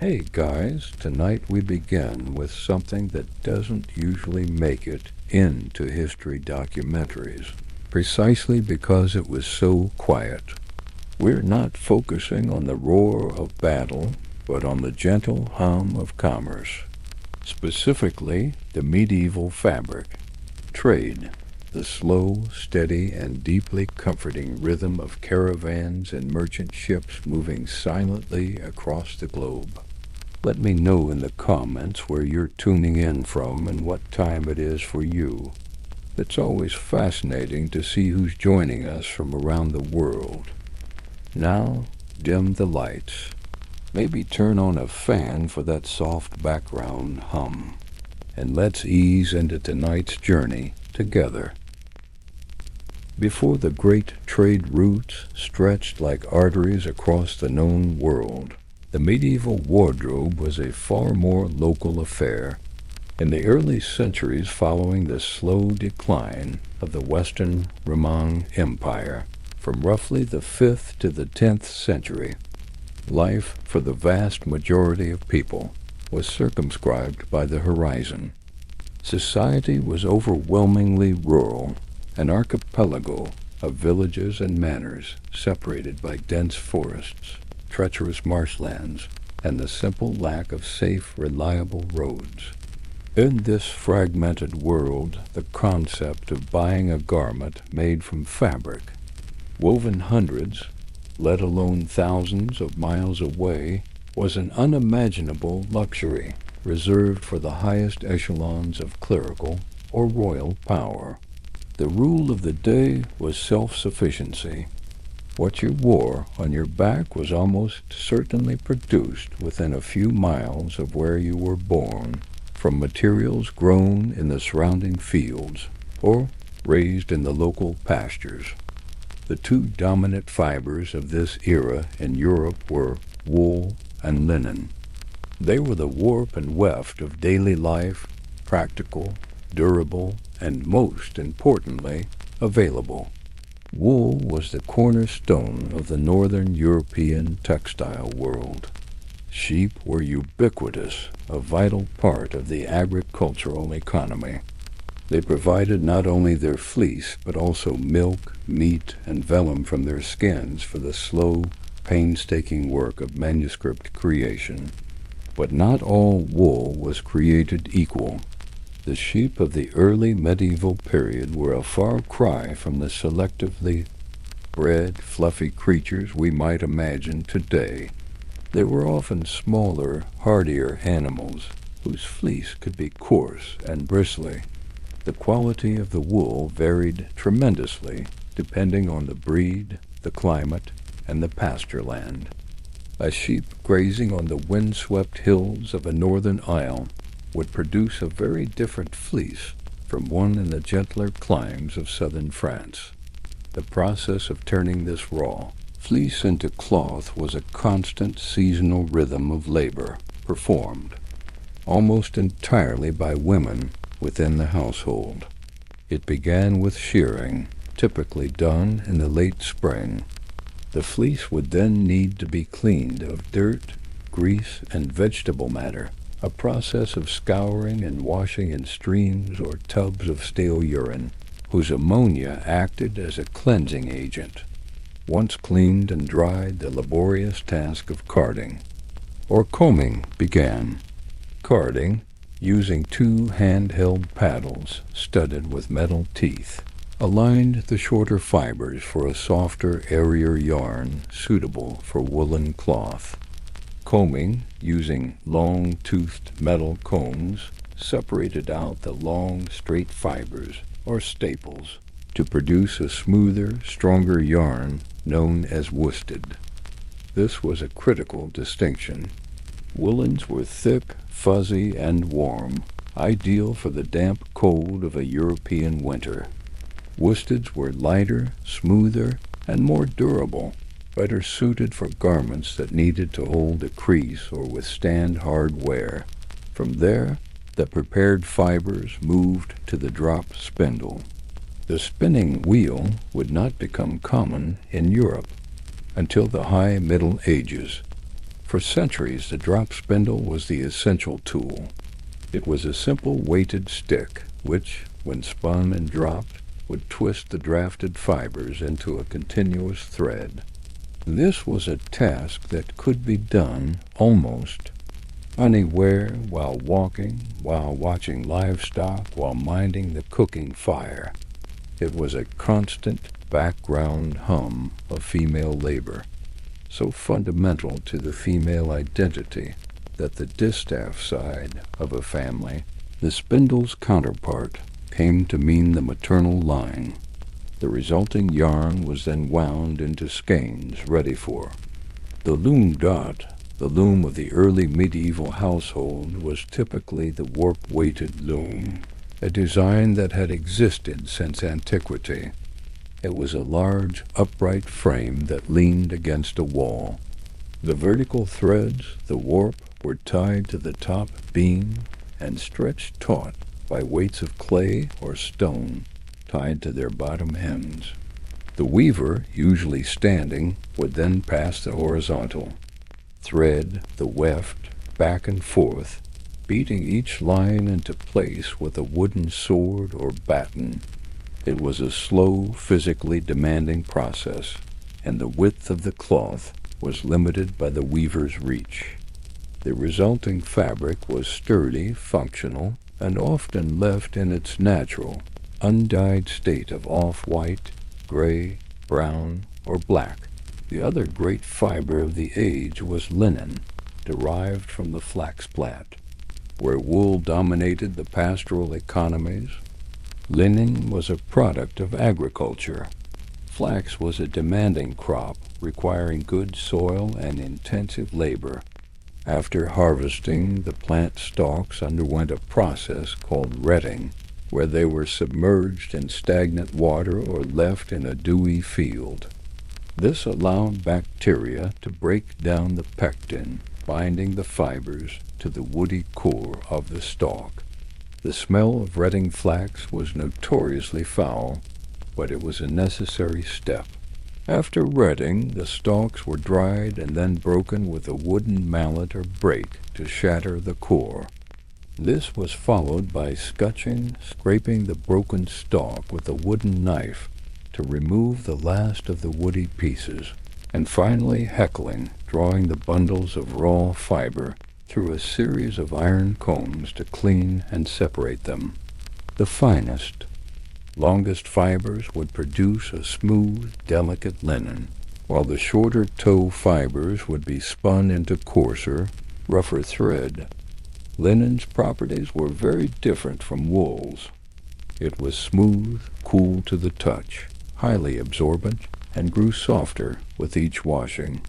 Hey guys, tonight we begin with something that doesn't usually make it into history documentaries, precisely because it was so quiet. We're not focusing on the roar of battle, but on the gentle hum of commerce, specifically the medieval fabric, trade, the slow, steady, and deeply comforting rhythm of caravans and merchant ships moving silently across the globe. Let me know in the comments where you're tuning in from and what time it is for you. It's always fascinating to see who's joining us from around the world. Now, dim the lights. Maybe turn on a fan for that soft background hum. And let's ease into tonight's journey together. Before the great trade routes stretched like arteries across the known world, the medieval wardrobe was a far more local affair. In the early centuries following the slow decline of the Western Roman Empire, from roughly the 5th to the 10th century, life for the vast majority of people was circumscribed by the horizon. Society was overwhelmingly rural, an archipelago of villages and manors separated by dense forests, treacherous marshlands, and the simple lack of safe, reliable roads. In this fragmented world, the concept of buying a garment made from fabric, woven hundreds, let alone thousands of miles away, was an unimaginable luxury reserved for the highest echelons of clerical or royal power. The rule of the day was self-sufficiency. What you wore on your back was almost certainly produced within a few miles of where you were born, from materials grown in the surrounding fields or raised in the local pastures. The two dominant fibers of this era in Europe were wool and linen. They were the warp and weft of daily life, practical, durable, and most importantly, available. Wool was the cornerstone of the northern European textile world. Sheep were ubiquitous, a vital part of the agricultural economy. They provided not only their fleece, but also milk, meat, and vellum from their skins for the slow, painstaking work of manuscript creation. But not all wool was created equal. The sheep of the early medieval period were a far cry from the selectively bred, fluffy creatures we might imagine today. They were often smaller, hardier animals, whose fleece could be coarse and bristly. The quality of the wool varied tremendously, depending on the breed, the climate, and the pasture land. A sheep grazing on the windswept hills of a northern isle would produce a very different fleece from one in the gentler climes of southern France. The process of turning this raw fleece into cloth was a constant seasonal rhythm of labor, performed almost entirely by women within the household. It began with shearing, typically done in the late spring. The fleece would then need to be cleaned of dirt, grease, and vegetable matter, a process of scouring and washing in streams or tubs of stale urine, whose ammonia acted as a cleansing agent. Once cleaned and dried, the laborious task of carding, or combing, began. Carding, using two handheld paddles studded with metal teeth, aligned the shorter fibers for a softer, airier yarn suitable for woolen cloth. Combing, using long-toothed metal combs, separated out the long, straight fibers, or staples, to produce a smoother, stronger yarn known as worsted. This was a critical distinction. Woolens were thick, fuzzy, and warm, ideal for the damp cold of a European winter. Worsteds were lighter, smoother, and more durable, better suited for garments that needed to hold a crease or withstand hard wear. From there, the prepared fibers moved to the drop spindle. The spinning wheel would not become common in Europe until the High Middle Ages. For centuries, the drop spindle was the essential tool. It was a simple weighted stick, which, when spun and dropped, would twist the drafted fibers into a continuous thread. This was a task that could be done almost anywhere, while walking, while watching livestock, while minding the cooking fire. It was a constant background hum of female labor, so fundamental to the female identity that the distaff side of a family, the spindle's counterpart, came to mean the maternal line. The resulting yarn was then wound into skeins ready for. The loom dot, the loom of the early medieval household, was typically the warp-weighted loom, a design that had existed since antiquity. It was a large, upright frame that leaned against a wall. The vertical threads, the warp, were tied to the top beam and stretched taut by weights of clay or stone tied to their bottom ends. The weaver, usually standing, would then pass the horizontal, thread the weft back and forth, beating each line into place with a wooden sword or baton. It was a slow, physically demanding process, and the width of the cloth was limited by the weaver's reach. The resulting fabric was sturdy, functional, and often left in its natural, undyed state of off-white, gray, brown, or black. The other great fiber of the age was linen, derived from the flax plant. Where wool dominated the pastoral economies, linen was a product of agriculture. Flax was a demanding crop, requiring good soil and intensive labor. After harvesting, the plant stalks underwent a process called retting, where they were submerged in stagnant water or left in a dewy field. This allowed bacteria to break down the pectin, binding the fibers to the woody core of the stalk. The smell of retting flax was notoriously foul, but it was a necessary step. After retting, the stalks were dried and then broken with a wooden mallet or brake to shatter the core. This was followed by scutching, scraping the broken stalk with a wooden knife to remove the last of the woody pieces, and finally heckling, drawing the bundles of raw fiber through a series of iron combs to clean and separate them. The finest, longest fibers would produce a smooth, delicate linen, while the shorter toe fibers would be spun into coarser, rougher thread. Linen's properties were very different from wool's. It was smooth, cool to the touch, highly absorbent, and grew softer with each washing.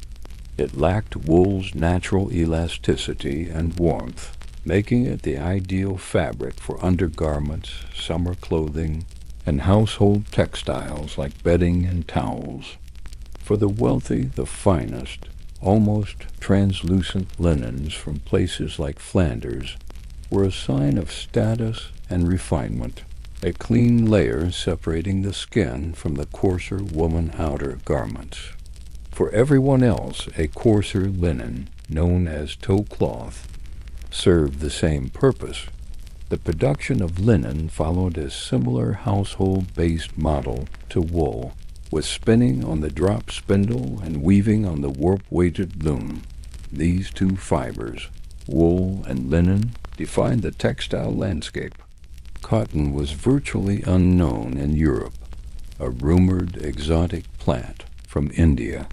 It lacked wool's natural elasticity and warmth, making it the ideal fabric for undergarments, summer clothing, and household textiles like bedding and towels. For the wealthy, the finest, almost translucent linens from places like Flanders were a sign of status and refinement, a clean layer separating the skin from the coarser woman outer garments. For everyone else, a coarser linen, known as tow cloth, served the same purpose. The production of linen followed a similar household-based model to wool, with spinning on the drop spindle and weaving on the warp-weighted loom. These two fibers, wool and linen, defined the textile landscape. Cotton was virtually unknown in Europe, a rumored exotic plant from India.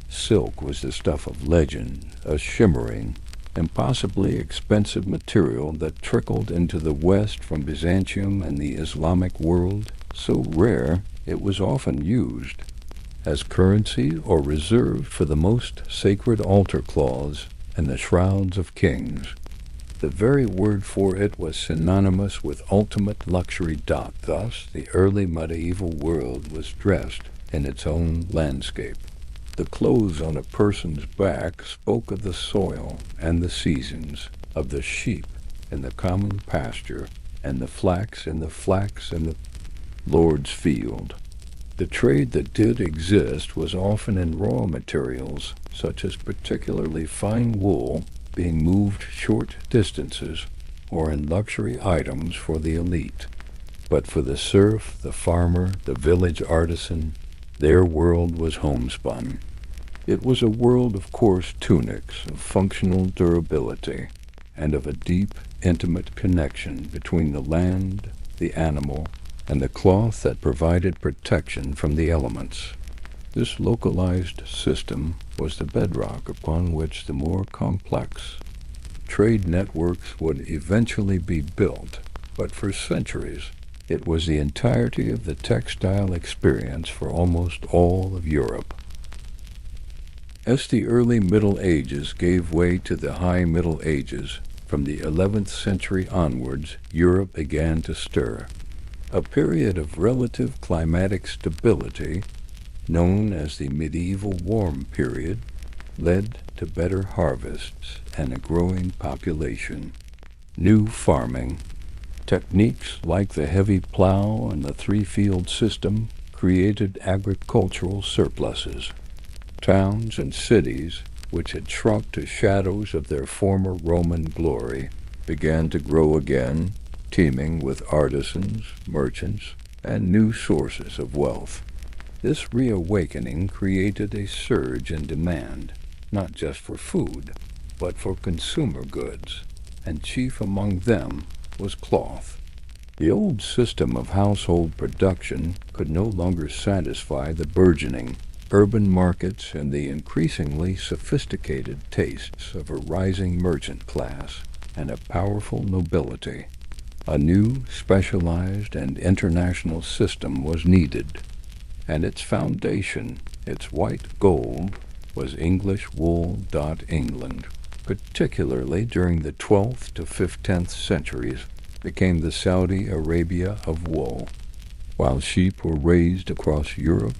Silk was the stuff of legend, a shimmering, impossibly expensive material that trickled into the West from Byzantium and the Islamic world, so rare it was often used as currency or reserved for the most sacred altar cloths and the shrouds of kings. The very word for it was synonymous with ultimate luxury. Thus, the early medieval world was dressed in its own landscape. The clothes on a person's back spoke of the soil and the seasons, of the sheep in the common pasture, and the flax in the Lord's field. The trade that did exist was often in raw materials, such as particularly fine wool being moved short distances, or in luxury items for the elite. But for the serf, the farmer, the village artisan, their world was homespun. It was a world of coarse tunics, of functional durability, and of a deep, intimate connection between the land, the animal, and the cloth that provided protection from the elements. This localized system was the bedrock upon which the more complex trade networks would eventually be built, but for centuries it was the entirety of the textile experience for almost all of Europe. As the early Middle Ages gave way to the High Middle Ages, from the 11th century onwards, Europe began to stir. A period of relative climatic stability, known as the medieval warm period, led to better harvests and a growing population. New farming techniques like the heavy plow and the three-field system created agricultural surpluses. Towns and cities, which had shrunk to shadows of their former Roman glory, began to grow again, teeming with artisans, merchants, and new sources of wealth. This reawakening created a surge in demand, not just for food, but for consumer goods, and chief among them was cloth. The old system of household production could no longer satisfy the burgeoning urban markets and the increasingly sophisticated tastes of a rising merchant class and a powerful nobility. A new, specialized, and international system was needed, and its foundation, its white gold, was English wool. England, particularly during the 12th to 15th centuries, became the Saudi Arabia of wool. While sheep were raised across Europe,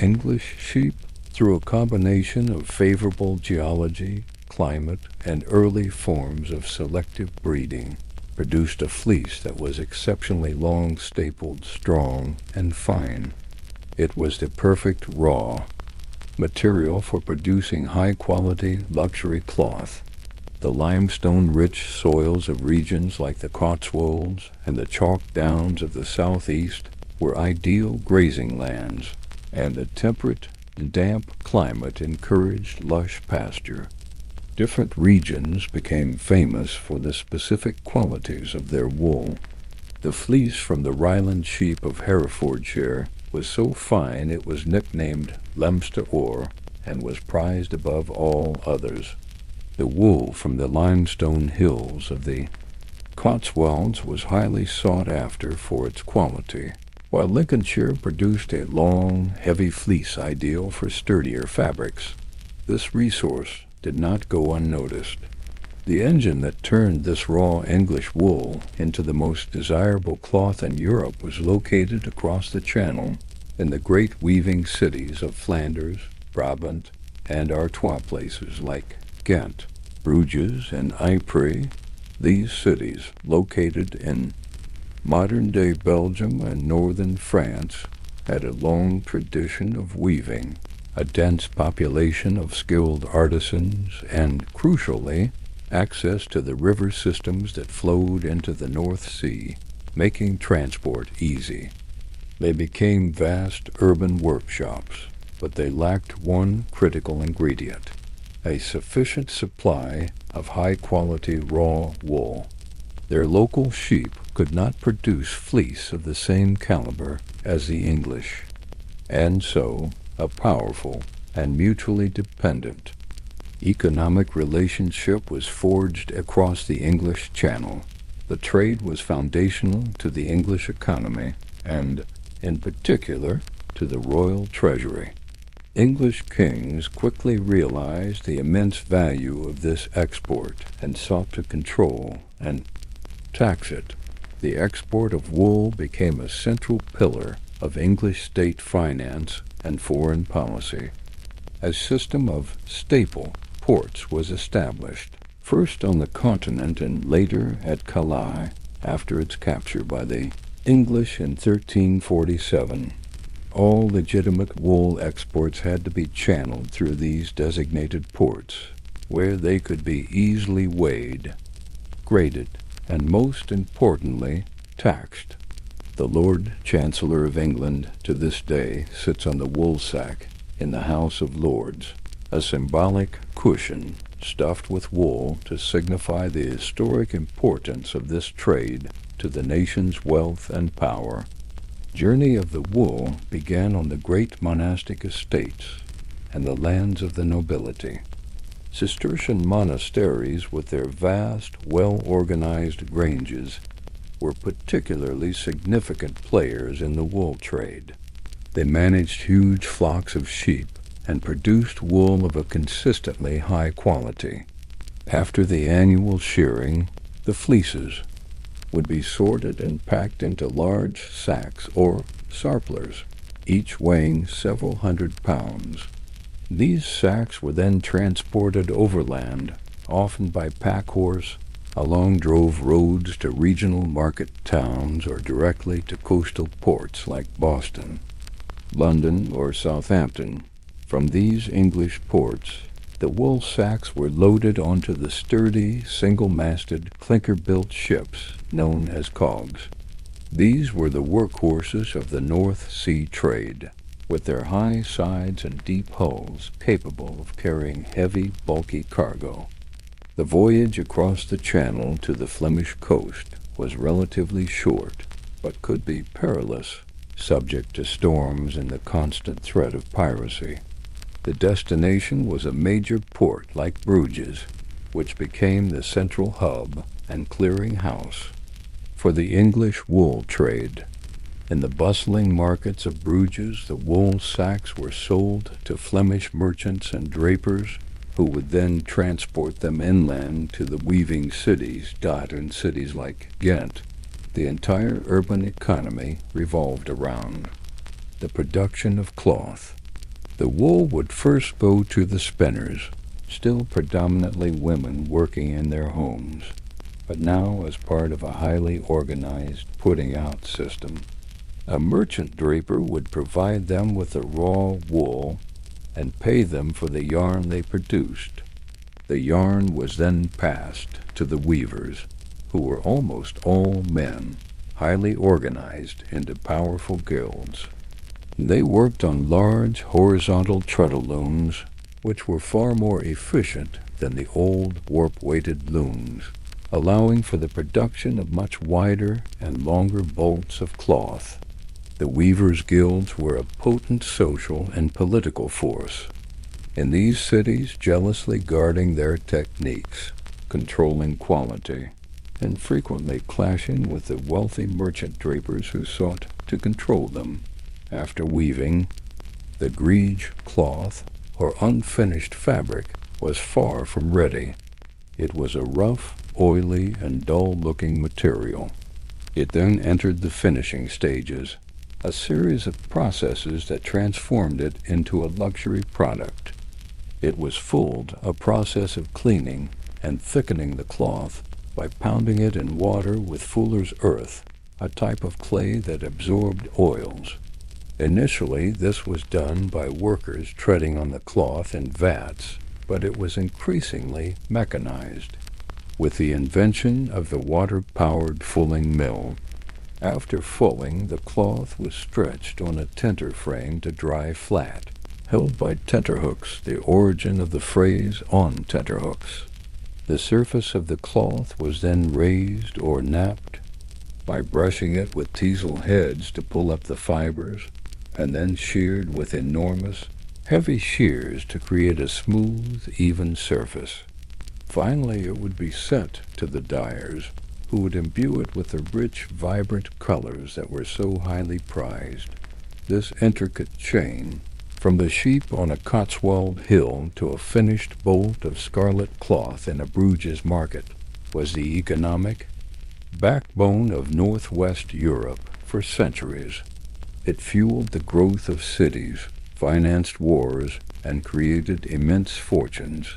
English sheep, through a combination of favorable geology, climate, and early forms of selective breeding, produced a fleece that was exceptionally long, stapled, strong, and fine. It was the perfect raw material for producing high-quality luxury cloth. The limestone-rich soils of regions like the Cotswolds and the chalk downs of the southeast were ideal grazing lands, and a temperate, damp climate encouraged lush pasture. Different regions became famous for the specific qualities of their wool. The fleece from the Ryland sheep of Herefordshire was so fine it was nicknamed Lemster Ore and was prized above all others. The wool from the limestone hills of the Cotswolds was highly sought after for its quality, while Lincolnshire produced a long, heavy fleece ideal for sturdier fabrics. This resource did not go unnoticed. The engine that turned this raw English wool into the most desirable cloth in Europe was located across the Channel in the great weaving cities of Flanders, Brabant, and Artois, places like Ghent, Bruges, and Ypres. These cities, located in modern-day Belgium and northern France, had a long tradition of weaving, a dense population of skilled artisans, and, crucially, access to the river systems that flowed into the North Sea, making transport easy. They became vast urban workshops, but they lacked one critical ingredient: a sufficient supply of high-quality raw wool. Their local sheep could not produce fleece of the same caliber as the English, and so a powerful and mutually dependent economic relationship was forged across the English Channel. The trade was foundational to the English economy and, in particular, to the royal treasury. English kings quickly realized the immense value of this export and sought to control and tax it. The export of wool became a central pillar of English state finance and foreign policy. A system of staple ports was established, first on the continent and later at Calais after its capture by the English in 1347. All legitimate wool exports had to be channeled through these designated ports, where they could be easily weighed, graded, and most importantly, taxed. The Lord Chancellor of England to this day sits on the woolsack in the House of Lords, a symbolic cushion stuffed with wool to signify the historic importance of this trade to the nation's wealth and power. Journey of the wool began on the great monastic estates and the lands of the nobility. Cistercian monasteries, with their vast, well-organized granges, were particularly significant players in the wool trade. They managed huge flocks of sheep and produced wool of a consistently high quality. After the annual shearing, the fleeces would be sorted and packed into large sacks or sarplers, each weighing several hundred pounds. These sacks were then transported overland, often by pack horse, along drove roads to regional market towns or directly to coastal ports like Boston, London, or Southampton. From these English ports, the wool sacks were loaded onto the sturdy, single-masted, clinker-built ships known as cogs. These were the workhorses of the North Sea trade, with their high sides and deep hulls capable of carrying heavy, bulky cargo. The voyage across the Channel to the Flemish coast was relatively short, but could be perilous, subject to storms and the constant threat of piracy. The destination was a major port like Bruges, which became the central hub and clearing house for the English wool trade. In the bustling markets of Bruges, the wool sacks were sold to Flemish merchants and drapers, who would then transport them inland to the weaving cities in cities like Ghent. The entire urban economy revolved around the production of cloth. The wool would first go to the spinners, still predominantly women working in their homes, but now as part of a highly organized putting-out system. A merchant draper would provide them with the raw wool and pay them for the yarn they produced. The yarn was then passed to the weavers, who were almost all men, highly organized into powerful guilds. They worked on large horizontal treadle looms, which were far more efficient than the old warp-weighted looms, allowing for the production of much wider and longer bolts of cloth. The weavers' guilds were a potent social and political force, in these cities jealously guarding their techniques, controlling quality, and frequently clashing with the wealthy merchant drapers who sought to control them. After weaving, the grege cloth, or unfinished fabric, was far from ready. It was a rough, oily, and dull-looking material. It then entered the finishing stages, a series of processes that transformed it into a luxury product. It was fulled, a process of cleaning and thickening the cloth by pounding it in water with fuller's earth, a type of clay that absorbed oils. Initially, this was done by workers treading on the cloth in vats, but it was increasingly mechanized, with the invention of the water-powered fulling mill. After fulling, the cloth was stretched on a tenter frame to dry flat, held by tenterhooks, the origin of the phrase "on tenterhooks." The surface of the cloth was then raised or napped by brushing it with teasel heads to pull up the fibers, and then sheared with enormous, heavy shears to create a smooth, even surface. Finally, it would be sent to the dyers, who would imbue it with the rich, vibrant colors that were so highly prized. This intricate chain, from the sheep on a Cotswold hill to a finished bolt of scarlet cloth in a Bruges market, was the economic backbone of Northwest Europe for centuries. It fueled the growth of cities, financed wars, and created immense fortunes.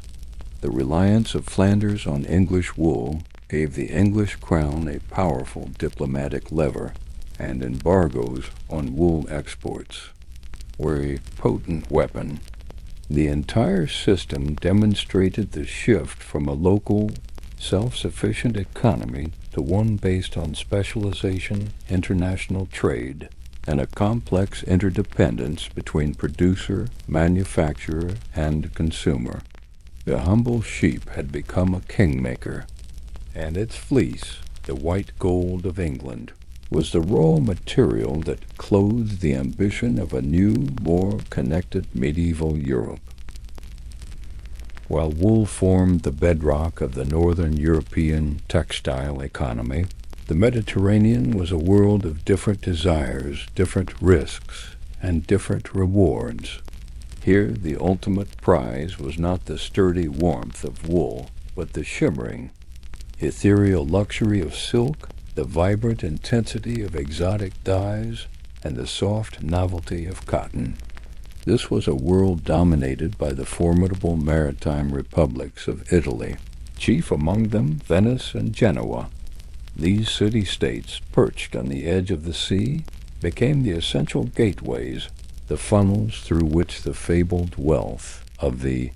The reliance of Flanders on English wool gave the English crown a powerful diplomatic lever and embargoes on wool exports. were a potent weapon. The entire system demonstrated the shift from a local, self-sufficient economy to one based on specialization, international trade, and a complex interdependence between producer, manufacturer, and consumer. The humble sheep had become a kingmaker, and its fleece, the white gold of England, was the raw material that clothed the ambition of a new, more connected medieval Europe. While wool formed the bedrock of the northern European textile economy, the Mediterranean was a world of different desires, different risks, and different rewards. Here the ultimate prize was not the sturdy warmth of wool, but the shimmering, ethereal luxury of silk, the vibrant intensity of exotic dyes, and the soft novelty of cotton. This was a world dominated by the formidable maritime republics of Italy, chief among them Venice and Genoa. These city-states, perched on the edge of the sea, became the essential gateways, the funnels through which the fabled wealth of the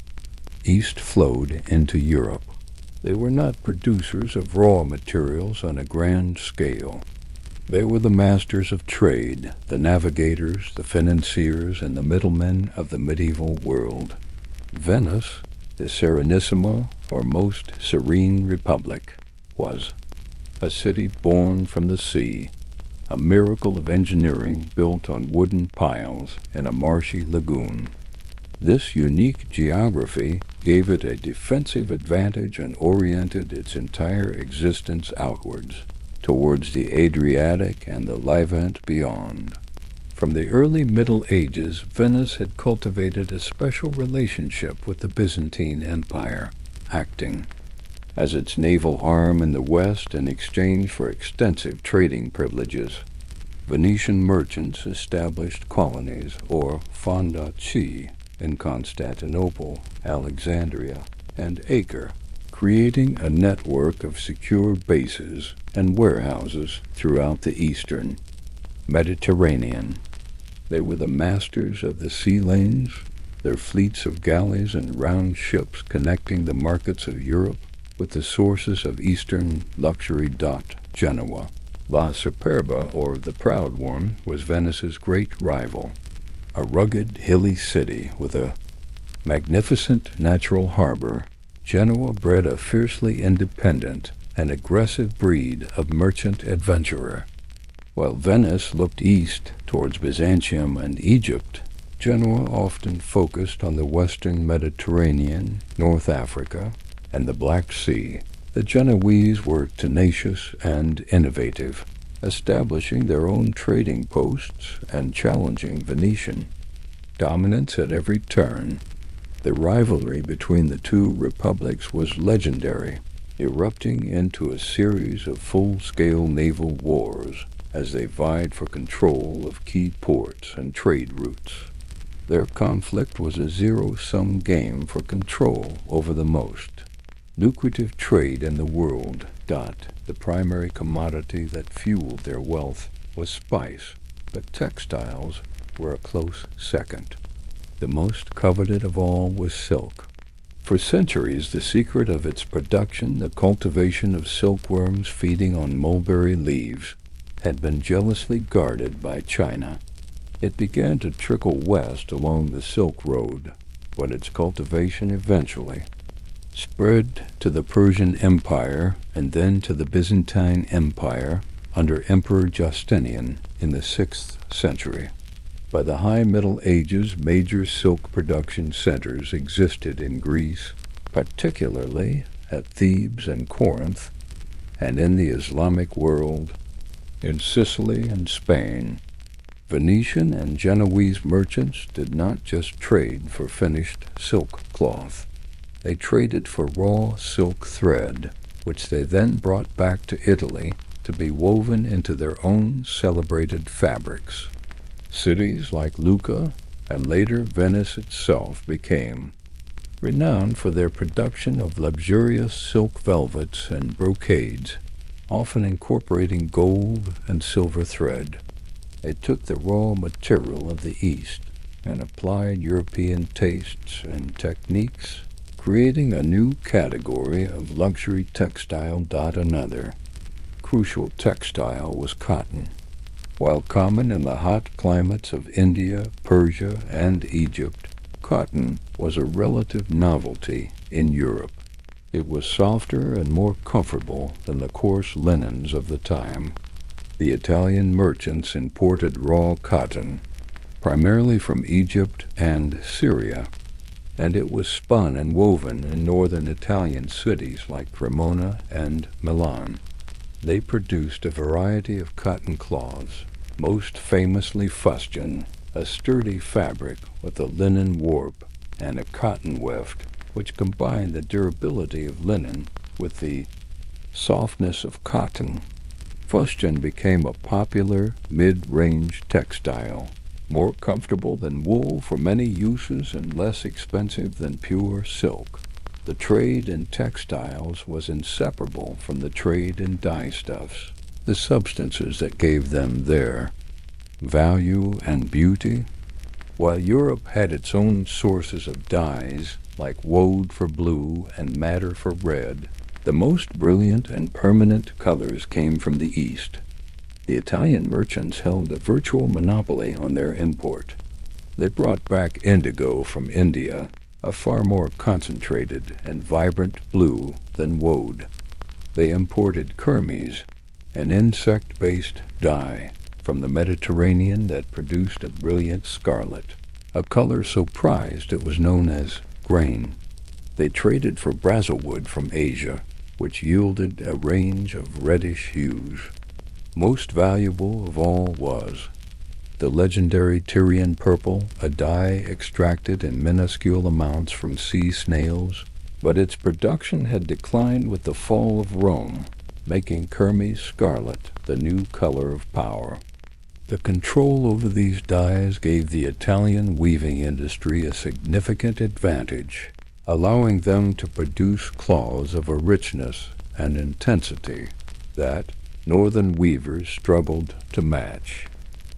East flowed into Europe. They were not producers of raw materials on a grand scale. They were the masters of trade, the navigators, the financiers, and the middlemen of the medieval world. Venice, the Serenissima, or most serene republic, was a city born from the sea, a miracle of engineering built on wooden piles in a marshy lagoon. This unique geography gave it a defensive advantage and oriented its entire existence outwards, towards the Adriatic and the Levant beyond. From the early Middle Ages, Venice had cultivated a special relationship with the Byzantine Empire, acting as its naval arm in the west in exchange for extensive trading privileges. Venetian merchants established colonies, or fondaci, in Constantinople, Alexandria, and Acre, creating a network of secure bases and warehouses throughout the eastern Mediterranean. They were the masters of the sea lanes, their fleets of galleys and round ships connecting the markets of Europe with the sources of eastern luxury. Genoa, La Superba, or the Proud One, was Venice's great rival. A rugged, hilly city with a magnificent natural harbor, Genoa bred a fiercely independent and aggressive breed of merchant adventurer. While Venice looked east towards Byzantium and Egypt, Genoa often focused on the western Mediterranean, North Africa, and the Black Sea. The Genoese were tenacious and innovative, establishing their own trading posts and challenging Venetian dominance at every turn. The rivalry between the two republics was legendary, erupting into a series of full-scale naval wars as they vied for control of key ports and trade routes. Their conflict was a zero-sum game for control over the most lucrative trade in the world. The primary commodity that fueled their wealth was spice, but textiles were a close second. The most coveted of all was silk. For centuries, the secret of its production, the cultivation of silkworms feeding on mulberry leaves, had been jealously guarded by China. It began to trickle west along the Silk Road, but its cultivation eventually spread to the Persian Empire and then to the Byzantine Empire under Emperor Justinian in the 6th century. By the High Middle Ages, major silk production centers existed in Greece, particularly at Thebes and Corinth, and in the Islamic world, in Sicily and Spain. Venetian and Genoese merchants did not just trade for finished silk cloth. They traded for raw silk thread, which they then brought back to Italy to be woven into their own celebrated fabrics. Cities like Lucca and later Venice itself became renowned for their production of luxurious silk velvets and brocades, often incorporating gold and silver thread. They took the raw material of the East, and applied European tastes and techniques, creating a new category of luxury textile. Another crucial textile was cotton. While common in the hot climates of India, Persia, and Egypt, cotton was a relative novelty in Europe. It was softer and more comfortable than the coarse linens of the time. The Italian merchants imported raw cotton, primarily from Egypt and Syria, and it was spun and woven in northern Italian cities like Cremona and Milan. They produced a variety of cotton cloths, most famously fustian, a sturdy fabric with a linen warp, and a cotton weft, which combined the durability of linen with the softness of cotton. Fustian became a popular mid-range textile, more comfortable than wool for many uses and less expensive than pure silk. The trade in textiles was inseparable from the trade in dyestuffs, the substances that gave them their value and beauty. While Europe had its own sources of dyes, like woad for blue and madder for red, the most brilliant and permanent colors came from the East. The Italian merchants held a virtual monopoly on their import. They brought back indigo from India, a far more concentrated and vibrant blue than woad. They imported kermes, an insect-based dye, from the Mediterranean that produced a brilliant scarlet, a color so prized it was known as grain. They traded for brazelwood from Asia, which yielded a range of reddish hues. Most valuable of all was the legendary Tyrian purple, a dye extracted in minuscule amounts from sea snails, but its production had declined with the fall of Rome, making kermes scarlet the new color of power. The control over these dyes gave the Italian weaving industry a significant advantage, allowing them to produce cloths of a richness and intensity that northern weavers struggled to match.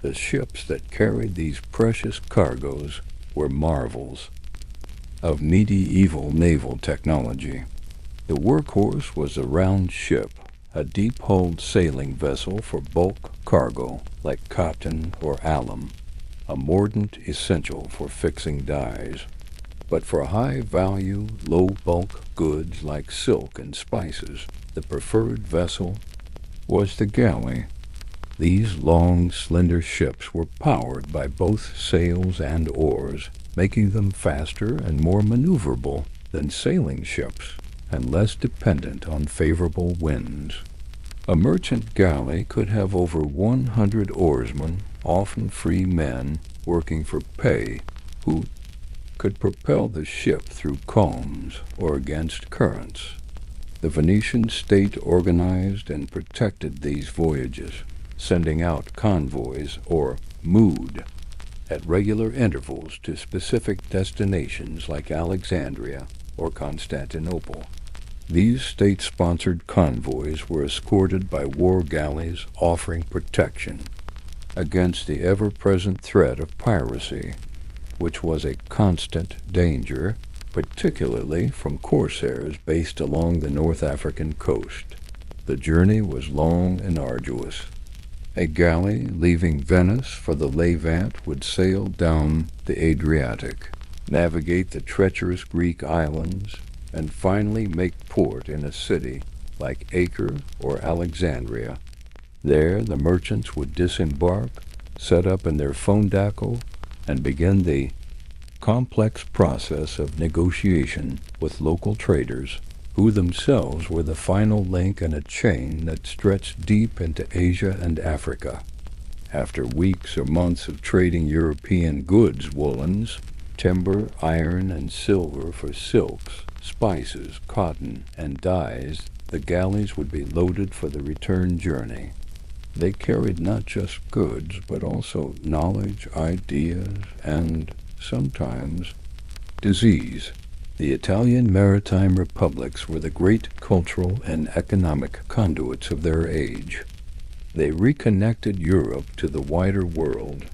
The ships that carried these precious cargoes were marvels of medieval naval technology. The workhorse was a round ship, a deep-hulled sailing vessel for bulk cargo like cotton or alum, a mordant essential for fixing dyes. But for high-value, low-bulk goods like silk and spices, the preferred vessel was the galley. These long, slender ships were powered by both sails and oars, making them faster and more maneuverable than sailing ships, and less dependent on favorable winds. A merchant galley could have over 100 oarsmen, often free men, working for pay, who could propel the ship through calms or against currents. The Venetian state organized and protected these voyages, sending out convoys, or mood, at regular intervals to specific destinations like Alexandria or Constantinople. These state-sponsored convoys were escorted by war galleys offering protection against the ever-present threat of piracy, which was a constant danger, particularly from corsairs based along the North African coast. The journey was long and arduous. A galley leaving Venice for the Levant would sail down the Adriatic, navigate the treacherous Greek islands, and finally make port in a city like Acre or Alexandria. There the merchants would disembark, set up in their fondaco, and begin the complex process of negotiation with local traders, who themselves were the final link in a chain that stretched deep into Asia and Africa. After weeks or months of trading European goods, woolens, timber, iron, and silver for silks, spices, cotton, and dyes, the galleys would be loaded for the return journey. They carried not just goods, but also knowledge, ideas, and, sometimes, disease. The Italian maritime republics were the great cultural and economic conduits of their age. They reconnected Europe to the wider world,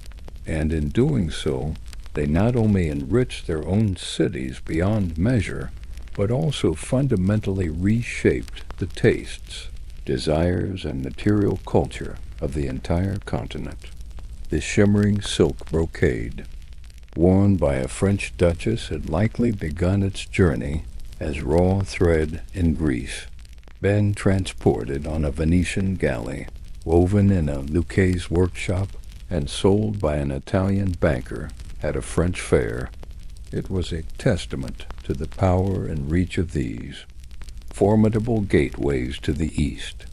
and in doing so, They not only enriched their own cities beyond measure, but also fundamentally reshaped the tastes, desires, and material culture of the entire continent. The shimmering silk brocade, worn by a French duchess, had likely begun its journey as raw thread in Greece, been transported on a Venetian galley, woven in a Lucchese workshop, and sold by an Italian banker at a French fair. It was a testament to the power and reach of these formidable gateways to the East.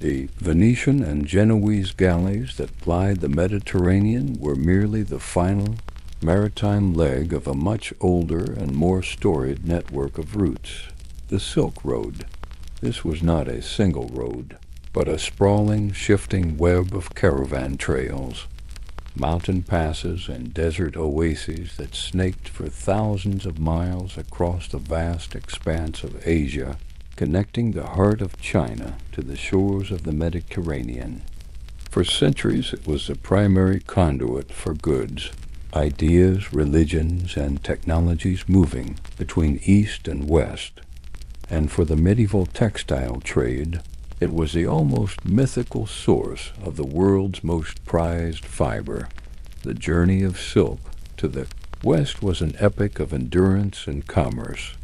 The Venetian and Genoese galleys that plied the Mediterranean were merely the final maritime leg of a much older and more storied network of routes, the Silk Road. This was not a single road, but a sprawling, shifting web of caravan trails, mountain passes and desert oases that snaked for thousands of miles across the vast expanse of Asia, connecting the heart of China to the shores of the Mediterranean. For centuries it was the primary conduit for goods, ideas, religions, and technologies moving between East and West. And for the medieval textile trade, it was the almost mythical source of the world's most prized fiber. The journey of silk to the West was an epic of endurance and commerce.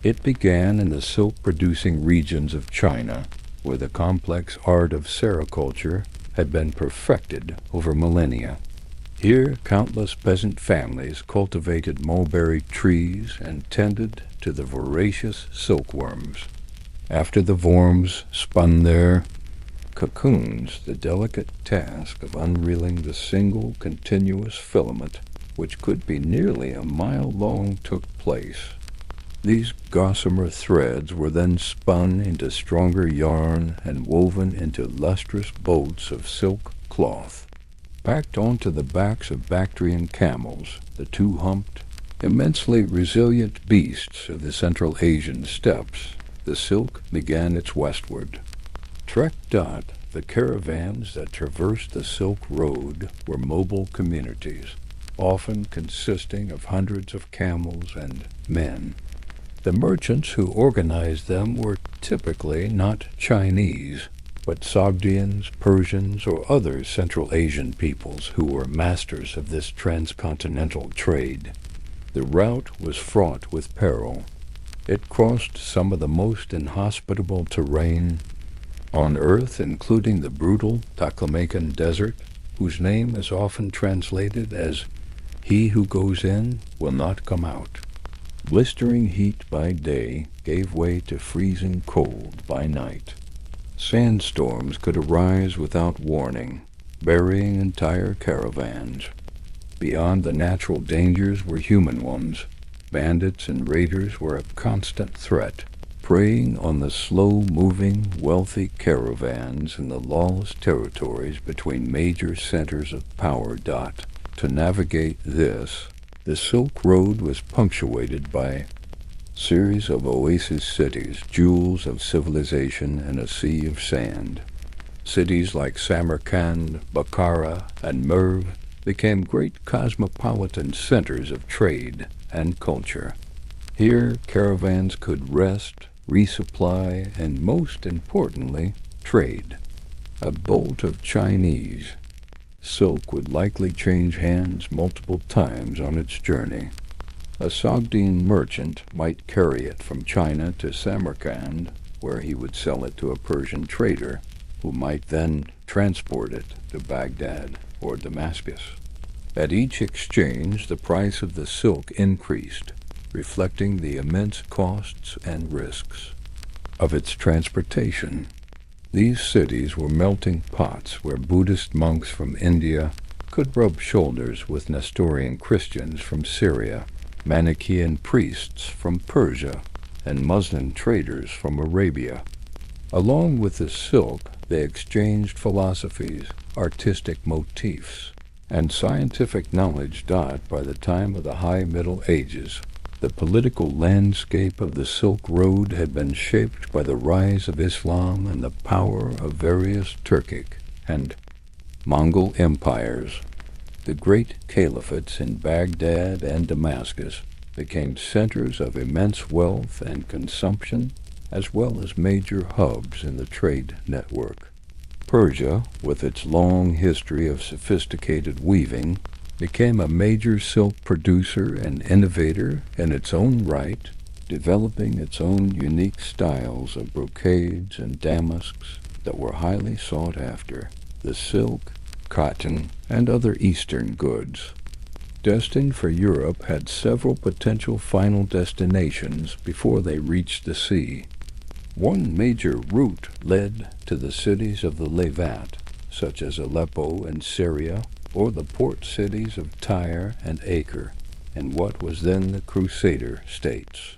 It began in the silk-producing regions of China, where the complex art of sericulture had been perfected over millennia. Here, countless peasant families cultivated mulberry trees and tended to the voracious silkworms. After the worms spun their cocoons, the delicate task of unreeling the single continuous filament, which could be nearly a mile long, took place. These gossamer threads were then spun into stronger yarn and woven into lustrous bolts of silk cloth. Packed onto the backs of Bactrian camels, the two-humped, immensely resilient beasts of the Central Asian steppes, the silk began its westward. The caravans that traversed the Silk Road were mobile communities, often consisting of hundreds of camels and men. The merchants who organized them were typically not Chinese, but Sogdians, Persians, or other Central Asian peoples who were masters of this transcontinental trade. The route was fraught with peril. It crossed some of the most inhospitable terrain on Earth, including the brutal Taklamakan Desert, whose name is often translated as "He who goes in will not come out." Blistering heat by day gave way to freezing cold by night. Sandstorms could arise without warning, burying entire caravans. Beyond the natural dangers were human ones. Bandits and raiders were a constant threat, preying on the slow-moving, wealthy caravans in the lawless territories between major centers of power. To navigate this, the Silk Road was punctuated by series of oasis cities, jewels of civilization in a sea of sand. Cities like Samarkand, Bukhara, and Merv became great cosmopolitan centers of trade and culture. Here, caravans could rest, resupply, and most importantly, trade. A bolt of Chinese silk would likely change hands multiple times on its journey. A Sogdian merchant might carry it from China to Samarkand, where he would sell it to a Persian trader, who might then transport it to Baghdad or Damascus. At each exchange, the price of the silk increased, reflecting the immense costs and risks of its transportation. These cities were melting pots where Buddhist monks from India could rub shoulders with Nestorian Christians from Syria, Manichaean priests from Persia, and Muslim traders from Arabia. Along with the silk, they exchanged philosophies, artistic motifs, and scientific knowledge. By the time of the High Middle Ages, the political landscape of the Silk Road had been shaped by the rise of Islam and the power of various Turkic and Mongol empires. The great caliphates in Baghdad and Damascus became centers of immense wealth and consumption, as well as major hubs in the trade network. Persia, with its long history of sophisticated weaving, became a major silk producer and innovator in its own right, developing its own unique styles of brocades and damasks that were highly sought after, the silk, cotton, and other Eastern goods. Destined for Europe had several potential final destinations before they reached the sea. One major route led to the cities of the Levant, such as Aleppo and Syria, or the port cities of Tyre and Acre, in what was then the Crusader states.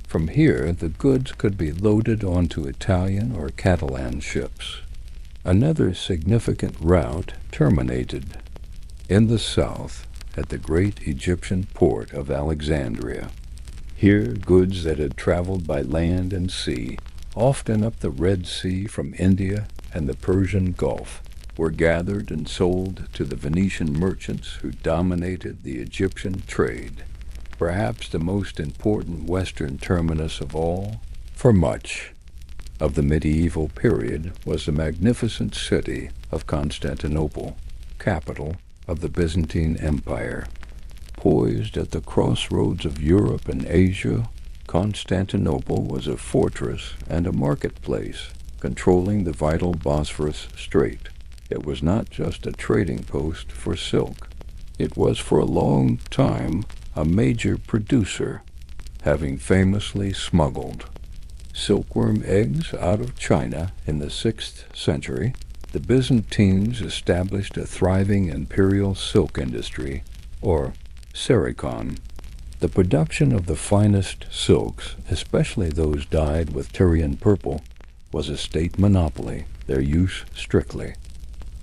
From here, the goods could be loaded onto Italian or Catalan ships. Another significant route terminated in the south at the great Egyptian port of Alexandria. Here, goods that had traveled by land and sea, often up the Red Sea from India and the Persian Gulf, were gathered and sold to the Venetian merchants who dominated the Egyptian trade, perhaps the most important western terminus of all. For much of the medieval period was the magnificent city of Constantinople, capital of the Byzantine Empire. Poised at the crossroads of Europe and Asia, Constantinople was a fortress and a marketplace, controlling the vital Bosphorus Strait. It was not just a trading post for silk. It was for a long time a major producer, having famously smuggled silkworm eggs out of China in the 6th century. The Byzantines established a thriving imperial silk industry, or serikon. The production of the finest silks, especially those dyed with Tyrian purple, was a state monopoly, their use strictly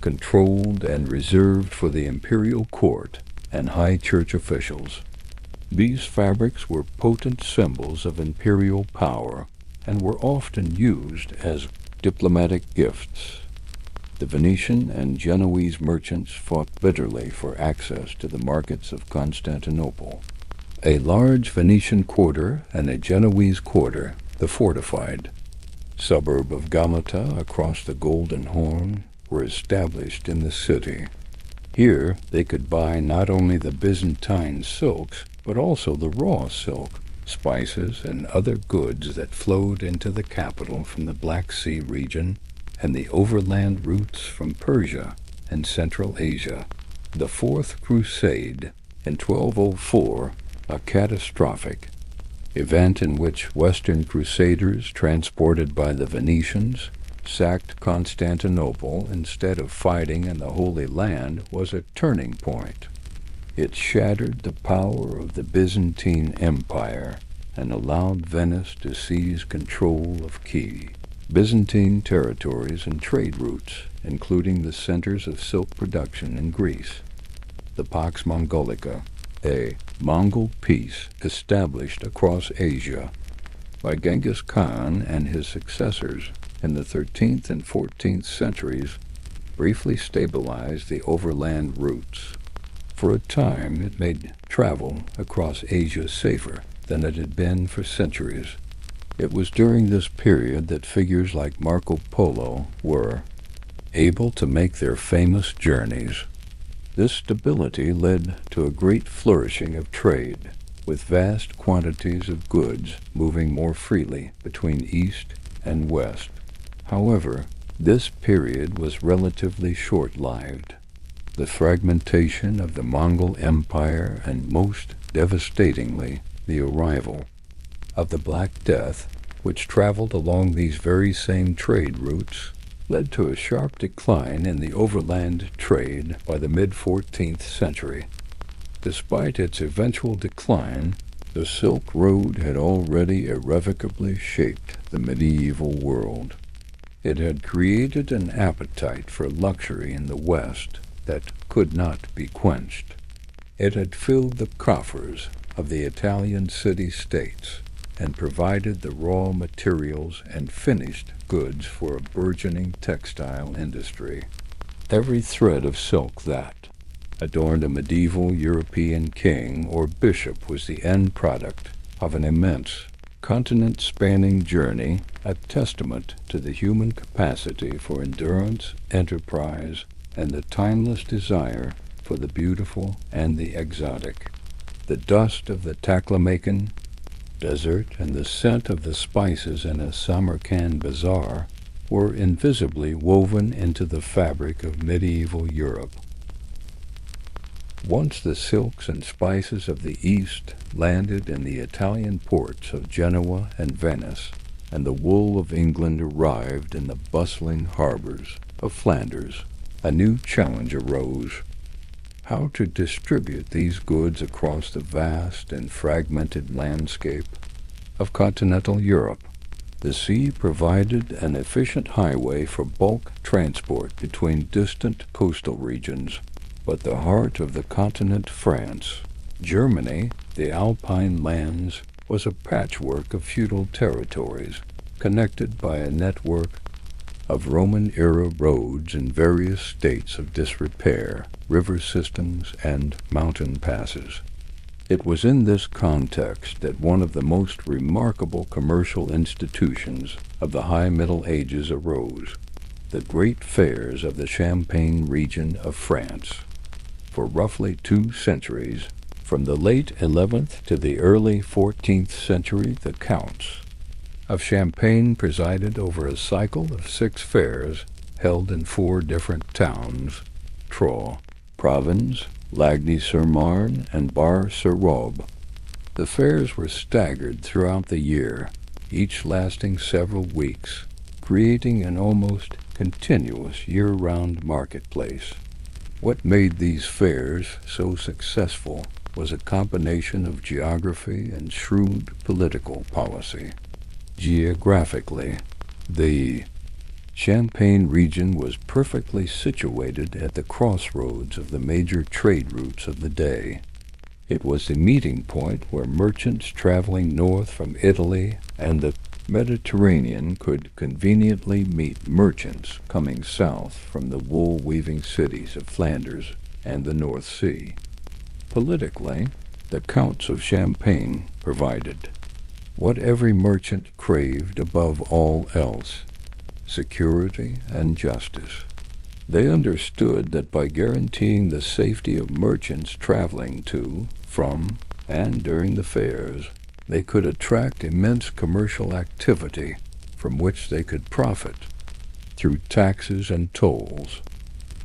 controlled and reserved for the imperial court and high church officials. These fabrics were potent symbols of imperial power and were often used as diplomatic gifts. The Venetian and Genoese merchants fought bitterly for access to the markets of Constantinople. A large Venetian quarter and a Genoese quarter, the fortified suburb of Galata across the Golden Horn, were established in the city. Here they could buy not only the Byzantine silks, but also the raw silk, spices, and other goods that flowed into the capital from the Black Sea region and the overland routes from Persia and Central Asia. The Fourth Crusade in 1204, a catastrophic event in which Western Crusaders, transported by the Venetians, sacked Constantinople instead of fighting in the Holy Land, was a turning point. It shattered the power of the Byzantine Empire and allowed Venice to seize control of key Byzantine territories and trade routes, including the centers of silk production in Greece. The Pax Mongolica, a Mongol peace established across Asia by Genghis Khan and his successors in the 13th and 14th centuries, briefly stabilized the overland routes. For a time, it made travel across Asia safer than it had been for centuries. It was during this period that figures like Marco Polo were able to make their famous journeys. This stability led to a great flourishing of trade, with vast quantities of goods moving more freely between East and West. However, this period was relatively short-lived. The fragmentation of the Mongol Empire and, most devastatingly, the arrival of the Black Death, which traveled along these very same trade routes, led to a sharp decline in the overland trade by the mid-14th century. Despite its eventual decline, the Silk Road had already irrevocably shaped the medieval world. It had created an appetite for luxury in the West that could not be quenched. It had filled the coffers of the Italian city-states and provided the raw materials and finished goods for a burgeoning textile industry. Every thread of silk that, adorned a medieval European king or bishop was the end product of an immense, continent-spanning journey, a testament to the human capacity for endurance, enterprise, and the timeless desire for the beautiful and the exotic. The dust of the Taklamakan desert and the scent of the spices in a Samarkand bazaar were invisibly woven into the fabric of medieval Europe. Once the silks and spices of the East landed in the Italian ports of Genoa and Venice, and the wool of England arrived in the bustling harbors of Flanders, a new challenge arose: how to distribute these goods across the vast and fragmented landscape of continental Europe. The sea provided an efficient highway for bulk transport between distant coastal regions, but the heart of the continent, France, Germany, the Alpine lands, was a patchwork of feudal territories, connected by a network of Roman-era roads in various states of disrepair, river systems, and mountain passes. It was in this context that one of the most remarkable commercial institutions of the High Middle Ages arose, the great fairs of the Champagne region of France. For roughly 2 centuries, from the late 11th to the early 14th century, the counts of Champagne presided over a cycle of 6 fairs held in 4 different towns: Troyes, Provins, Lagny-sur-Marne, and Bar-sur-Aube. The fairs were staggered throughout the year, each lasting several weeks, creating an almost continuous year-round marketplace. What made these fairs so successful was a combination of geography and shrewd political policy. Geographically, the Champagne region was perfectly situated at the crossroads of the major trade routes of the day. It was the meeting point where merchants traveling north from Italy and the Mediterranean could conveniently meet merchants coming south from the wool-weaving cities of Flanders and the North Sea. Politically, the Counts of Champagne provided what every merchant craved above all else: security and justice. They understood that by guaranteeing the safety of merchants traveling to, from, and during the fairs, they could attract immense commercial activity from which they could profit through taxes and tolls.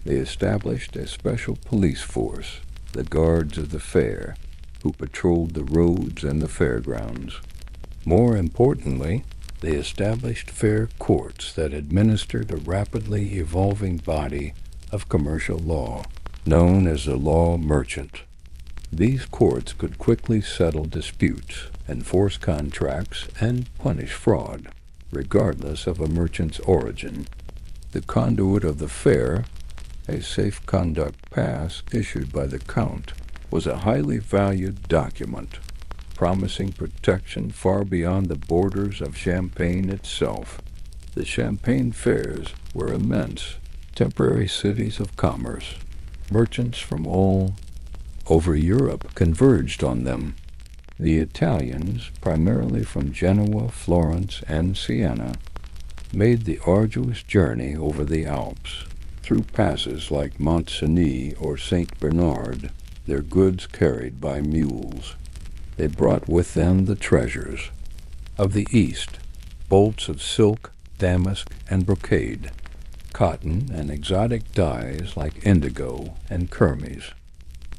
They established a special police force, the guards of the fair, who patrolled the roads and the fairgrounds. More importantly, they established fair courts that administered a rapidly evolving body of commercial law, known as the law merchant. These courts could quickly settle disputes, enforce contracts, and punish fraud, regardless of a merchant's origin. The conduit of the fair, a safe conduct pass issued by the Count, was a highly valued document, promising protection far beyond the borders of Champagne itself. The Champagne fairs were immense, temporary cities of commerce. Merchants from all over Europe converged on them. The Italians, primarily from Genoa, Florence, and Siena, made the arduous journey over the Alps. Through passes like Mont Cenis or St. Bernard, their goods carried by mules. They brought with them the treasures of the East, bolts of silk, damask, and brocade, cotton, and exotic dyes like indigo and kermes.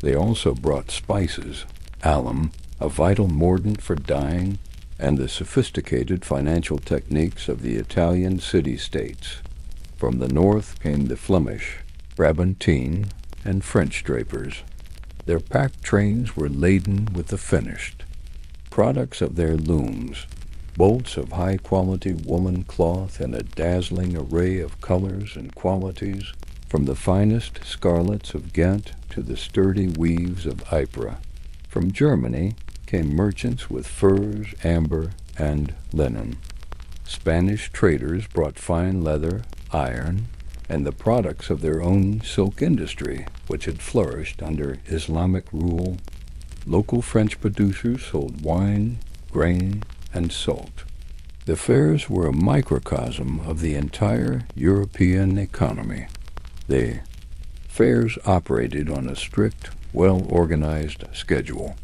They also brought spices, alum, a vital mordant for dyeing, and the sophisticated financial techniques of the Italian city-states. From the north came the Flemish, Brabantine, and French drapers. Their pack trains were laden with the finished products of their looms, bolts of high-quality woolen cloth in a dazzling array of colors and qualities, from the finest scarlets of Ghent to the sturdy weaves of Ypres. From Germany came merchants with furs, amber, and linen. Spanish traders brought fine leather, iron, and the products of their own silk industry, which had flourished under Islamic rule. Local French producers sold wine, grain, and salt. The fairs were a microcosm of the entire European economy. The fairs operated on a strict, well-organized schedule.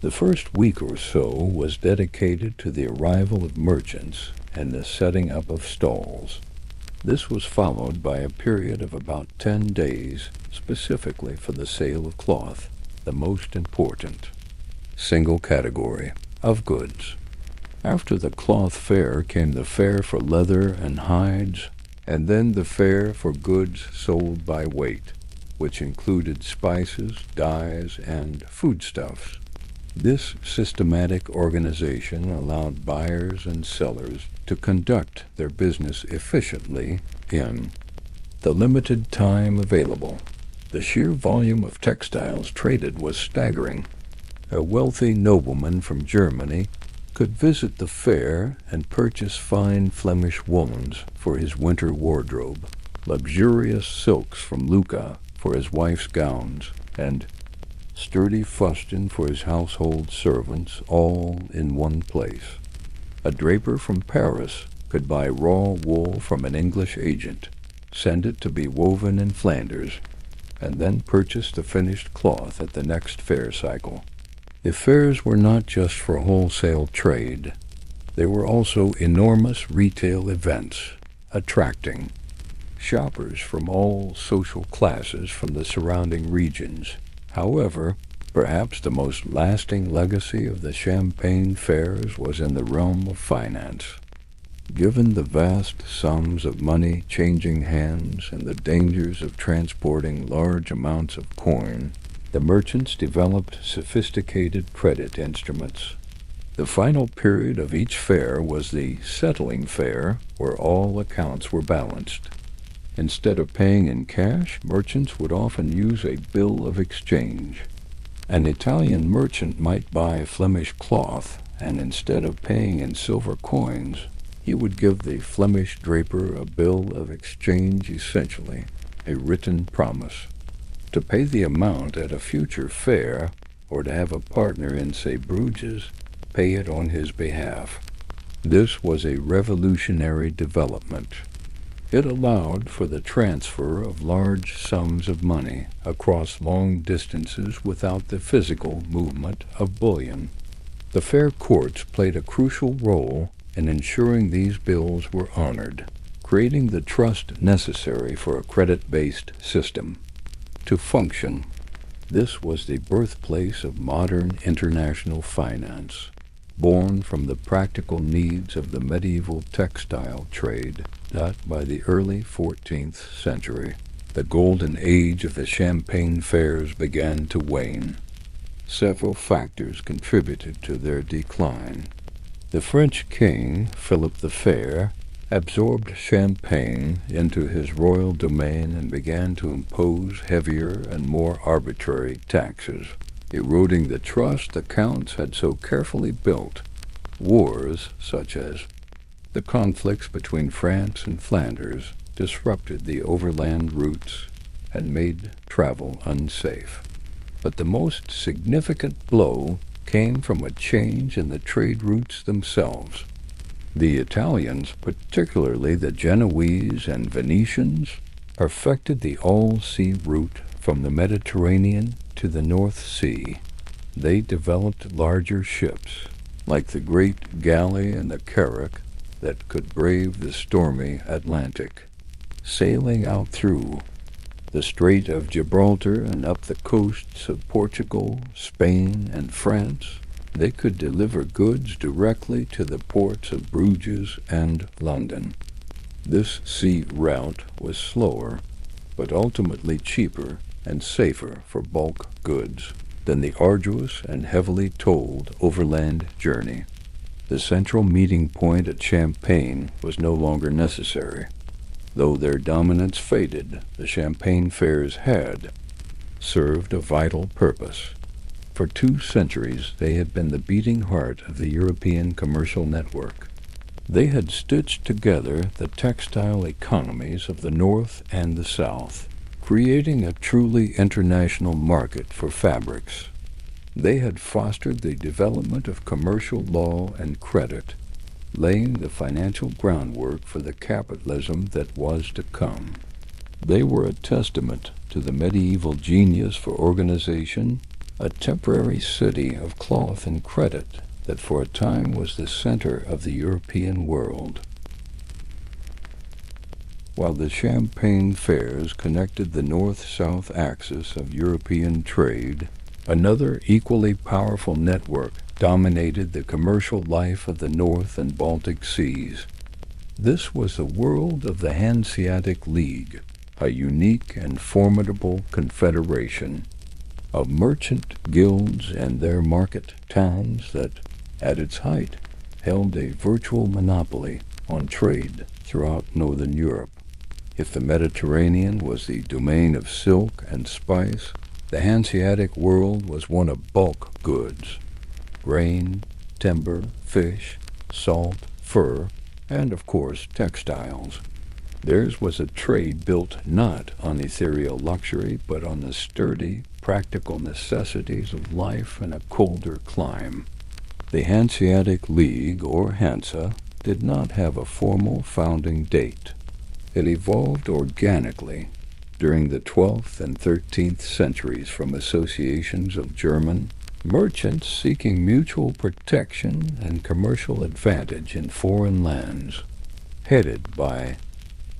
The first week or so was dedicated to the arrival of merchants and the setting up of stalls. This was followed by a period of about 10 days specifically for the sale of cloth, the most important single category of goods. After the cloth fair came the fair for leather and hides, and then the fair for goods sold by weight, which included spices, dyes, and foodstuffs. This systematic organization allowed buyers and sellers to conduct their business efficiently in the limited time available. The sheer volume of textiles traded was staggering. A wealthy nobleman from Germany could visit the fair and purchase fine Flemish woolens for his winter wardrobe, luxurious silks from Lucca for his wife's gowns, and sturdy fustian for his household servants, all in one place. A draper from Paris could buy raw wool from an English agent, send it to be woven in Flanders, and then purchase the finished cloth at the next fair cycle. The fairs were not just for wholesale trade. They were also enormous retail events, attracting shoppers from all social classes from the surrounding regions. However, perhaps the most lasting legacy of the Champagne fairs was in the realm of finance. Given the vast sums of money changing hands and the dangers of transporting large amounts of coin, the merchants developed sophisticated credit instruments. The final period of each fair was the settling fair, where all accounts were balanced. Instead of paying in cash, merchants would often use a bill of exchange. An Italian merchant might buy Flemish cloth, and instead of paying in silver coins, he would give the Flemish draper a bill of exchange, essentially a written promise to pay the amount at a future fair, or to have a partner in, say, Bruges, pay it on his behalf. This was a revolutionary development. It allowed for the transfer of large sums of money across long distances without the physical movement of bullion. The fair courts played a crucial role in ensuring these bills were honored, creating the trust necessary for a credit-based system to function. This was the birthplace of modern international finance, born from the practical needs of the medieval textile trade that by the early 14th century, the golden age of the Champagne fairs began to wane. Several factors contributed to their decline. The French king, Philip the Fair, absorbed Champagne into his royal domain and began to impose heavier and more arbitrary taxes, eroding the trust the counts had so carefully built. Wars, such as the conflicts between France and Flanders, disrupted the overland routes and made travel unsafe. But the most significant blow came from a change in the trade routes themselves. The Italians, particularly the Genoese and Venetians, perfected the all-sea route from the Mediterranean to the North Sea. They developed larger ships, like the great galley and the carrack, that could brave the stormy Atlantic. Sailing out through the Strait of Gibraltar and up the coasts of Portugal, Spain, and France, they could deliver goods directly to the ports of Bruges and London. This sea route was slower, but ultimately cheaper and safer for bulk goods than the arduous and heavily tolled overland journey. The central meeting point at Champagne was no longer necessary. Though their dominance faded, the Champagne fairs had served a vital purpose. For 2 centuries, they had been the beating heart of the European commercial network. They had stitched together the textile economies of the North and the South, creating a truly international market for fabrics. They had fostered the development of commercial law and credit, laying the financial groundwork for the capitalism that was to come. They were a testament to the medieval genius for organization, a temporary city of cloth and credit that for a time was the center of the European world. While the Champagne fairs connected the north-south axis of European trade, another equally powerful network dominated the commercial life of the North and Baltic Seas. This was the world of the Hanseatic League, a unique and formidable confederation of merchant guilds and their market towns that, at its height, held a virtual monopoly on trade throughout northern Europe. If the Mediterranean was the domain of silk and spice, the Hanseatic world was one of bulk goods: grain, timber, fish, salt, fur, and of course textiles. Theirs was a trade built not on ethereal luxury, but on the sturdy, practical necessities of life in a colder clime. The Hanseatic League, or Hansa, did not have a formal founding date. It evolved organically during the 12th and 13th centuries from associations of German merchants seeking mutual protection and commercial advantage in foreign lands. Headed by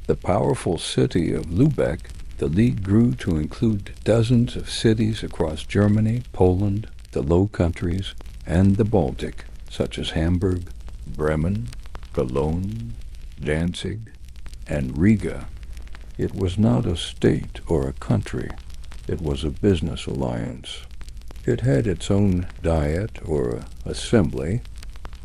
the powerful city of Lübeck, the League grew to include dozens of cities across Germany, Poland, the Low Countries, and the Baltic, such as Hamburg, Bremen, Cologne, Danzig, and Riga. It was not a state or a country. It was a business alliance. It had its own diet or assembly,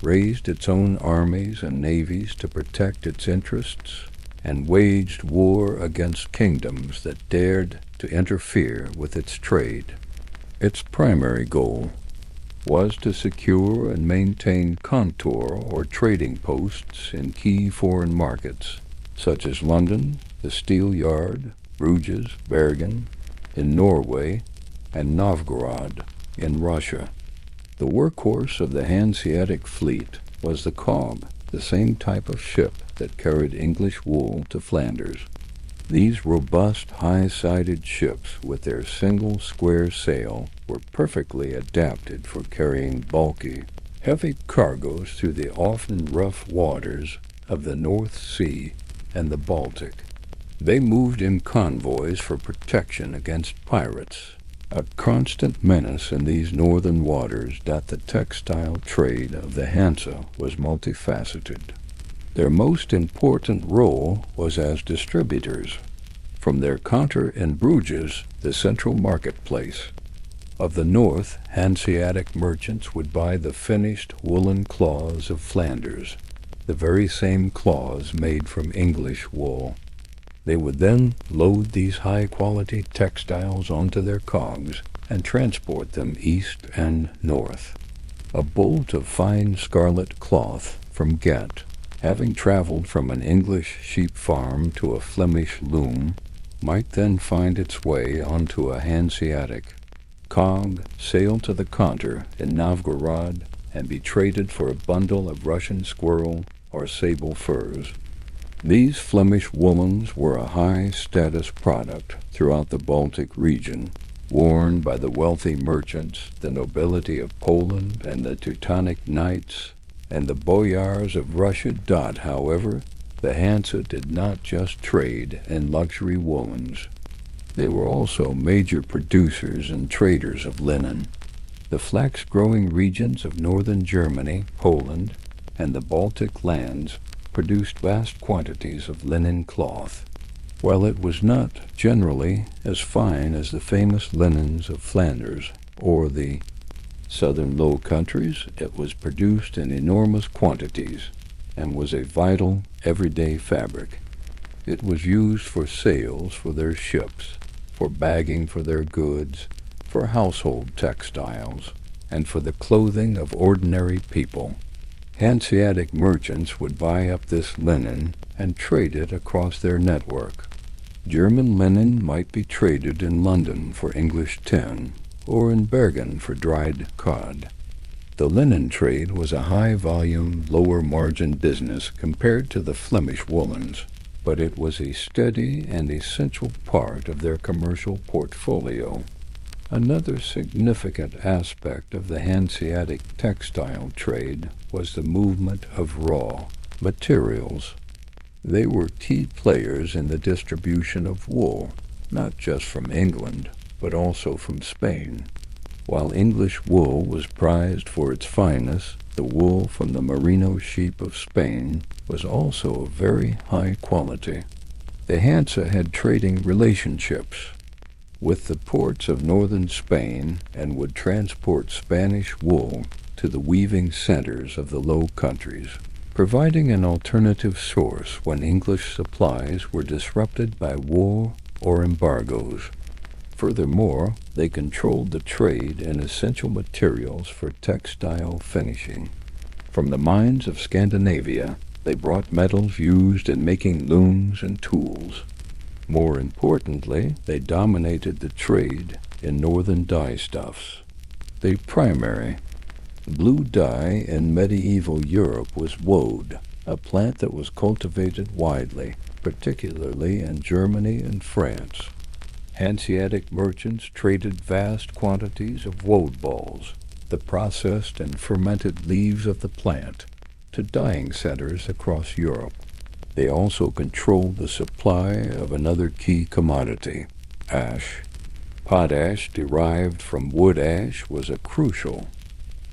raised its own armies and navies to protect its interests, and waged war against kingdoms that dared to interfere with its trade. Its primary goal was to secure and maintain contour or trading posts in key foreign markets, such as London, the Steel Yard, Bruges, Bergen, in Norway, and Novgorod, in Russia. The workhorse of the Hanseatic fleet was the cog, the same type of ship that carried English wool to Flanders. These robust, high-sided ships with their single square sail were perfectly adapted for carrying bulky, heavy cargoes through the often rough waters of the North Sea and the Baltic. They moved in convoys for protection against pirates, a constant menace in these northern waters. That the textile trade of the Hansa was multifaceted. Their most important role was as distributors, from their counter in Bruges, the central marketplace. Of the north, Hanseatic merchants would buy the finished woolen cloths of Flanders, the very same cloths made from English wool. They would then load these high-quality textiles onto their cogs and transport them east and north. A bolt of fine scarlet cloth from Ghent, having traveled from an English sheep farm to a Flemish loom, might then find its way onto a Hanseatic cog, sail to the counter in Novgorod, and be traded for a bundle of Russian squirrel or sable furs. These Flemish woolens were a high-status product throughout the Baltic region, worn by the wealthy merchants, the nobility of Poland, and the Teutonic knights, and the boyars of Russia. However, the Hansa did not just trade in luxury woolens. They were also major producers and traders of linen. The flax-growing regions of northern Germany, Poland, and the Baltic lands produced vast quantities of linen cloth. While it was not generally as fine as the famous linens of Flanders or the southern Low Countries, it was produced in enormous quantities and was a vital, everyday fabric. It was used for sails for their ships, for bagging for their goods, for household textiles, and for the clothing of ordinary people. Hanseatic merchants would buy up this linen and trade it across their network. German linen might be traded in London for English tin, or in Bergen for dried cod. The linen trade was a high-volume, lower-margin business compared to the Flemish woolens, but it was a steady and essential part of their commercial portfolio. Another significant aspect of the Hanseatic textile trade was the movement of raw materials. They were key players in the distribution of wool, not just from England, but also from Spain. While English wool was prized for its fineness, the wool from the Merino sheep of Spain was also of very high quality. The Hansa had trading relationships with the ports of northern Spain and would transport Spanish wool to the weaving centers of the Low Countries, providing an alternative source when English supplies were disrupted by war or embargoes. Furthermore, they controlled the trade in essential materials for textile finishing. From the mines of Scandinavia, they brought metals used in making looms and tools. More importantly, they dominated the trade in northern dyestuffs. The primary blue dye in medieval Europe was woad, a plant that was cultivated widely, particularly in Germany and France. Hanseatic merchants traded vast quantities of woad balls, the processed and fermented leaves of the plant, to dyeing centers across Europe. They also controlled the supply of another key commodity, ash. Potash derived from wood ash was a crucial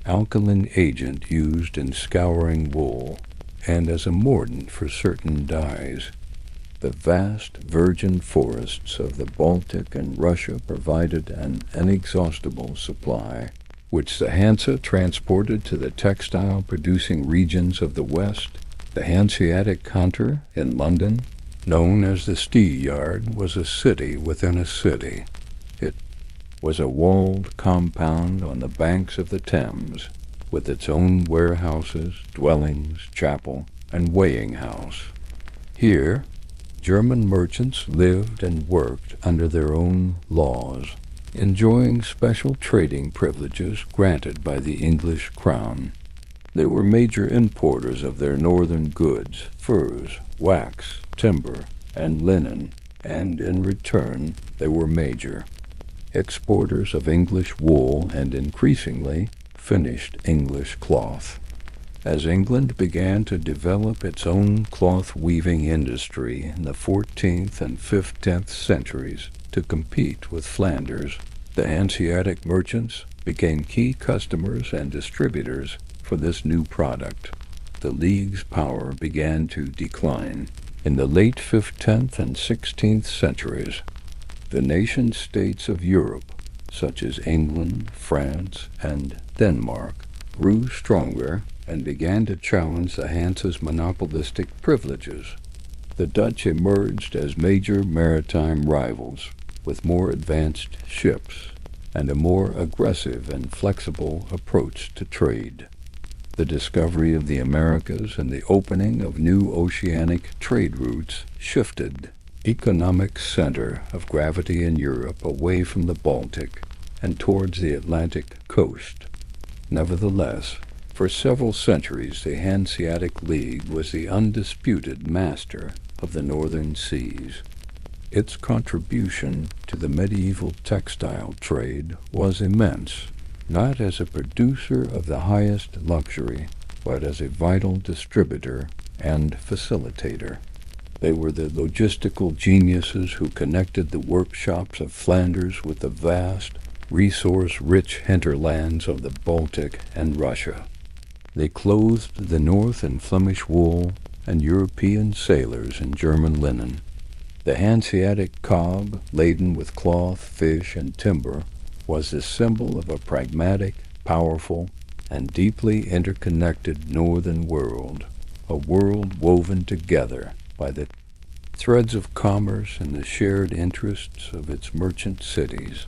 alkaline agent used in scouring wool and as a mordant for certain dyes. The vast virgin forests of the Baltic and Russia provided an inexhaustible supply, which the Hansa transported to the textile-producing regions of the West. The Hanseatic Hunter in London, known as the Steelyard, was a city within a city. It was a walled compound on the banks of the Thames, with its own warehouses, dwellings, chapel, and weighing house. Here, German merchants lived and worked under their own laws, enjoying special trading privileges granted by the English crown. They were major importers of their northern goods, furs, wax, timber, and linen, and in return they were major exporters of English wool and increasingly finished English cloth. As England began to develop its own cloth-weaving industry in the 14th and 15th centuries to compete with Flanders, the Hanseatic merchants became key customers and distributors for this new product. The League's power began to decline. In the late 15th and 16th centuries, the nation-states of Europe, such as England, France, and Denmark, grew stronger and began to challenge the Hansa's monopolistic privileges. The Dutch emerged as major maritime rivals, with more advanced ships and a more aggressive and flexible approach to trade. The discovery of the Americas and the opening of new oceanic trade routes shifted economic center of gravity in Europe away from the Baltic and towards the Atlantic coast. Nevertheless, for several centuries the Hanseatic League was the undisputed master of the northern seas. Its contribution to the medieval textile trade was immense, not as a producer of the highest luxury, but as a vital distributor and facilitator. They were the logistical geniuses who connected the workshops of Flanders with the vast, resource-rich hinterlands of the Baltic and Russia. They clothed the North in Flemish wool and European sailors in German linen. The Hanseatic cob, laden with cloth, fish, and timber, was the symbol of a pragmatic, powerful, and deeply interconnected northern world, a world woven together by the threads of commerce and the shared interests of its merchant cities.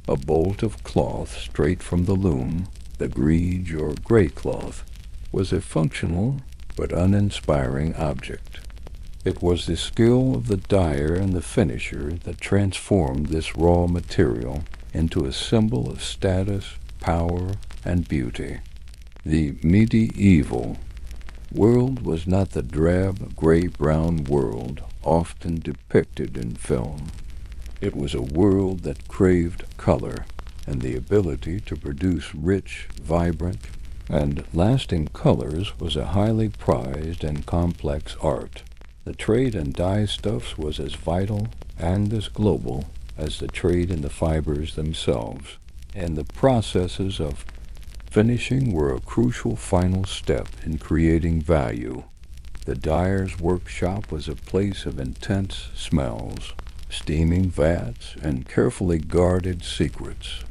A bolt of cloth straight from the loom The grege or gray cloth was a functional but uninspiring object. It was the skill of the dyer and the finisher that transformed this raw material into a symbol of status, power, and beauty. The medieval world was not the drab, gray-brown world often depicted in film. It was a world that craved color and the ability to produce rich, vibrant, and lasting colors was a highly prized and complex art. The trade in dye stuffs was as vital and as global as the trade in the fibers themselves, and the processes of finishing were a crucial final step in creating value. The dyer's workshop was a place of intense smells, steaming vats, and carefully guarded secrets.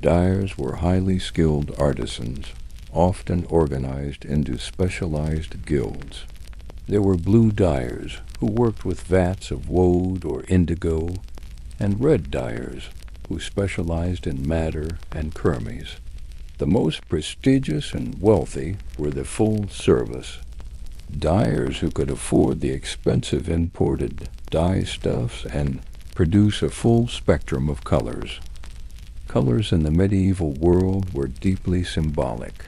Dyers were highly skilled artisans, often organized into specialized guilds. There were blue dyers, who worked with vats of woad or indigo, and red dyers, who specialized in madder and kermes. The most prestigious and wealthy were the full-service dyers who could afford the expensive imported dye stuffs and produce a full spectrum of colors. Colors in the medieval world were deeply symbolic.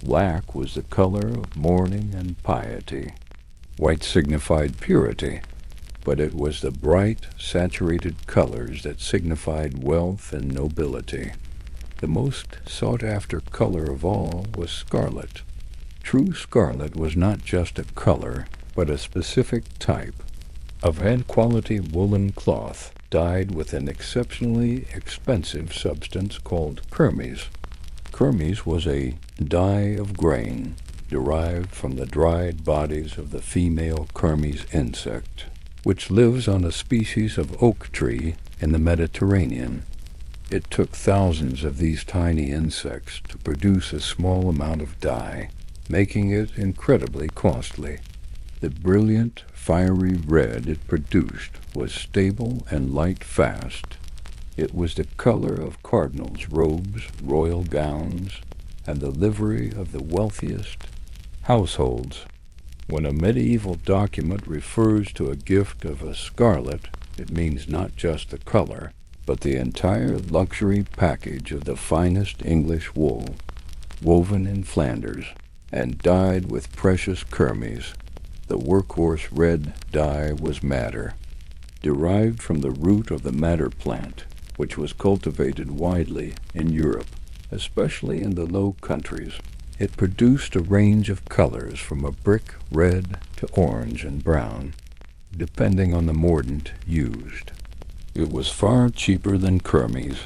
Black was the color of mourning and piety. White signified purity, but it was the bright, saturated colors that signified wealth and nobility. The most sought-after color of all was scarlet. True scarlet was not just a color, but a specific type of high-quality woolen cloth dyed with an exceptionally expensive substance called kermes. Kermes was a dye of grain derived from the dried bodies of the female kermes insect, which lives on a species of oak tree in the Mediterranean. It took thousands of these tiny insects to produce a small amount of dye, making it incredibly costly. The brilliant, fiery red it produced was stable and light-fast. It was the color of cardinals' robes, royal gowns, and the livery of the wealthiest households. When a medieval document refers to a gift of a scarlet, it means not just the color, but the entire luxury package of the finest English wool, woven in Flanders, and dyed with precious kermes. The workhorse red dye was madder, derived from the root of the madder plant, which was cultivated widely in Europe, especially in the Low Countries. It produced a range of colors from a brick red to orange and brown, depending on the mordant used. It was far cheaper than kermes,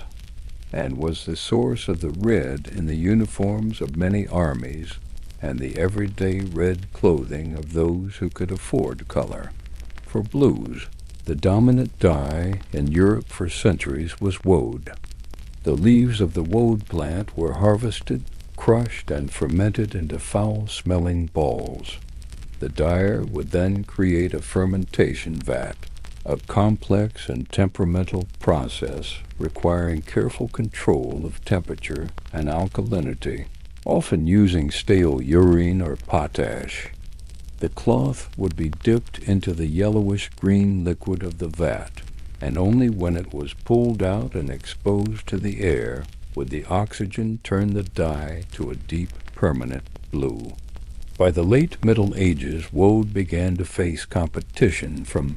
and was the source of the red in the uniforms of many armies and the everyday red clothing of those who could afford color. For blues, the dominant dye in Europe for centuries was woad. The leaves of the woad plant were harvested, crushed, and fermented into foul-smelling balls. The dyer would then create a fermentation vat, a complex and temperamental process requiring careful control of temperature and alkalinity, often using stale urine or potash. The cloth would be dipped into the yellowish-green liquid of the vat, and only when it was pulled out and exposed to the air would the oxygen turn the dye to a deep, permanent blue. By the late Middle Ages, woad began to face competition from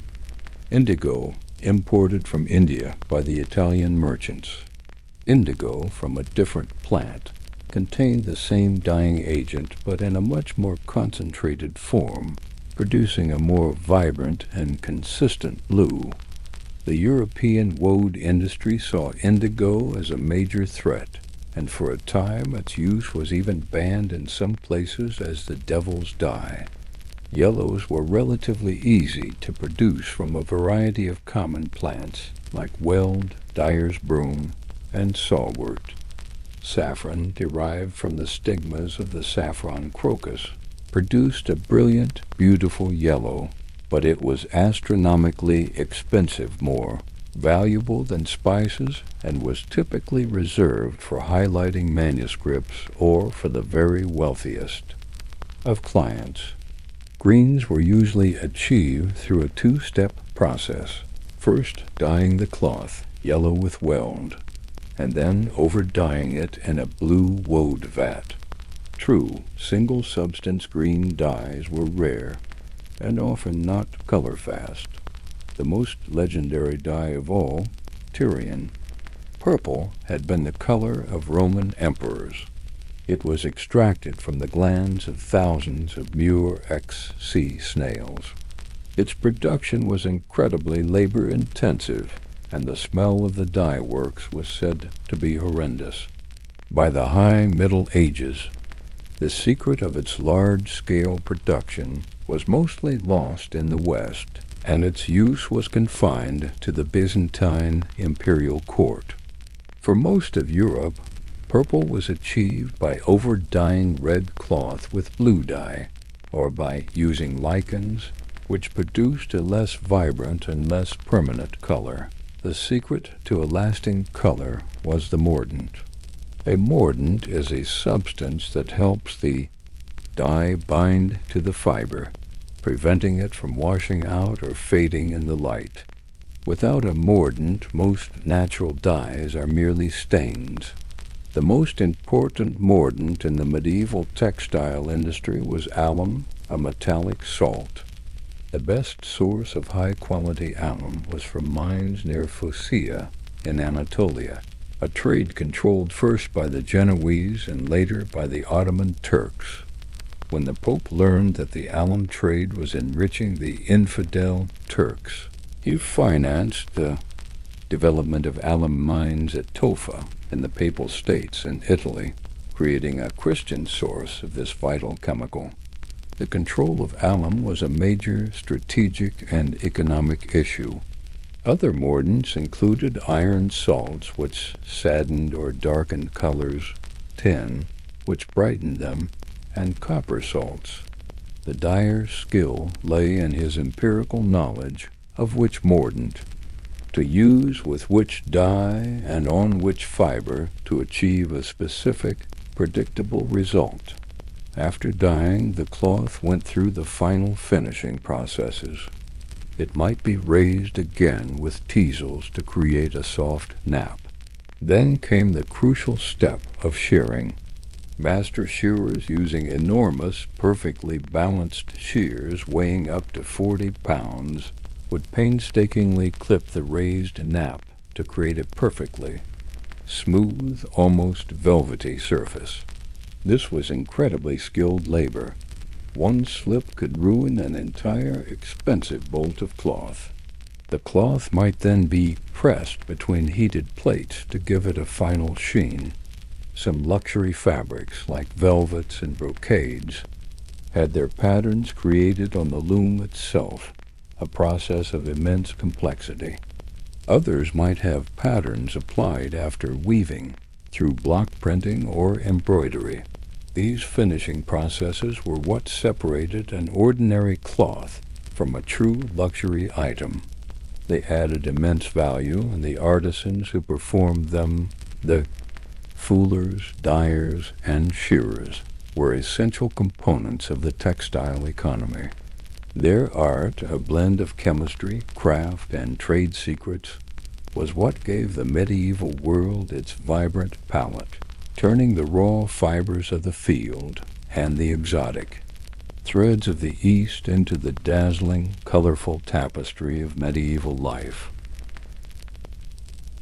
indigo, imported from India by the Italian merchants. Indigo, from a different plant, contained the same dyeing agent but in a much more concentrated form, producing a more vibrant and consistent blue. The European woad industry saw indigo as a major threat, and for a time its use was even banned in some places as the devil's dye. Yellows were relatively easy to produce from a variety of common plants like weld, dyer's broom, and sawwort. Saffron, derived from the stigmas of the saffron crocus, produced a brilliant, beautiful yellow, but it was astronomically expensive more valuable than spices, and was typically reserved for highlighting manuscripts or for the very wealthiest of clients. Greens were usually achieved through a two-step process, first dyeing the cloth yellow with weld, and then over-dyeing it in a blue woad vat. True, single-substance green dyes were rare, and often not color-fast. The most legendary dye of all, Tyrian. Purple had been the color of Roman emperors. It was extracted from the glands of thousands of Murex sea snails. Its production was incredibly labor-intensive, and the smell of the dye works was said to be horrendous. By the high Middle Ages, the secret of its large-scale production was mostly lost in the West, and its use was confined to the Byzantine imperial court. For most of Europe, purple was achieved by over-dyeing red cloth with blue dye, or by using lichens, which produced a less vibrant and less permanent color. The secret to a lasting color was the mordant. A mordant is a substance that helps the dye bind to the fiber, preventing it from washing out or fading in the light. Without a mordant, most natural dyes are merely stains. The most important mordant in the medieval textile industry was alum, a metallic salt. The best source of high-quality alum was from mines near Fustian in Anatolia, a trade controlled first by the Genoese and later by the Ottoman Turks. When the Pope learned that the alum trade was enriching the infidel Turks, he financed the development of alum mines at Tofa in the Papal States in Italy, creating a Christian source of this vital chemical. The control of alum was a major strategic and economic issue. Other mordants included iron salts, which saddened or darkened colors, tin, which brightened them, and copper salts. The dyer's skill lay in his empirical knowledge of which mordant to use with which dye and on which fiber to achieve a specific, predictable result. After dyeing, the cloth went through the final finishing processes. It might be raised again with teasels to create a soft nap. Then came the crucial step of shearing. Master shearers using enormous, perfectly balanced shears weighing up to 40 pounds would painstakingly clip the raised nap to create a perfectly smooth, almost velvety surface. This was incredibly skilled labor. One slip could ruin an entire expensive bolt of cloth. The cloth might then be pressed between heated plates to give it a final sheen. Some luxury fabrics, like velvets and brocades, had their patterns created on the loom itself, a process of immense complexity. Others might have patterns applied after weaving, through block printing or embroidery. These finishing processes were what separated an ordinary cloth from a true luxury item. They added immense value, and the artisans who performed them, the fullers, dyers, and shearers, were essential components of the textile economy. Their art, a blend of chemistry, craft, and trade secrets, was what gave the medieval world its vibrant palette, turning the raw fibers of the field and the exotic, threads of the East into the dazzling, colorful tapestry of medieval life.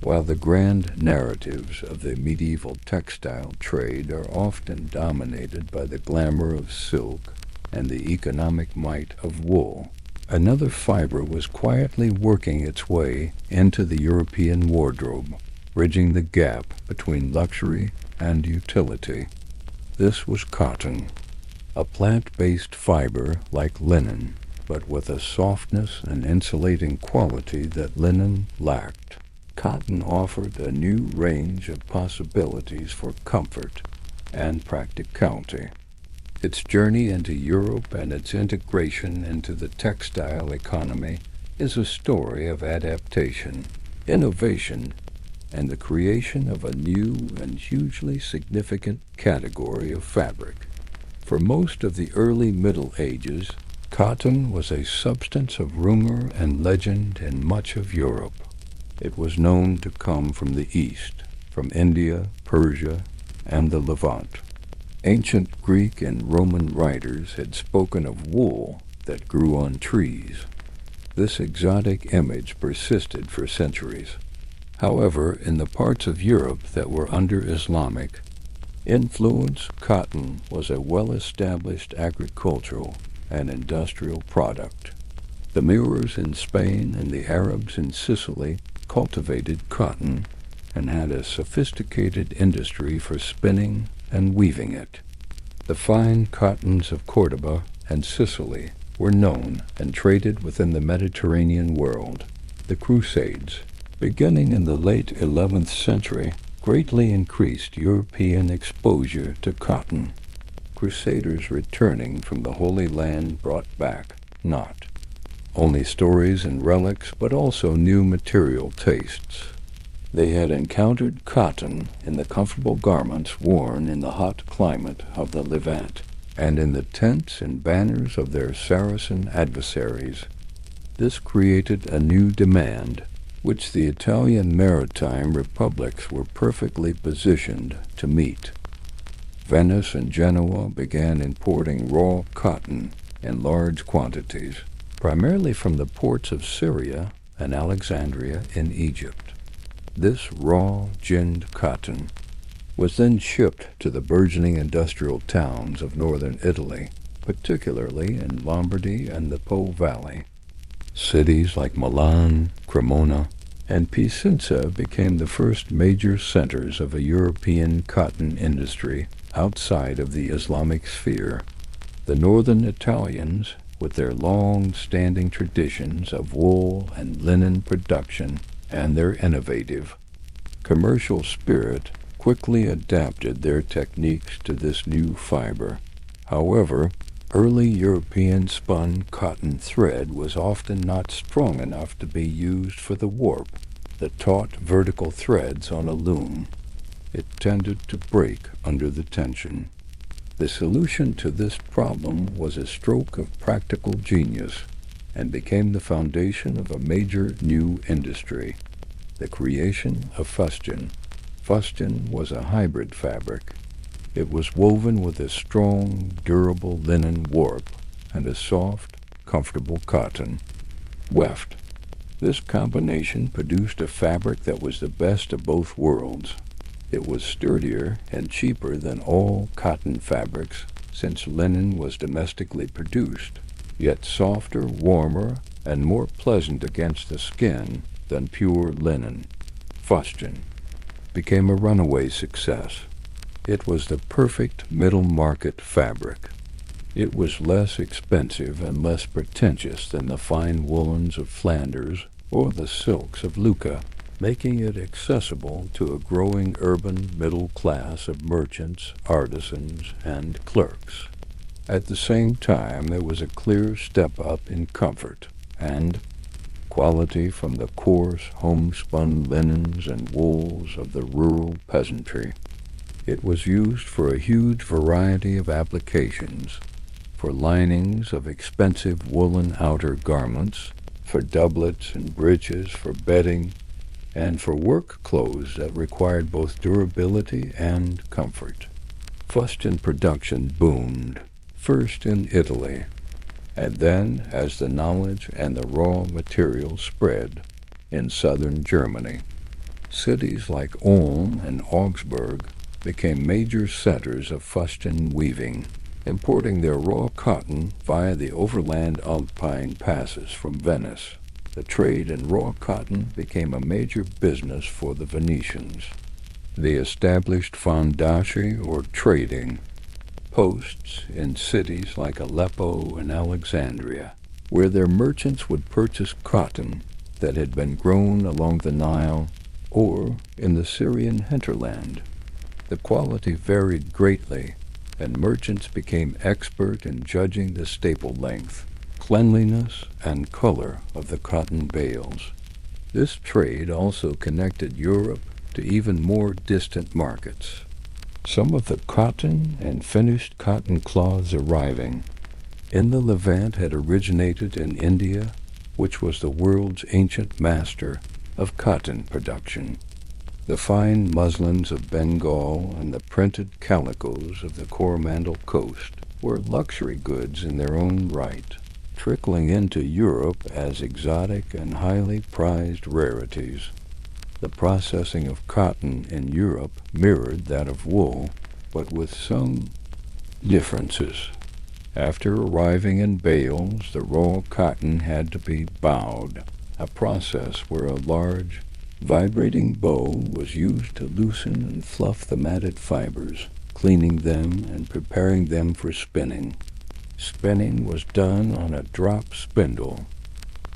While the grand narratives of the medieval textile trade are often dominated by the glamour of silk and the economic might of wool, another fiber was quietly working its way into the European wardrobe, bridging the gap between luxury and utility. This was cotton, a plant-based fiber like linen, but with a softness and insulating quality that linen lacked. Cotton offered a new range of possibilities for comfort and practicality. Its journey into Europe and its integration into the textile economy is a story of adaptation, innovation, and the creation of a new and hugely significant category of fabric. For most of the early Middle Ages, cotton was a substance of rumor and legend in much of Europe. It was known to come from the East, from India, Persia, and the Levant. Ancient Greek and Roman writers had spoken of wool that grew on trees. This exotic image persisted for centuries. However, in the parts of Europe that were under Islamic influence, cotton was a well-established agricultural and industrial product. The Moors in Spain and the Arabs in Sicily cultivated cotton and had a sophisticated industry for spinning and weaving it. The fine cottons of Cordoba and Sicily were known and traded within the Mediterranean world. The Crusades, beginning in the late 11th century, greatly increased European exposure to cotton. Crusaders returning from the Holy Land brought back not only stories and relics, but also new material tastes. They had encountered cotton in the comfortable garments worn in the hot climate of the Levant, and in the tents and banners of their Saracen adversaries. This created a new demand, which the Italian maritime republics were perfectly positioned to meet. Venice and Genoa began importing raw cotton in large quantities, primarily from the ports of Syria and Alexandria in Egypt. This raw ginned cotton was then shipped to the burgeoning industrial towns of northern Italy, particularly in Lombardy and the Po Valley. Cities like Milan, Cremona, and Piacenza became the first major centers of a European cotton industry outside of the Islamic sphere. The northern Italians, with their long-standing traditions of wool and linen production and their innovative commercial spirit, quickly adapted their techniques to this new fiber. However, early European spun cotton thread was often not strong enough to be used for the warp that taut vertical threads on a loom. It tended to break under the tension. The solution to this problem was a stroke of practical genius and became the foundation of a major new industry, the creation of fustian. Fustian was a hybrid fabric. It was woven with a strong, durable linen warp and a soft, comfortable cotton weft. This combination produced a fabric that was the best of both worlds. It was sturdier and cheaper than all cotton fabrics, since linen was domestically produced, yet softer, warmer, and more pleasant against the skin than pure linen. Fustian became a runaway success. It was the perfect middle-market fabric. It was less expensive and less pretentious than the fine woolens of Flanders or the silks of Lucca, making it accessible to a growing urban middle class of merchants, artisans, and clerks. At the same time, there was a clear step up in comfort and quality from the coarse homespun linens and wools of the rural peasantry. It was used for a huge variety of applications, for linings of expensive woolen outer garments, for doublets and breeches, for bedding, and for work clothes that required both durability and comfort. Fustian production boomed, first in Italy, and then, as the knowledge and the raw materials spread, in southern Germany. Cities like Ulm and Augsburg became major centers of fustian weaving, importing their raw cotton via the overland Alpine passes from Venice. The trade in raw cotton became a major business for the Venetians. They established fondaci, or trading posts, in cities like Aleppo and Alexandria, where their merchants would purchase cotton that had been grown along the Nile or in the Syrian hinterland. The quality varied greatly, and merchants became expert in judging the staple length, cleanliness, and color of the cotton bales. This trade also connected Europe to even more distant markets. Some of the cotton and finished cotton cloths arriving in the Levant had originated in India, which was the world's ancient master of cotton production. The fine muslins of Bengal and the printed calicos of the Coromandel coast were luxury goods in their own right, trickling into Europe as exotic and highly prized rarities. The processing of cotton in Europe mirrored that of wool, but with some differences. After arriving in bales, the raw cotton had to be bowed, a process where a large, vibrating bow was used to loosen and fluff the matted fibers, cleaning them and preparing them for spinning. Spinning was done on a drop spindle,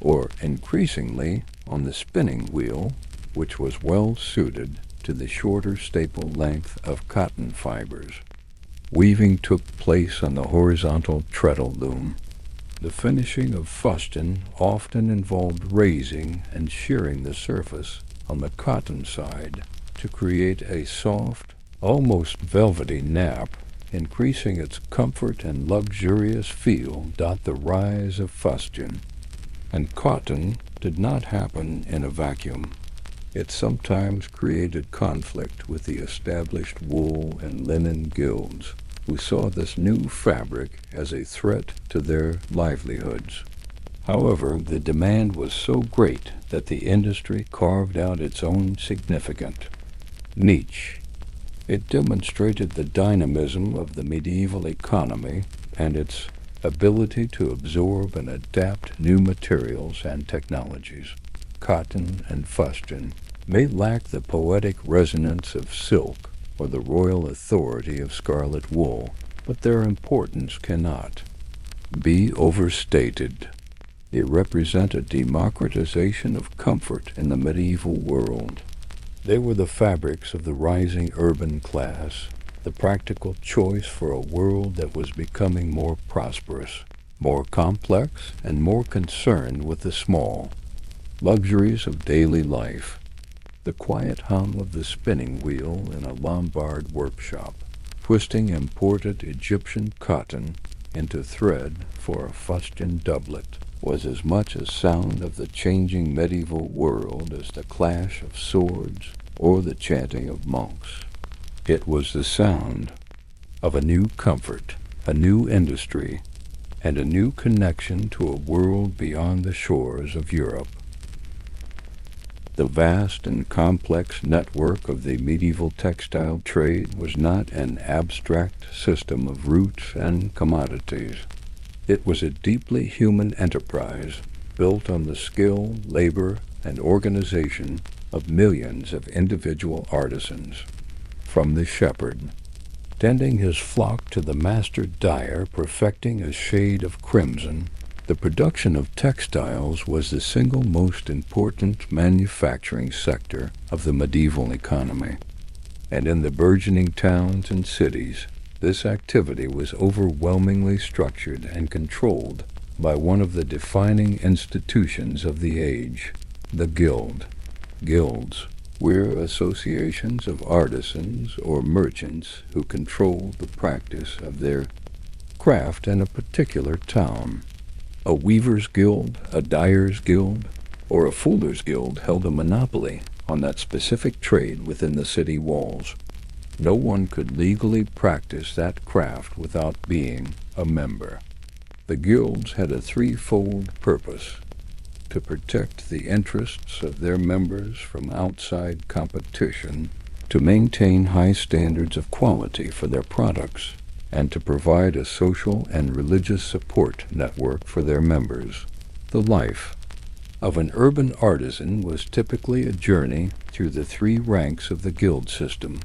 or increasingly on the spinning wheel, which was well suited to the shorter staple length of cotton fibers. Weaving took place on the horizontal treadle loom. The finishing of fustian often involved raising and shearing the surface on the cotton side to create a soft, almost velvety nap, increasing its comfort and luxurious feel. The rise of fustian and cotton did not happen in a vacuum. It sometimes created conflict with the established wool and linen guilds, who saw this new fabric as a threat to their livelihoods. However, the demand was so great that the industry carved out its own significant niche. It demonstrated the dynamism of the medieval economy and its ability to absorb and adapt new materials and technologies. Cotton and fustian may lack the poetic resonance of silk or the royal authority of scarlet wool, but their importance cannot be overstated. They represent a democratization of comfort in the medieval world. They were the fabrics of the rising urban class, the practical choice for a world that was becoming more prosperous, more complex, and more concerned with the small luxuries of daily life. The quiet hum of the spinning wheel in a Lombard workshop, twisting imported Egyptian cotton into thread for a fustian doublet, was as much a sound of the changing medieval world as the clash of swords or the chanting of monks. It was the sound of a new comfort, a new industry, and a new connection to a world beyond the shores of Europe. The vast and complex network of the medieval textile trade was not an abstract system of routes and commodities. It was a deeply human enterprise built on the skill, labor, and organization of millions of individual artisans. From the shepherd, tending his flock, to the master dyer perfecting a shade of crimson, the production of textiles was the single most important manufacturing sector of the medieval economy. And in the burgeoning towns and cities, this activity was overwhelmingly structured and controlled by one of the defining institutions of the age, the guild. Guilds were associations of artisans or merchants who controlled the practice of their craft in a particular town. A weaver's guild, a dyer's guild, or a fuller's guild held a monopoly on that specific trade within the city walls. No one could legally practice that craft without being a member. The guilds had a threefold purpose: to protect the interests of their members from outside competition, to maintain high standards of quality for their products, and to provide a social and religious support network for their members. The life of an urban artisan was typically a journey through the three ranks of the guild system: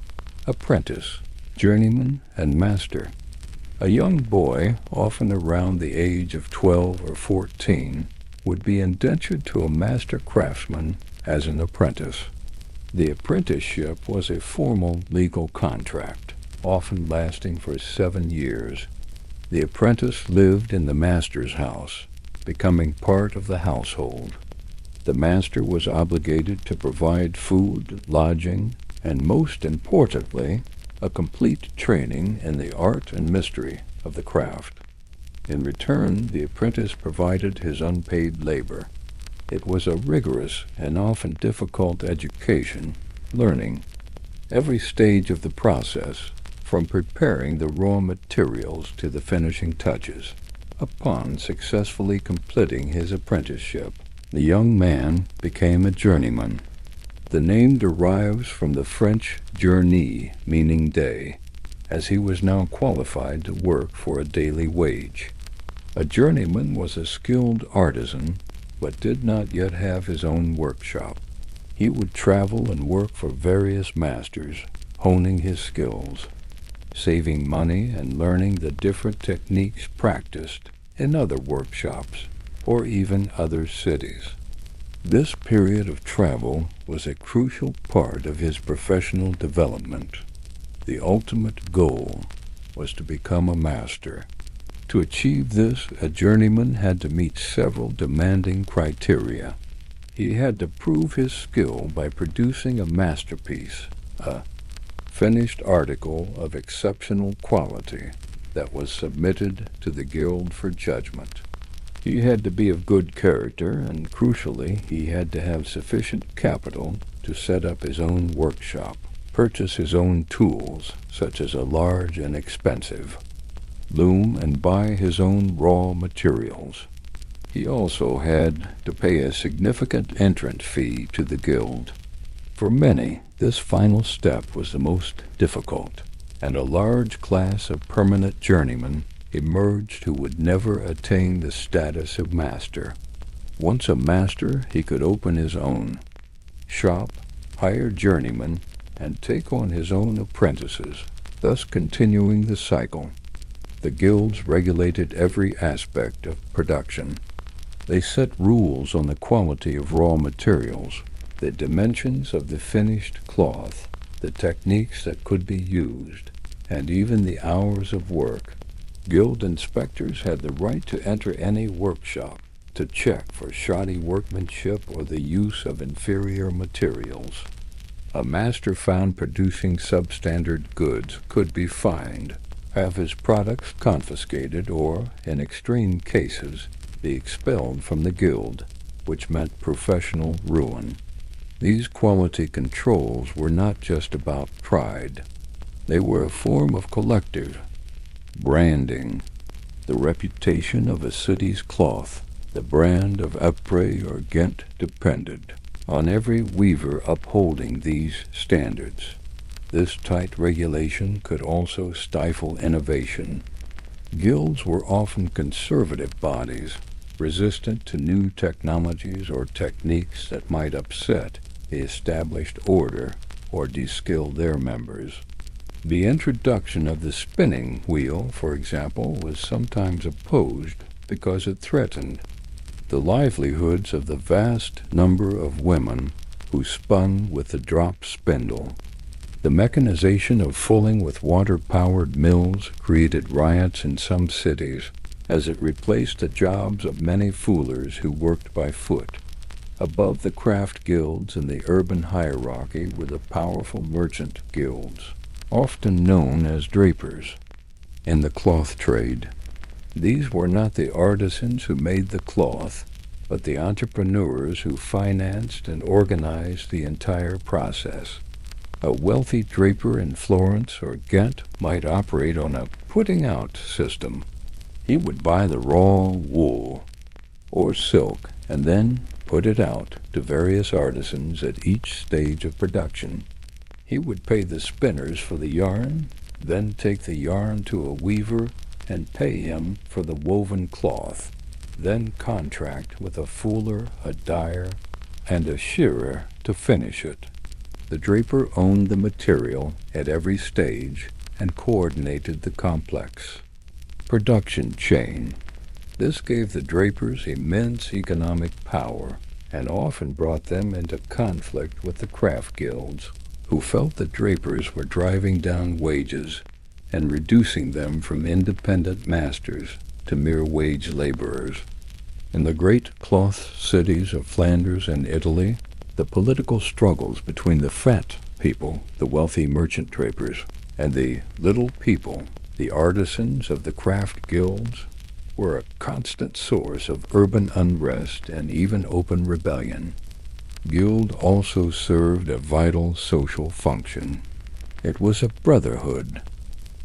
apprentice, journeyman, and master. A young boy, often around the age of 12 or 14, would be indentured to a master craftsman as an apprentice. The apprenticeship was a formal legal contract, often lasting for 7 years. The apprentice lived in the master's house, becoming part of the household. The master was obligated to provide food, lodging, and most importantly, a complete training in the art and mystery of the craft. In return, the apprentice provided his unpaid labor. It was a rigorous and often difficult education, learning every stage of the process, from preparing the raw materials to the finishing touches. Upon successfully completing his apprenticeship, the young man became a journeyman. The name derives from the French journée, meaning day, as he was now qualified to work for a daily wage. A journeyman was a skilled artisan, but did not yet have his own workshop. He would travel and work for various masters, honing his skills, saving money and learning the different techniques practiced in other workshops or even other cities. This period of travel was a crucial part of his professional development. The ultimate goal was to become a master. To achieve this, a journeyman had to meet several demanding criteria. He had to prove his skill by producing a masterpiece, a finished article of exceptional quality that was submitted to the guild for judgment. He had to be of good character, and crucially, he had to have sufficient capital to set up his own workshop, purchase his own tools, such as a large and expensive loom, and buy his own raw materials. He also had to pay a significant entrance fee to the guild. For many, this final step was the most difficult, and a large class of permanent journeymen emerged who would never attain the status of master. Once a master, he could open his own shop, hire journeymen, and take on his own apprentices, thus continuing the cycle. The guilds regulated every aspect of production. They set rules on the quality of raw materials, the dimensions of the finished cloth, the techniques that could be used, and even the hours of work. Guild inspectors had the right to enter any workshop to check for shoddy workmanship or the use of inferior materials. A master found producing substandard goods could be fined, have his products confiscated, or, in extreme cases, be expelled from the guild, which meant professional ruin. These quality controls were not just about pride. They were a form of collective branding. The reputation of a city's cloth, the brand of Ypres or Ghent, depended on every weaver upholding these standards. This tight regulation could also stifle innovation. Guilds were often conservative bodies, resistant to new technologies or techniques that might upset the established order or de-skill their members. The introduction of the spinning wheel, for example, was sometimes opposed because it threatened the livelihoods of the vast number of women who spun with the drop spindle. The mechanization of fulling with water-powered mills created riots in some cities, as it replaced the jobs of many fullers who worked by foot. Above the craft guilds in the urban hierarchy were the powerful merchant guilds, often known as drapers. In the cloth trade, these were not the artisans who made the cloth, but the entrepreneurs who financed and organized the entire process. A wealthy draper in Florence or Ghent might operate on a putting-out system. He would buy the raw wool or silk and then put it out to various artisans at each stage of production. He would pay the spinners for the yarn, then take the yarn to a weaver and pay him for the woven cloth, then contract with a fuller, a dyer, and a shearer to finish it. The draper owned the material at every stage and coordinated the complex production chain. This gave the drapers immense economic power and often brought them into conflict with the craft guilds, who felt the drapers were driving down wages and reducing them from independent masters to mere wage laborers. In the great cloth cities of Flanders and Italy, the political struggles between the fat people, the wealthy merchant drapers, and the little people, the artisans of the craft guilds, were a constant source of urban unrest and even open rebellion. Guild also served a vital social function. It was a brotherhood.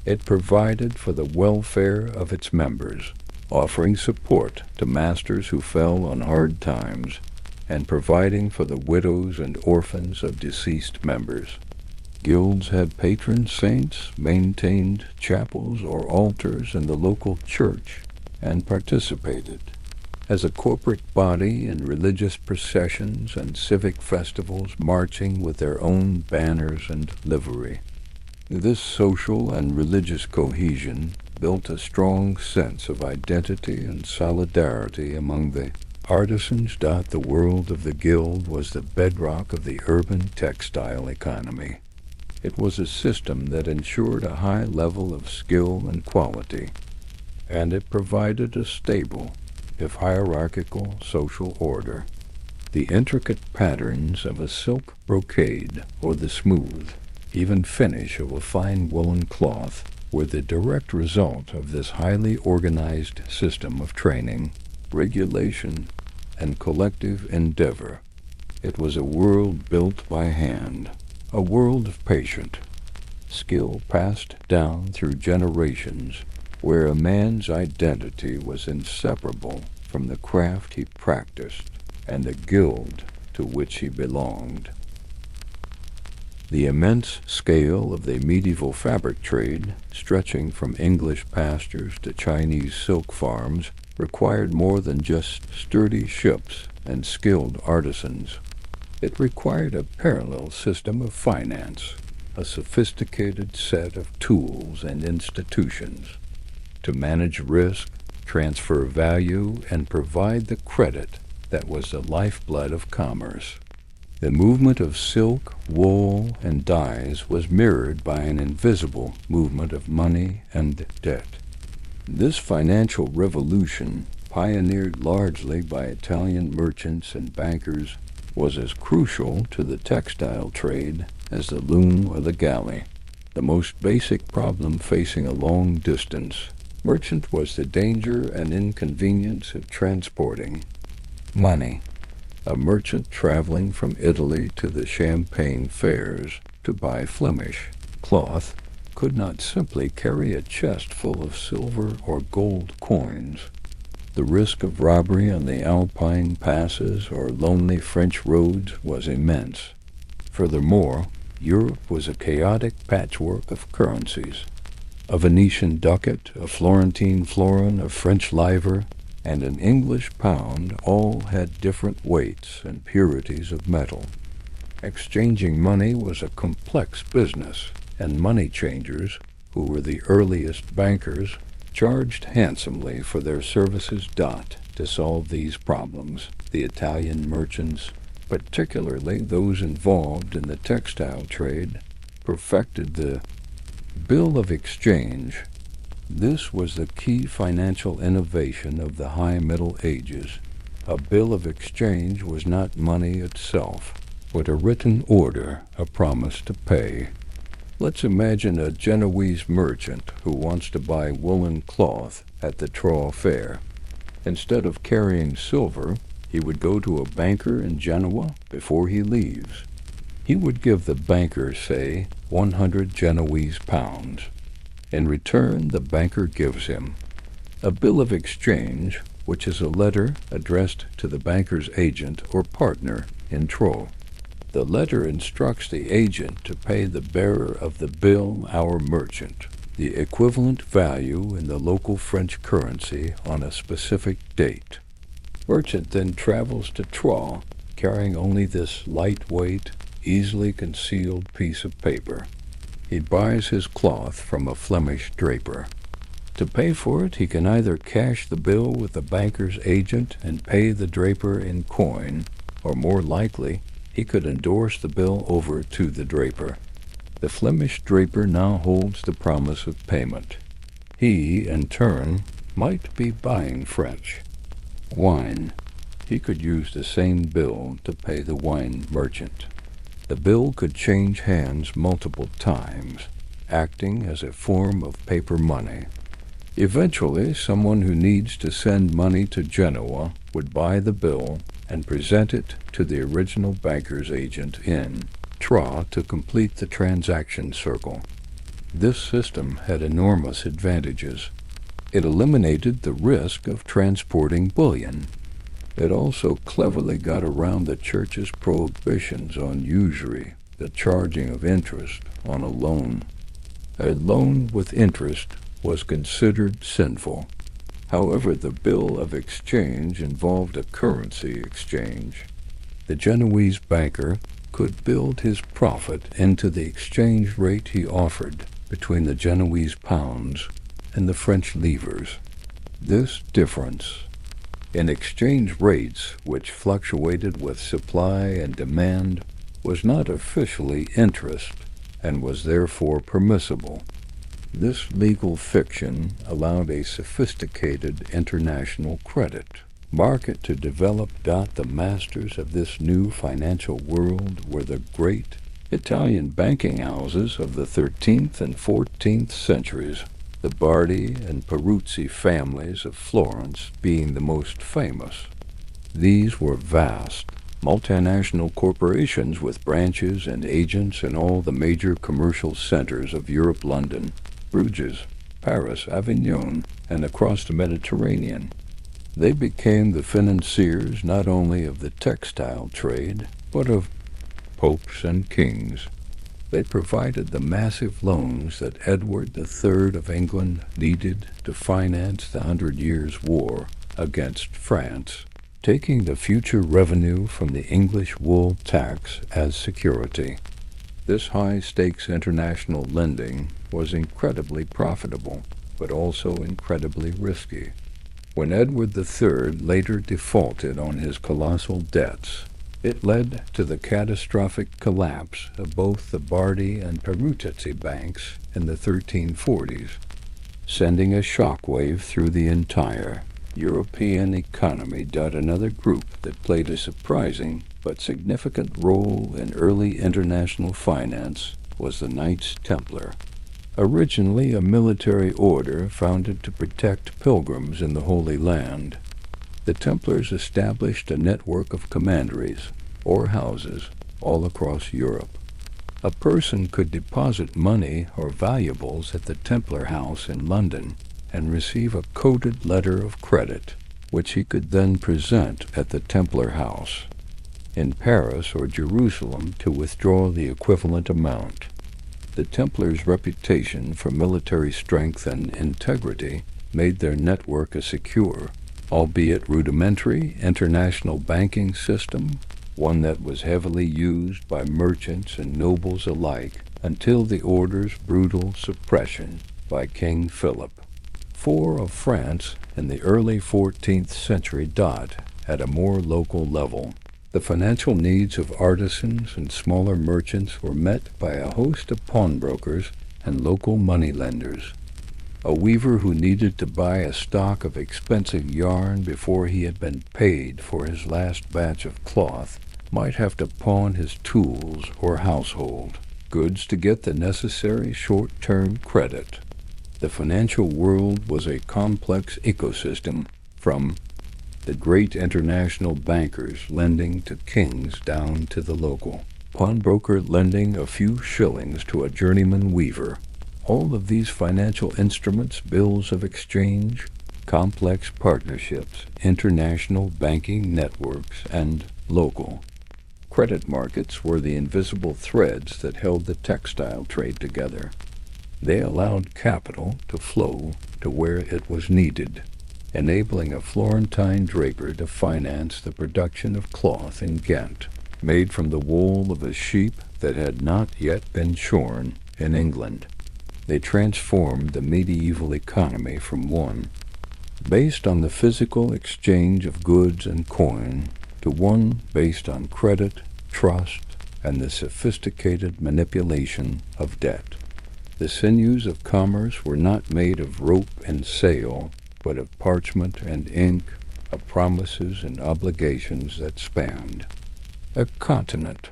It provided for the welfare of its members, offering support to masters who fell on hard times, and providing for the widows and orphans of deceased members. Guilds had patron saints, maintained chapels or altars in the local church, and participated as a corporate body in religious processions and civic festivals, marching with their own banners and livery. This social and religious cohesion built a strong sense of identity and solidarity among the artisans. The world of the guild was the bedrock of the urban textile economy. It was a system that ensured a high level of skill and quality, and it provided a stable, if hierarchical, social order. The intricate patterns of a silk brocade or the smooth, even finish of a fine woolen cloth were the direct result of this highly organized system of training, regulation, and collective endeavor. It was a world built by hand, a world of patient skill passed down through generations, where a man's identity was inseparable from the craft he practiced and the guild to which he belonged. The immense scale of the medieval fabric trade, stretching from English pastures to Chinese silk farms, required more than just sturdy ships and skilled artisans. It required a parallel system of finance, a sophisticated set of tools and institutions to manage risk, transfer value, and provide the credit that was the lifeblood of commerce. The movement of silk, wool, and dyes was mirrored by an invisible movement of money and debt. This financial revolution, pioneered largely by Italian merchants and bankers, was as crucial to the textile trade as the loom or the galley. The most basic problem facing a long distance merchant was the danger and inconvenience of transporting money. A merchant traveling from Italy to the Champagne fairs to buy Flemish cloth could not simply carry a chest full of silver or gold coins. The risk of robbery on the Alpine passes or lonely French roads was immense. Furthermore, Europe was a chaotic patchwork of currencies. A Venetian ducat, a Florentine florin, a French livre, and an English pound all had different weights and purities of metal. Exchanging money was a complex business, and money changers, who were the earliest bankers, charged handsomely for their services. To solve these problems, the Italian merchants, particularly those involved in the textile trade, perfected the bill of exchange. This was the key financial innovation of the High Middle Ages. A bill of exchange was not money itself, but a written order, a promise to pay. Let's imagine a Genoese merchant who wants to buy woolen cloth at the Troy Fair. Instead of carrying silver, he would go to a banker in Genoa before he leaves. He would give the banker, say, 100 Genoese pounds. In return, the banker gives him a bill of exchange, which is a letter addressed to the banker's agent or partner in Troy. The letter instructs the agent to pay the bearer of the bill, our merchant, the equivalent value in the local French currency on a specific date. Merchant then travels to Troy, carrying only this lightweight, easily concealed piece of paper. He buys his cloth from a Flemish draper. To pay for it, he can either cash the bill with the banker's agent and pay the draper in coin, or more likely, he could endorse the bill over to the draper. The Flemish draper now holds the promise of payment. He, in turn, might be buying French. Wine. He could use the same bill to pay the wine merchant. The bill could change hands multiple times, acting as a form of paper money. Eventually, someone who needs to send money to Genoa would buy the bill and present it to the original banker's agent in Tra to complete the transaction circle. This system had enormous advantages. It eliminated the risk of transporting bullion. It also cleverly got around the church's prohibitions on usury, the charging of interest on a loan. A loan with interest was considered sinful. However, the bill of exchange involved a currency exchange. The Genoese banker could build his profit into the exchange rate he offered between the Genoese pounds and the French livres. This difference in exchange rates, which fluctuated with supply and demand, was not officially interest and was therefore permissible. This legal fiction allowed a sophisticated international credit market to develop. The masters of this new financial world were the great Italian banking houses of the 13th and 14th centuries, the Bardi and Peruzzi families of Florence being the most famous. These were vast, multinational corporations with branches and agents in all the major commercial centers of Europe, London, Bruges, Paris, Avignon, and across the Mediterranean. They became the financiers not only of the textile trade, but of popes and kings. They provided the massive loans that Edward III of England needed to finance the 100 Years' War against France, taking the future revenue from the English wool tax as security. This high-stakes international lending was incredibly profitable, but also incredibly risky. When Edward III later defaulted on his colossal debts, it led to the catastrophic collapse of both the Bardi and Peruzzi banks in the 1340s, sending a shockwave through the entire European economy. Another group that played a surprising but significant role in early international finance was the Knights Templar. Originally a military order founded to protect pilgrims in the Holy Land, the Templars established a network of commanderies, or houses, all across Europe. A person could deposit money or valuables at the Templar house in London and receive a coded letter of credit, which he could then present at the Templar house in Paris or Jerusalem to withdraw the equivalent amount. The Templars' reputation for military strength and integrity made their network a secure, albeit rudimentary, international banking system, one that was heavily used by merchants and nobles alike until the order's brutal suppression by King Philip IV of France in the early 14th century. At a more local level, the financial needs of artisans and smaller merchants were met by a host of pawnbrokers and local moneylenders. A weaver who needed to buy a stock of expensive yarn before he had been paid for his last batch of cloth might have to pawn his tools or household goods to get the necessary short-term credit. The financial world was a complex ecosystem, from the great international bankers lending to kings down to the local pawnbroker lending a few shillings to a journeyman weaver. All of these financial instruments, bills of exchange, complex partnerships, international banking networks, and local credit markets were the invisible threads that held the textile trade together. They allowed capital to flow to where it was needed, enabling a Florentine draper to finance the production of cloth in Ghent, made from the wool of a sheep that had not yet been shorn in England. They transformed the medieval economy from one based on the physical exchange of goods and coin to one based on credit, trust, and the sophisticated manipulation of debt. The sinews of commerce were not made of rope and sail, but of parchment and ink, of promises and obligations that spanned a continent.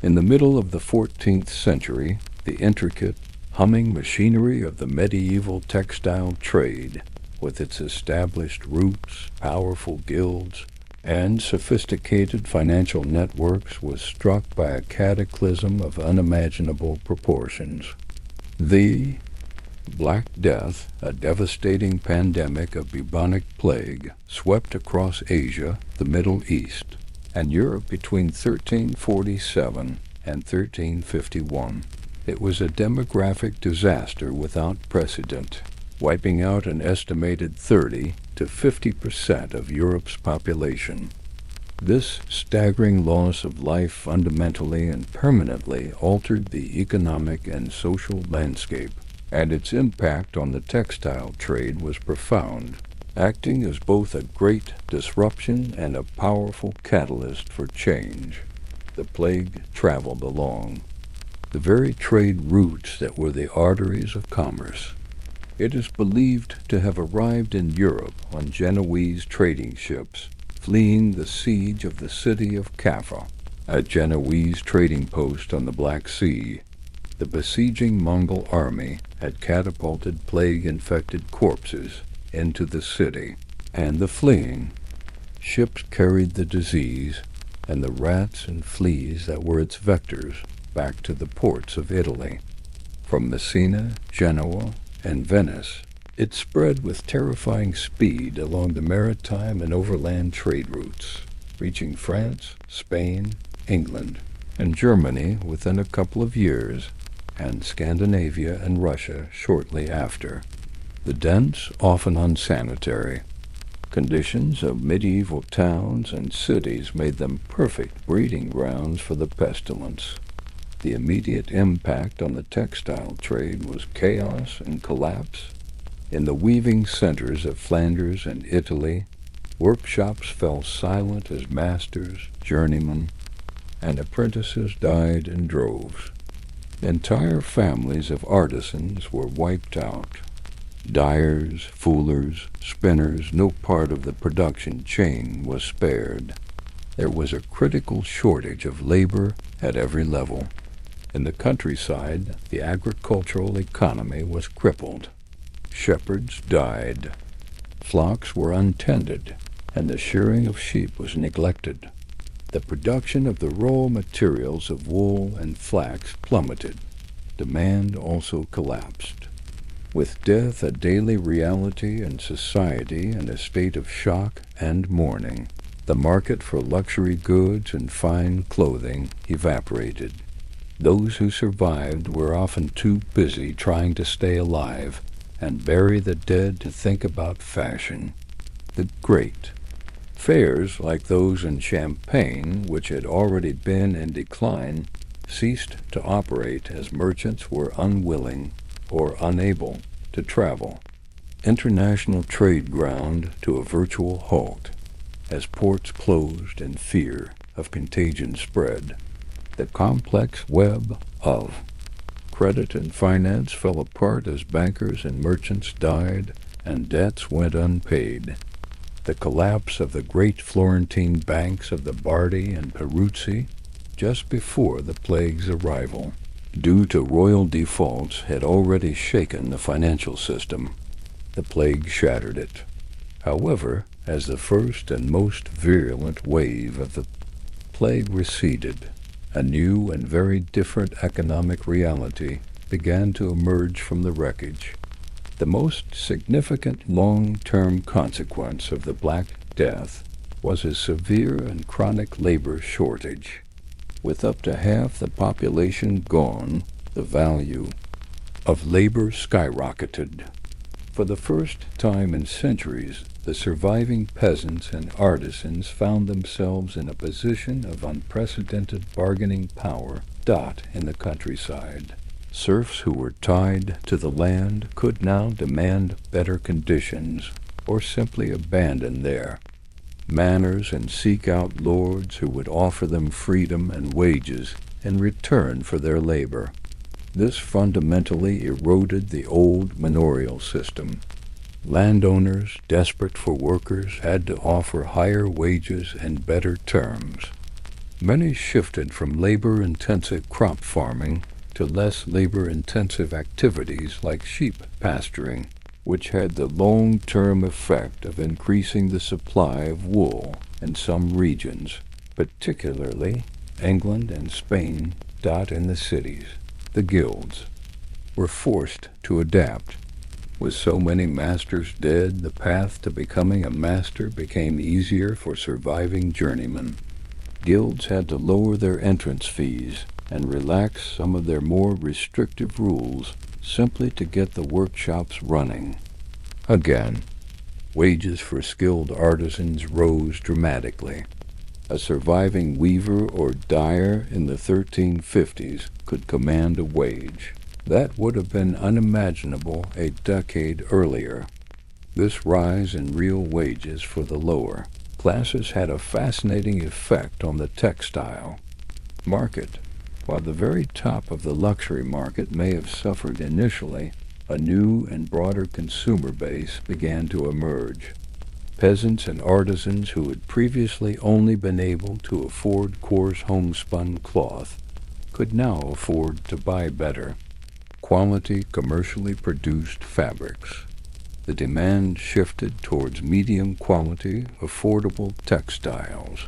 In the middle of the 14th century, the intricate, humming machinery of the medieval textile trade, with its established routes, powerful guilds, and sophisticated financial networks, was struck by a cataclysm of unimaginable proportions. The Black Death, a devastating pandemic of bubonic plague, swept across Asia, the Middle East, and Europe between 1347 and 1351. It was a demographic disaster without precedent, wiping out an estimated 30 to 50% of Europe's population. This staggering loss of life fundamentally and permanently altered the economic and social landscape, and its impact on the textile trade was profound, acting as both a great disruption and a powerful catalyst for change. The plague traveled along the very trade routes that were the arteries of commerce. It is believed to have arrived in Europe on Genoese trading ships fleeing the siege of the city of Kaffa, a Genoese trading post on the Black Sea. The besieging Mongol army had catapulted plague-infected corpses into the city, and the fleeing ships carried the disease and the rats and fleas that were its vectors back to the ports of Italy. From Messina, Genoa, and Venice, it spread with terrifying speed along the maritime and overland trade routes, reaching France, Spain, England, and Germany within a couple of years, and Scandinavia and Russia shortly after. The dense, often unsanitary conditions of medieval towns and cities made them perfect breeding grounds for the pestilence. The immediate impact on the textile trade was chaos and collapse. In the weaving centers of Flanders and Italy, workshops fell silent as masters, journeymen, and apprentices died in droves. Entire families of artisans were wiped out. Dyers, fullers, spinners, no part of the production chain was spared. There was a critical shortage of labor at every level. In the countryside, the agricultural economy was crippled. Shepherds died. Flocks were untended, and the shearing of sheep was neglected. The production of the raw materials of wool and flax plummeted. Demand also collapsed. With death a daily reality in society and a state of shock and mourning, the market for luxury goods and fine clothing evaporated. Those who survived were often too busy trying to stay alive and bury the dead to think about fashion. The great fairs like those in Champagne, which had already been in decline, ceased to operate as merchants were unwilling or unable to travel. International trade ground to a virtual halt as ports closed and fear of contagion spread. The complex web of credit and finance fell apart as bankers and merchants died and debts went unpaid. The collapse of the great Florentine banks of the Bardi and Peruzzi just before the plague's arrival, due to royal defaults, had already shaken the financial system. The plague shattered it. However, as the first and most virulent wave of the plague receded, a new and very different economic reality began to emerge from the wreckage. The most significant long-term consequence of the Black Death was a severe and chronic labor shortage. With up to half the population gone, the value of labor skyrocketed. For the first time in centuries, the surviving peasants and artisans found themselves in a position of unprecedented bargaining power in the countryside. Serfs who were tied to the land could now demand better conditions or simply abandon their manors and seek out lords who would offer them freedom and wages in return for their labor. This fundamentally eroded the old manorial system. Landowners, desperate for workers, had to offer higher wages and better terms. Many shifted from labor-intensive crop farming to less labor-intensive activities like sheep pasturing, which had the long-term effect of increasing the supply of wool in some regions, particularly England and Spain. In the cities, the guilds were forced to adapt. With so many masters dead, the path to becoming a master became easier for surviving journeymen. Guilds had to lower their entrance fees and relax some of their more restrictive rules simply to get the workshops running. Again, wages for skilled artisans rose dramatically. A surviving weaver or dyer in the 1350s could command a wage that would have been unimaginable a decade earlier. This rise in real wages for the lower classes had a fascinating effect on the textile market. While the very top of the luxury market may have suffered initially, a new and broader consumer base began to emerge. Peasants and artisans who had previously only been able to afford coarse homespun cloth could now afford to buy better quality, commercially produced fabrics. The demand shifted towards medium-quality, affordable textiles.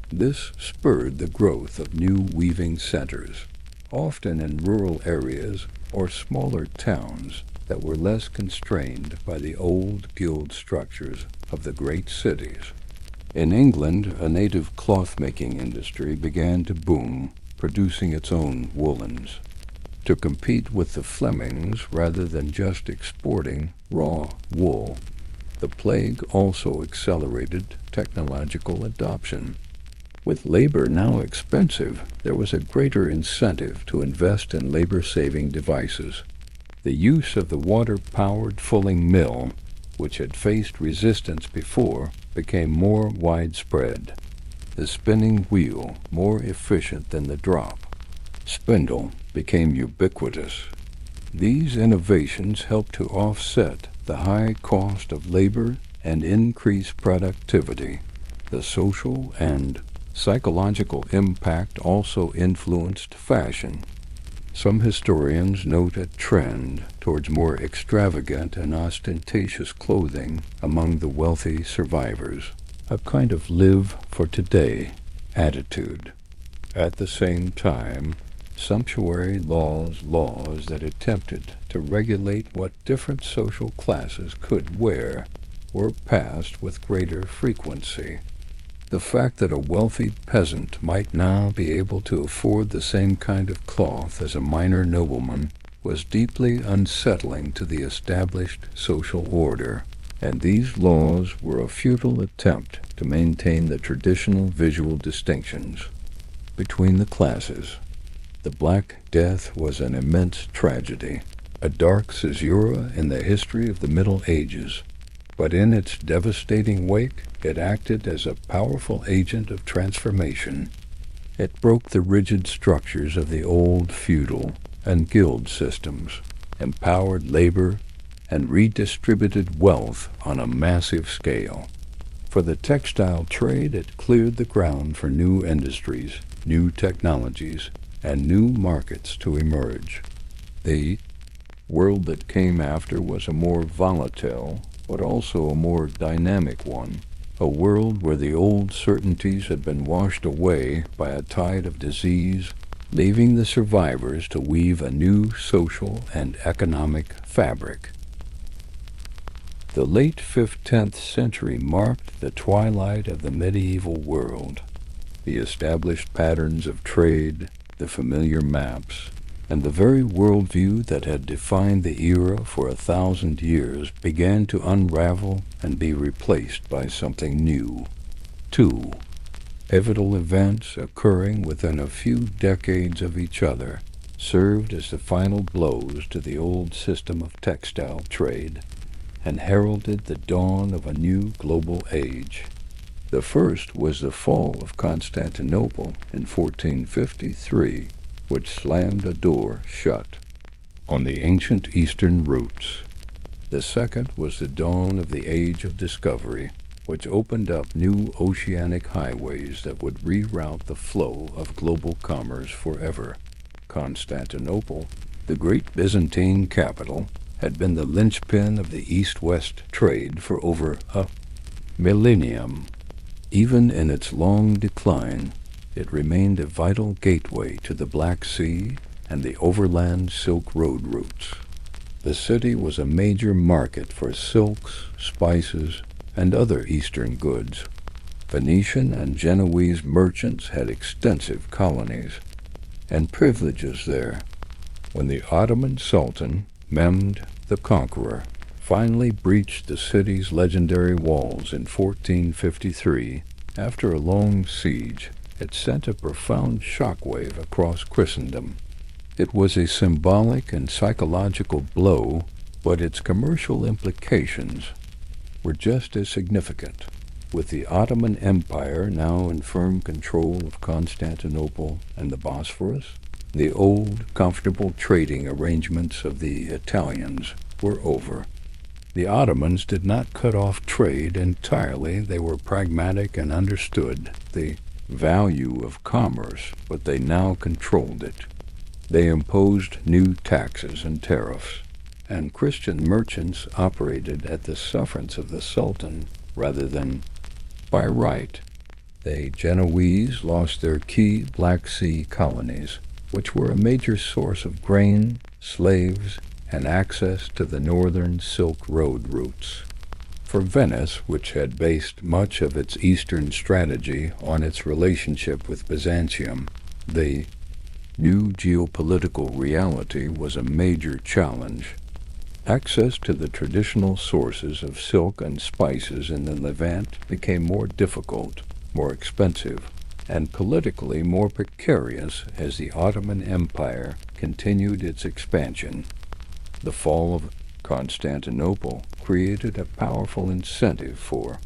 This spurred the growth of new weaving centers, often in rural areas or smaller towns that were less constrained by the old guild structures of the great cities. In England, a native cloth-making industry began to boom, producing its own woolens. To compete with the Flemings rather than just exporting raw wool, the plague also accelerated technological adoption. With labor now expensive, there was a greater incentive to invest in labor-saving devices. The use of the water-powered fulling mill, which had faced resistance before, became more widespread. The spinning wheel, more efficient than the drop spindle, became ubiquitous. These innovations helped to offset the high cost of labor and increase productivity. The social and psychological impact also influenced fashion. Some historians note a trend towards more extravagant and ostentatious clothing among the wealthy survivors, a kind of live-for-today attitude. At the same time, sumptuary laws that attempted to regulate what different social classes could wear were passed with greater frequency. The fact that a wealthy peasant might now be able to afford the same kind of cloth as a minor nobleman was deeply unsettling to the established social order, and these laws were a futile attempt to maintain the traditional visual distinctions between the classes. The Black Death was an immense tragedy, a dark caesura in the history of the Middle Ages, but in its devastating wake, it acted as a powerful agent of transformation. It broke the rigid structures of the old feudal and guild systems, empowered labor, and redistributed wealth on a massive scale. For the textile trade, it cleared the ground for new industries, new technologies, and new markets to emerge. The world that came after was a more volatile, but also a more dynamic one, a world where the old certainties had been washed away by a tide of disease, leaving the survivors to weave a new social and economic fabric. The late 15th century marked the twilight of the medieval world. The established patterns of trade, the familiar maps, and the very worldview that had defined the era for 1,000 years began to unravel and be replaced by something new. Two pivotal events occurring within a few decades of each other served as the final blows to the old system of textile trade and heralded the dawn of a new global age. The first was the fall of Constantinople in 1453, which slammed a door shut on the ancient Eastern roots. The second was the dawn of the Age of Discovery, which opened up new oceanic highways that would reroute the flow of global commerce forever. Constantinople, the great Byzantine capital, had been the linchpin of the east-west trade for over a millennium. Even in its long decline, it remained a vital gateway to the Black Sea and the Overland Silk Road routes. The city was a major market for silks, spices, and other Eastern goods. Venetian and Genoese merchants had extensive colonies and privileges there. When the Ottoman Sultan, Mehmed the Conqueror, finally breached the city's legendary walls in 1453, after a long siege, it sent a profound shockwave across Christendom. It was a symbolic and psychological blow, but its commercial implications were just as significant. With the Ottoman Empire now in firm control of Constantinople and the Bosphorus, the old, comfortable trading arrangements of the Italians were over. The Ottomans did not cut off trade entirely. They were pragmatic and understood the value of commerce, but they now controlled it. They imposed new taxes and tariffs, and Christian merchants operated at the sufferance of the Sultan rather than by right. The Genoese lost their key Black Sea colonies, which were a major source of grain, slaves, and access to the northern Silk Road routes. For Venice, which had based much of its eastern strategy on its relationship with Byzantium, the new geopolitical reality was a major challenge. Access to the traditional sources of silk and spices in the Levant became more difficult, more expensive, and politically more precarious as the Ottoman Empire continued its expansion. The fall of Constantinople created a powerful incentive for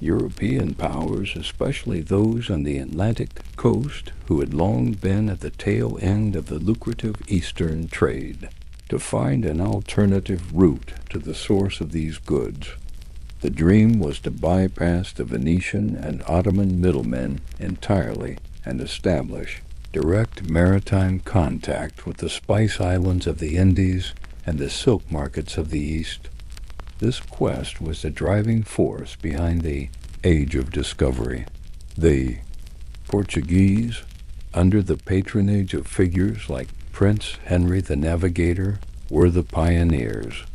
European powers, especially those on the Atlantic coast who had long been at the tail end of the lucrative Eastern trade, to find an alternative route to the source of these goods. The dream was to bypass the Venetian and Ottoman middlemen entirely and establish direct maritime contact with the spice islands of the Indies and the silk markets of the East. This quest was the driving force behind the Age of Discovery. The Portuguese, under the patronage of figures like Prince Henry the Navigator, were the pioneers.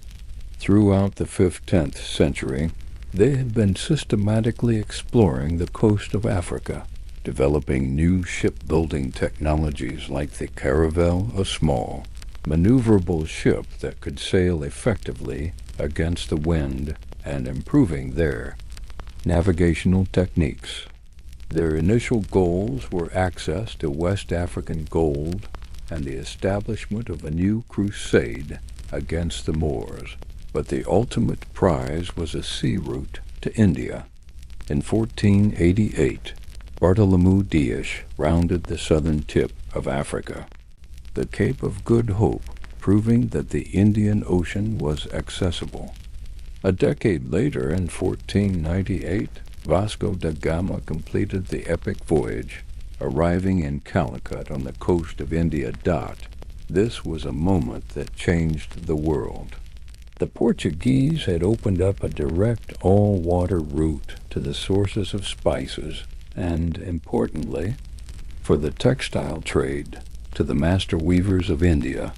Throughout the 5th-10th century, they had been systematically exploring the coast of Africa, developing new shipbuilding technologies like the caravel, a small, maneuverable ship that could sail effectively against the wind, and improving their navigational techniques. Their initial goals were access to West African gold and the establishment of a new crusade against the Moors, but the ultimate prize was a sea route to India. In 1488, Bartholomew Dias rounded the southern tip of Africa, the Cape of Good Hope, proving that the Indian Ocean was accessible. A decade later, in 1498, Vasco da Gama completed the epic voyage, arriving in Calicut on the coast of India. This was a moment that changed the world. The Portuguese had opened up a direct all-water route to the sources of spices and, importantly, for the textile trade to the master weavers of India.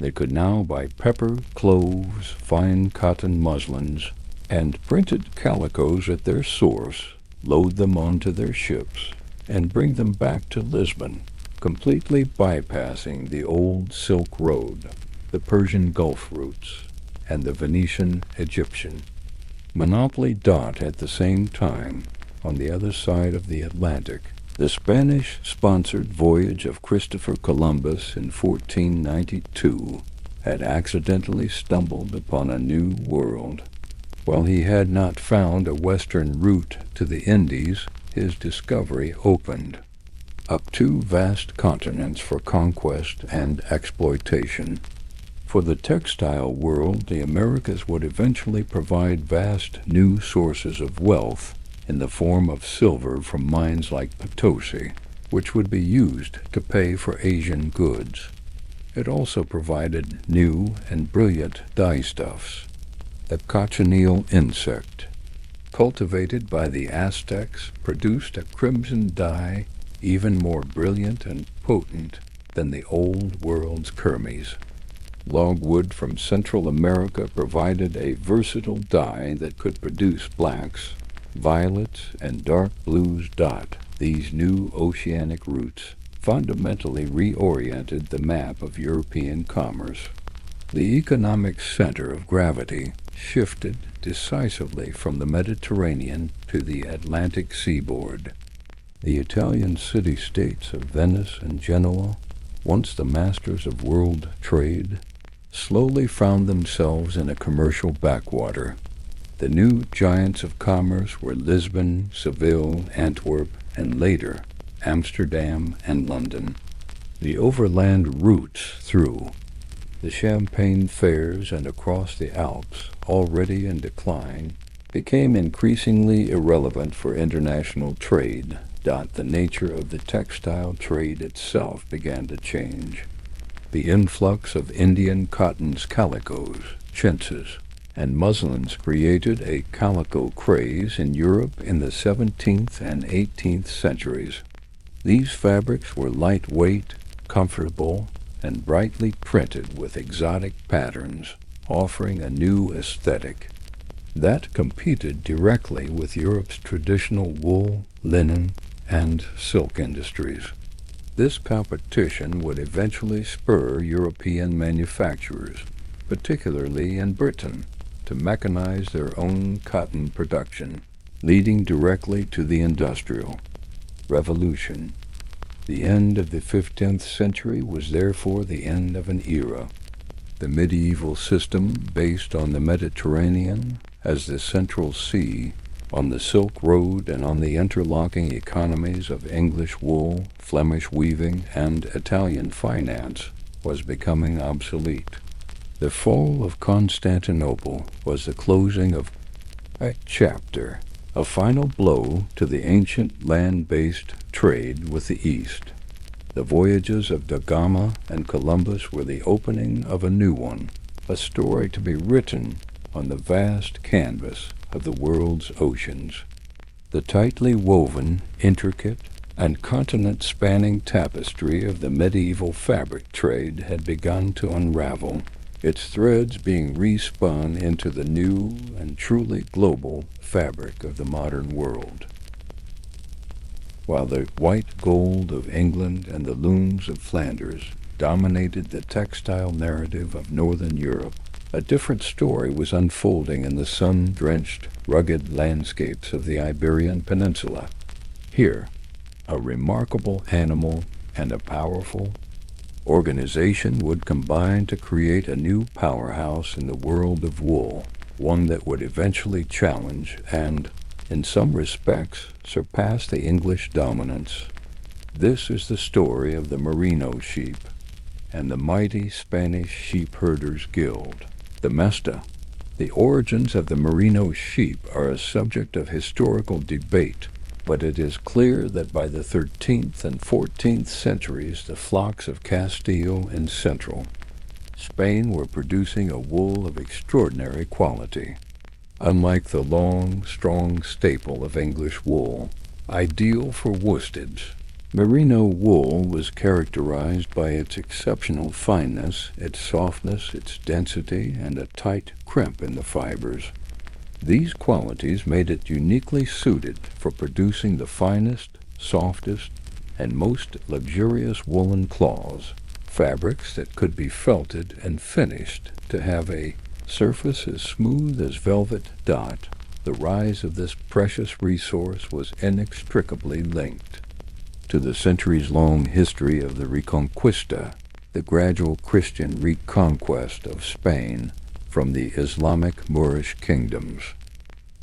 They could now buy pepper, cloves, fine cotton muslins, and printed calicos at their source, load them onto their ships, and bring them back to Lisbon, completely bypassing the old Silk Road, the Persian Gulf routes, and the Venetian-Egyptian. Monopoly. At the same time, on the other side of the Atlantic, the Spanish-sponsored voyage of Christopher Columbus in 1492 had accidentally stumbled upon a new world. While he had not found a western route to the Indies, his discovery opened up two vast continents for conquest and exploitation. For the textile world, the Americas would eventually provide vast new sources of wealth in the form of silver from mines like Potosi, which would be used to pay for Asian goods. It also provided new and brilliant dyestuffs. The cochineal insect, cultivated by the Aztecs, produced a crimson dye even more brilliant and potent than the old world's kermes. Logwood from Central America provided a versatile dye that could produce blacks, violets, and dark blues. These new oceanic routes fundamentally reoriented the map of European commerce. The economic center of gravity shifted decisively from the Mediterranean to the Atlantic seaboard. The Italian city-states of Venice and Genoa, once the masters of world trade, slowly found themselves in a commercial backwater. The new giants of commerce were Lisbon, Seville, Antwerp, and later Amsterdam and London. The overland routes through the Champagne fairs and across the Alps, already in decline, became increasingly irrelevant for international trade. The nature of the textile trade itself began to change. The influx of Indian cottons, calicos, chintzes, and muslins created a calico craze in Europe in the 17th and 18th centuries. These fabrics were lightweight, comfortable, and brightly printed with exotic patterns, offering a new aesthetic that competed directly with Europe's traditional wool, linen, and silk industries. This competition would eventually spur European manufacturers, particularly in Britain, to mechanize their own cotton production, leading directly to the Industrial Revolution. The end of the 15th century was therefore the end of an era. The medieval system, based on the Mediterranean as the central sea, on the Silk Road, and on the interlocking economies of English wool, Flemish weaving, and Italian finance, was becoming obsolete. The fall of Constantinople was the closing of a chapter, a final blow to the ancient land-based trade with the East. The voyages of da Gama and Columbus were the opening of a new one, a story to be written on the vast canvas of the world's oceans. The tightly woven, intricate, and continent-spanning tapestry of the medieval fabric trade had begun to unravel, its threads being respun into the new and truly global fabric of the modern world. While the white gold of England and the looms of Flanders dominated the textile narrative of Northern Europe, a different story was unfolding in the sun-drenched, rugged landscapes of the Iberian Peninsula. Here, a remarkable animal and a powerful organization would combine to create a new powerhouse in the world of wool, one that would eventually challenge and, in some respects, surpass the English dominance. This is the story of the Merino sheep and the mighty Spanish Sheep Herders Guild, the Mesta. The origins of the Merino sheep are a subject of historical debate, but it is clear that by the 13th and 14th centuries the flocks of Castile and Central Spain were producing a wool of extraordinary quality. Unlike the long, strong staple of English wool, ideal for worsteds, Merino wool was characterized by its exceptional fineness, its softness, its density, and a tight crimp in the fibers. These qualities made it uniquely suited for producing the finest, softest, and most luxurious woolen cloths, fabrics that could be felted and finished to have a surface as smooth as velvet. The rise of this precious resource was inextricably linked to the centuries-long history of the Reconquista, the gradual Christian reconquest of Spain from the Islamic Moorish kingdoms.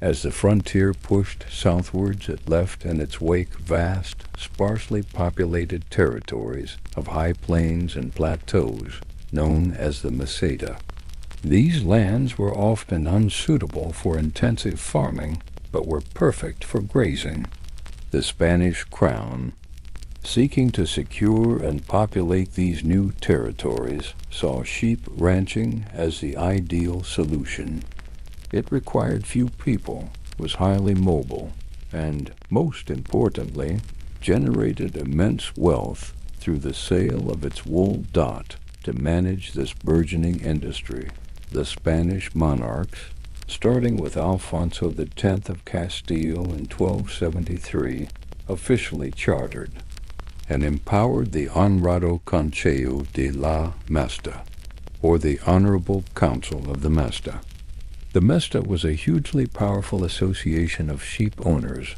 As the frontier pushed southwards, it left in its wake vast, sparsely populated territories of high plains and plateaus known as the Meseta. These lands were often unsuitable for intensive farming, but were perfect for grazing. The Spanish crown, seeking to secure and populate these new territories, saw sheep ranching as the ideal solution. It required few people, was highly mobile, and, most importantly, generated immense wealth through the sale of its wool dot to manage this burgeoning industry. The Spanish monarchs, starting with Alfonso X of Castile in 1273, officially chartered and empowered the Honrado Consejo de la Mesta, or the Honorable Council of the Mesta. The Mesta was a hugely powerful association of sheep owners,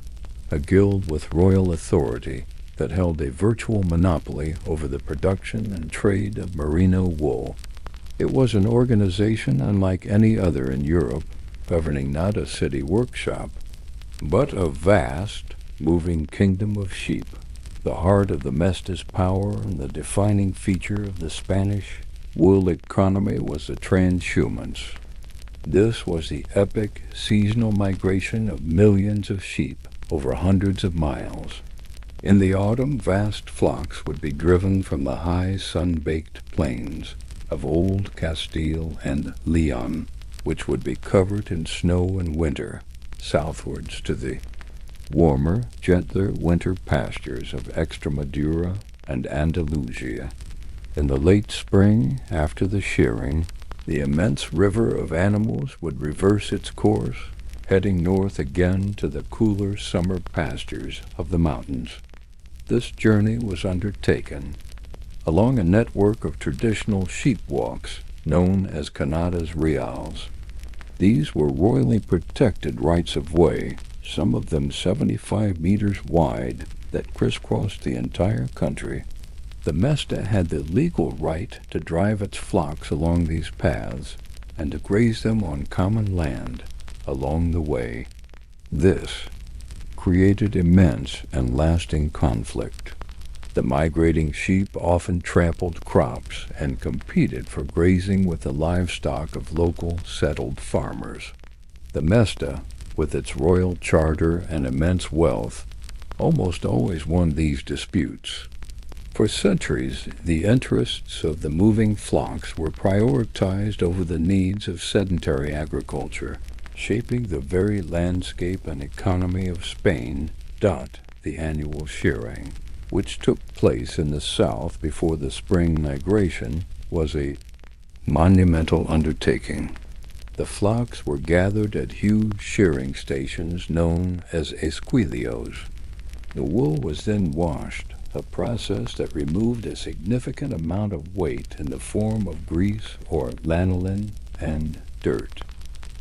a guild with royal authority that held a virtual monopoly over the production and trade of merino wool. It was an organization unlike any other in Europe, governing not a city workshop, but a vast, moving kingdom of sheep. The heart of the Mesta's power and the defining feature of the Spanish wool economy was the transhumance. This was the epic seasonal migration of millions of sheep over hundreds of miles. In the autumn, vast flocks would be driven from the high sun-baked plains of Old Castile and Leon, which would be covered in snow in winter, southwards to the warmer, gentler winter pastures of Extremadura and Andalusia. In the late spring, after the shearing, the immense river of animals would reverse its course, heading north again to the cooler summer pastures of the mountains. This journey was undertaken along a network of traditional sheep walks known as Canadas Reals. These were royally protected rights of way, some of them 75 meters wide, that crisscrossed the entire country. The Mesta had the legal right to drive its flocks along these paths and to graze them on common land along the way. This created immense and lasting conflict. The migrating sheep often trampled crops and competed for grazing with the livestock of local settled farmers. The Mesta, with its royal charter and immense wealth, almost always won these disputes. For centuries, the interests of the moving flocks were prioritized over the needs of sedentary agriculture, shaping the very landscape and economy of Spain. The annual shearing, which took place in the south before the spring migration, was a monumental undertaking. The flocks were gathered at huge shearing stations known as esquilios. The wool was then washed, a process that removed a significant amount of weight in the form of grease or lanolin and dirt.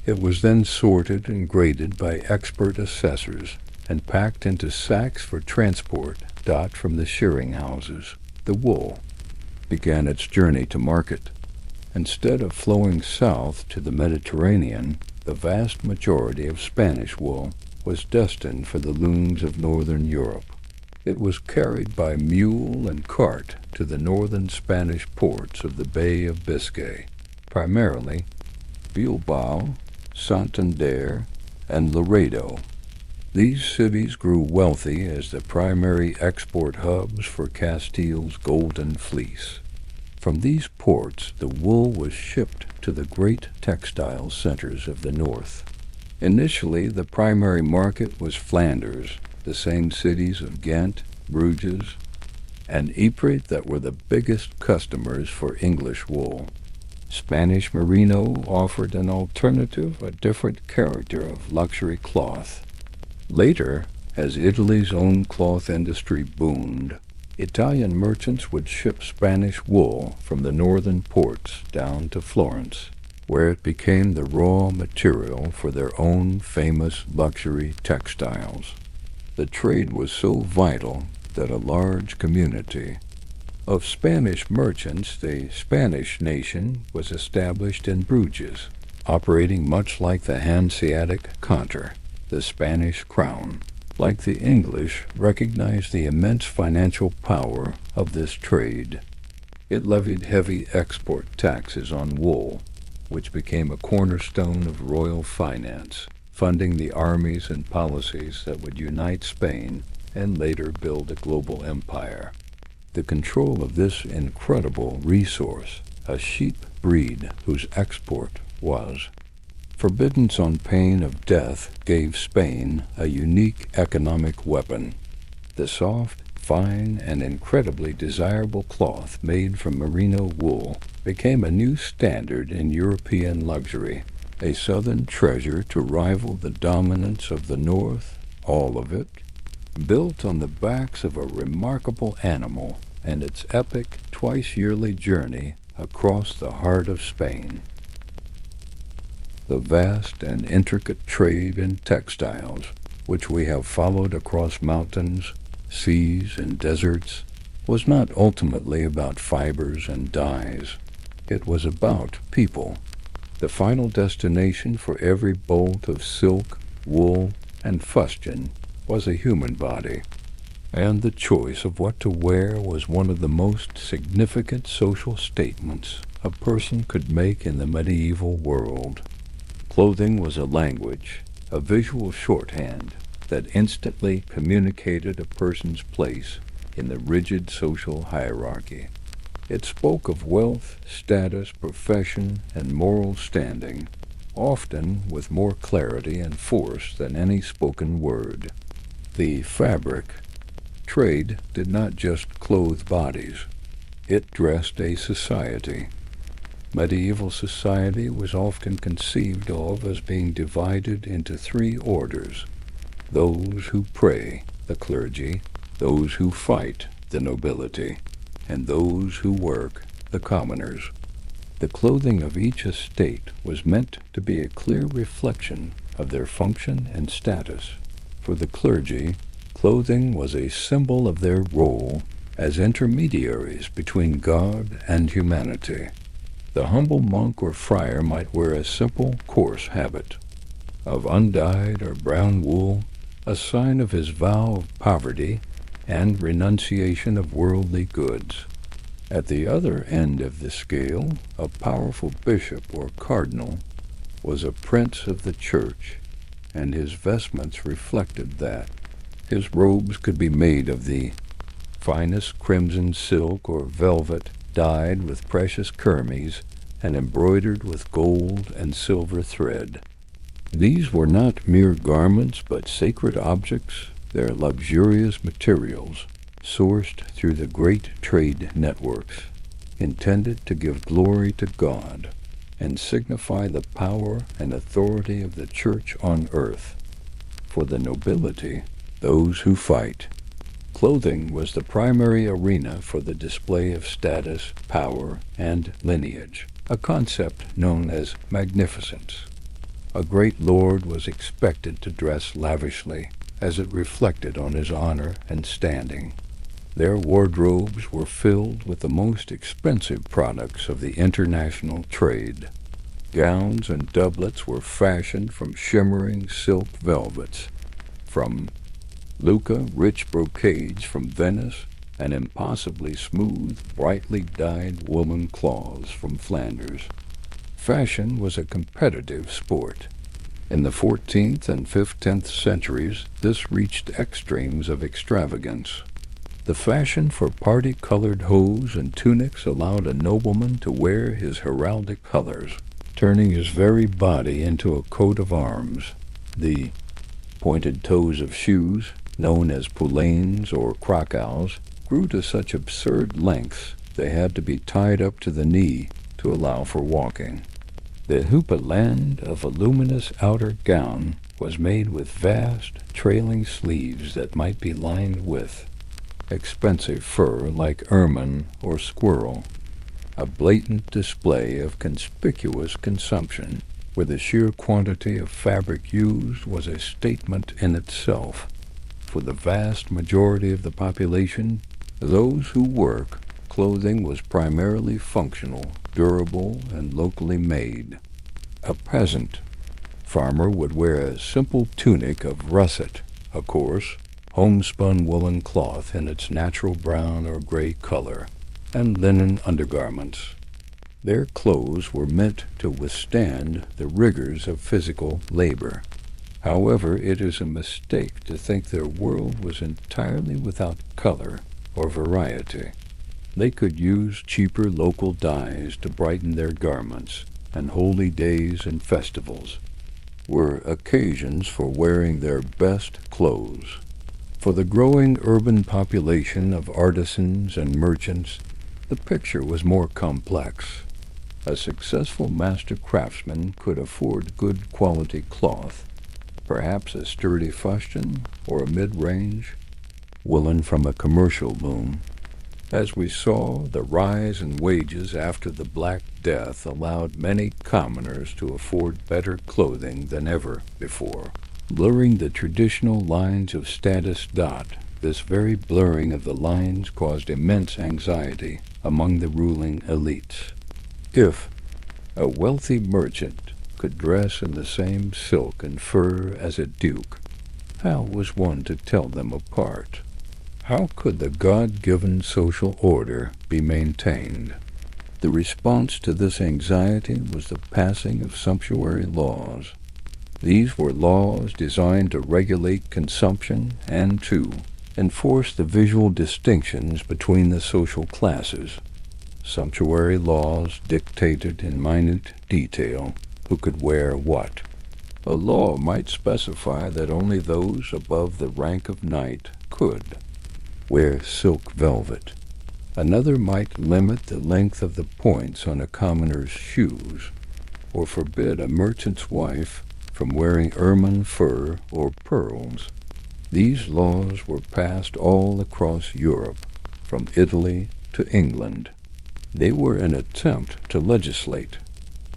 It was then sorted and graded by expert assessors and packed into sacks for transport. From the shearing houses, the wool began its journey to market. Instead of flowing south to the Mediterranean, the vast majority of Spanish wool was destined for the looms of northern Europe. It was carried by mule and cart to the northern Spanish ports of the Bay of Biscay, primarily Bilbao, Santander, and Laredo. These cities grew wealthy as the primary export hubs for Castile's golden fleece. From these ports, the wool was shipped to the great textile centers of the north. Initially, the primary market was Flanders, the same cities of Ghent, Bruges, and Ypres that were the biggest customers for English wool. Spanish merino offered an alternative, a different character of luxury cloth. Later, as Italy's own cloth industry boomed, Italian merchants would ship Spanish wool from the northern ports down to Florence, where it became the raw material for their own famous luxury textiles. The trade was so vital that a large community of Spanish merchants, the Spanish nation, was established in Bruges, operating much like the Hanseatic counter. The Spanish crown, like the English, recognized the immense financial power of this trade. It levied heavy export taxes on wool, which became a cornerstone of royal finance, funding the armies and policies that would unite Spain and later build a global empire. The control of this incredible resource, a sheep breed whose export was forbidden on pain of death, gave Spain a unique economic weapon. The soft, fine, and incredibly desirable cloth made from merino wool became a new standard in European luxury, a southern treasure to rival the dominance of the north, all of it, built on the backs of a remarkable animal and its epic twice-yearly journey across the heart of Spain. The vast and intricate trade in textiles, which we have followed across mountains, seas, and deserts, was not ultimately about fibers and dyes. It was about people. The final destination for every bolt of silk, wool, and fustian was a human body, and the choice of what to wear was one of the most significant social statements a person could make in the medieval world. Clothing was a language, a visual shorthand that instantly communicated a person's place in the rigid social hierarchy. It spoke of wealth, status, profession, and moral standing, often with more clarity and force than any spoken word. The fabric trade did not just clothe bodies, it dressed a society. Medieval society was often conceived of as being divided into three orders: those who pray, the clergy; those who fight, the nobility; and those who work, the commoners. The clothing of each estate was meant to be a clear reflection of their function and status. For the clergy, clothing was a symbol of their role as intermediaries between God and humanity. The humble monk or friar might wear a simple, coarse habit of undyed or brown wool, a sign of his vow of poverty and renunciation of worldly goods. At the other end of the scale, a powerful bishop or cardinal was a prince of the church, and his vestments reflected that. His robes could be made of the finest crimson silk or velvet, dyed with precious kermes and embroidered with gold and silver thread. These were not mere garments, but sacred objects, their luxurious materials, sourced through the great trade networks, intended to give glory to God and signify the power and authority of the church on earth. For the nobility, those who fight, clothing was the primary arena for the display of status, power, and lineage, a concept known as magnificence. A great lord was expected to dress lavishly, as it reflected on his honor and standing. Their wardrobes were filled with the most expensive products of the international trade. Gowns and doublets were fashioned from shimmering silk velvets, from Lucca rich brocades from Venice, and impossibly smooth, brightly dyed woolen cloths from Flanders. Fashion was a competitive sport. In the 14th and 15th centuries, this reached extremes of extravagance. The fashion for party-colored hose and tunics allowed a nobleman to wear his heraldic colors, turning his very body into a coat of arms. The pointed toes of shoes, known as poulaines or crocaux, grew to such absurd lengths they had to be tied up to the knee to allow for walking. The houppelande, a voluminous outer gown, was made with vast, trailing sleeves that might be lined with expensive fur like ermine or squirrel, a blatant display of conspicuous consumption, where the sheer quantity of fabric used was a statement in itself. For the vast majority of the population, those who work, clothing was primarily functional, durable, and locally made. A peasant farmer would wear a simple tunic of russet, a coarse, homespun woolen cloth in its natural brown or gray color, and linen undergarments. Their clothes were meant to withstand the rigors of physical labor. However, it is a mistake to think their world was entirely without color or variety. They could use cheaper local dyes to brighten their garments, and holy days and festivals were occasions for wearing their best clothes. For the growing urban population of artisans and merchants, the picture was more complex. A successful master craftsman could afford good quality cloth, perhaps a sturdy fustian or a mid-range woolen from a commercial loom. As we saw, the rise in wages after the Black Death allowed many commoners to afford better clothing than ever before, blurring the traditional lines of status. This very blurring of the lines caused immense anxiety among the ruling elites. If a wealthy merchant could dress in the same silk and fur as a duke, how was one to tell them apart? How could the God-given social order be maintained? The response to this anxiety was the passing of sumptuary laws. These were laws designed to regulate consumption and to enforce the visual distinctions between the social classes. Sumptuary laws dictated in minute detail who could wear what. A law might specify that only those above the rank of knight could wear silk velvet. Another might limit the length of the points on a commoner's shoes, or forbid a merchant's wife from wearing ermine fur or pearls. These laws were passed all across Europe, from Italy to England. They were an attempt to legislate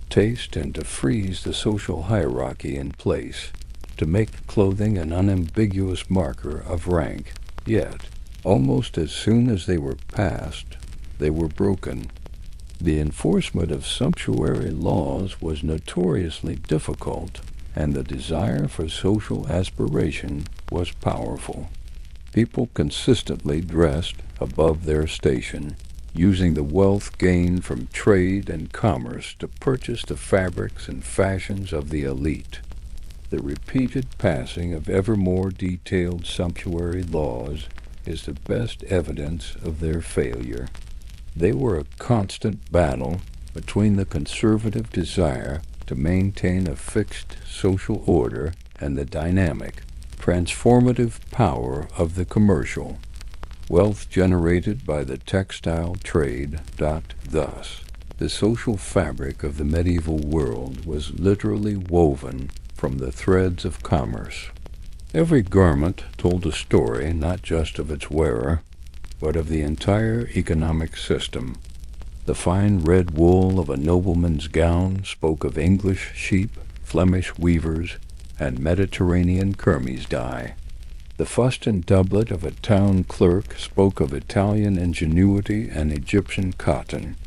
taste and to freeze the social hierarchy in place, to make clothing an unambiguous marker of rank. Yet, almost as soon as they were passed, they were broken. The enforcement of sumptuary laws was notoriously difficult, and the desire for social aspiration was powerful. People consistently dressed above their station, using the wealth gained from trade and commerce to purchase the fabrics and fashions of the elite. The repeated passing of ever more detailed sumptuary laws is the best evidence of their failure. They were a constant battle between the conservative desire to maintain a fixed social order and the dynamic, transformative power of the commercial. Wealth generated by the textile trade. Thus, the social fabric of the medieval world was literally woven from the threads of commerce. Every garment told a story not just of its wearer, but of the entire economic system. The fine red wool of a nobleman's gown spoke of English sheep, Flemish weavers, and Mediterranean kermes dye. The fustian doublet of a town clerk spoke of Italian ingenuity and Egyptian cotton.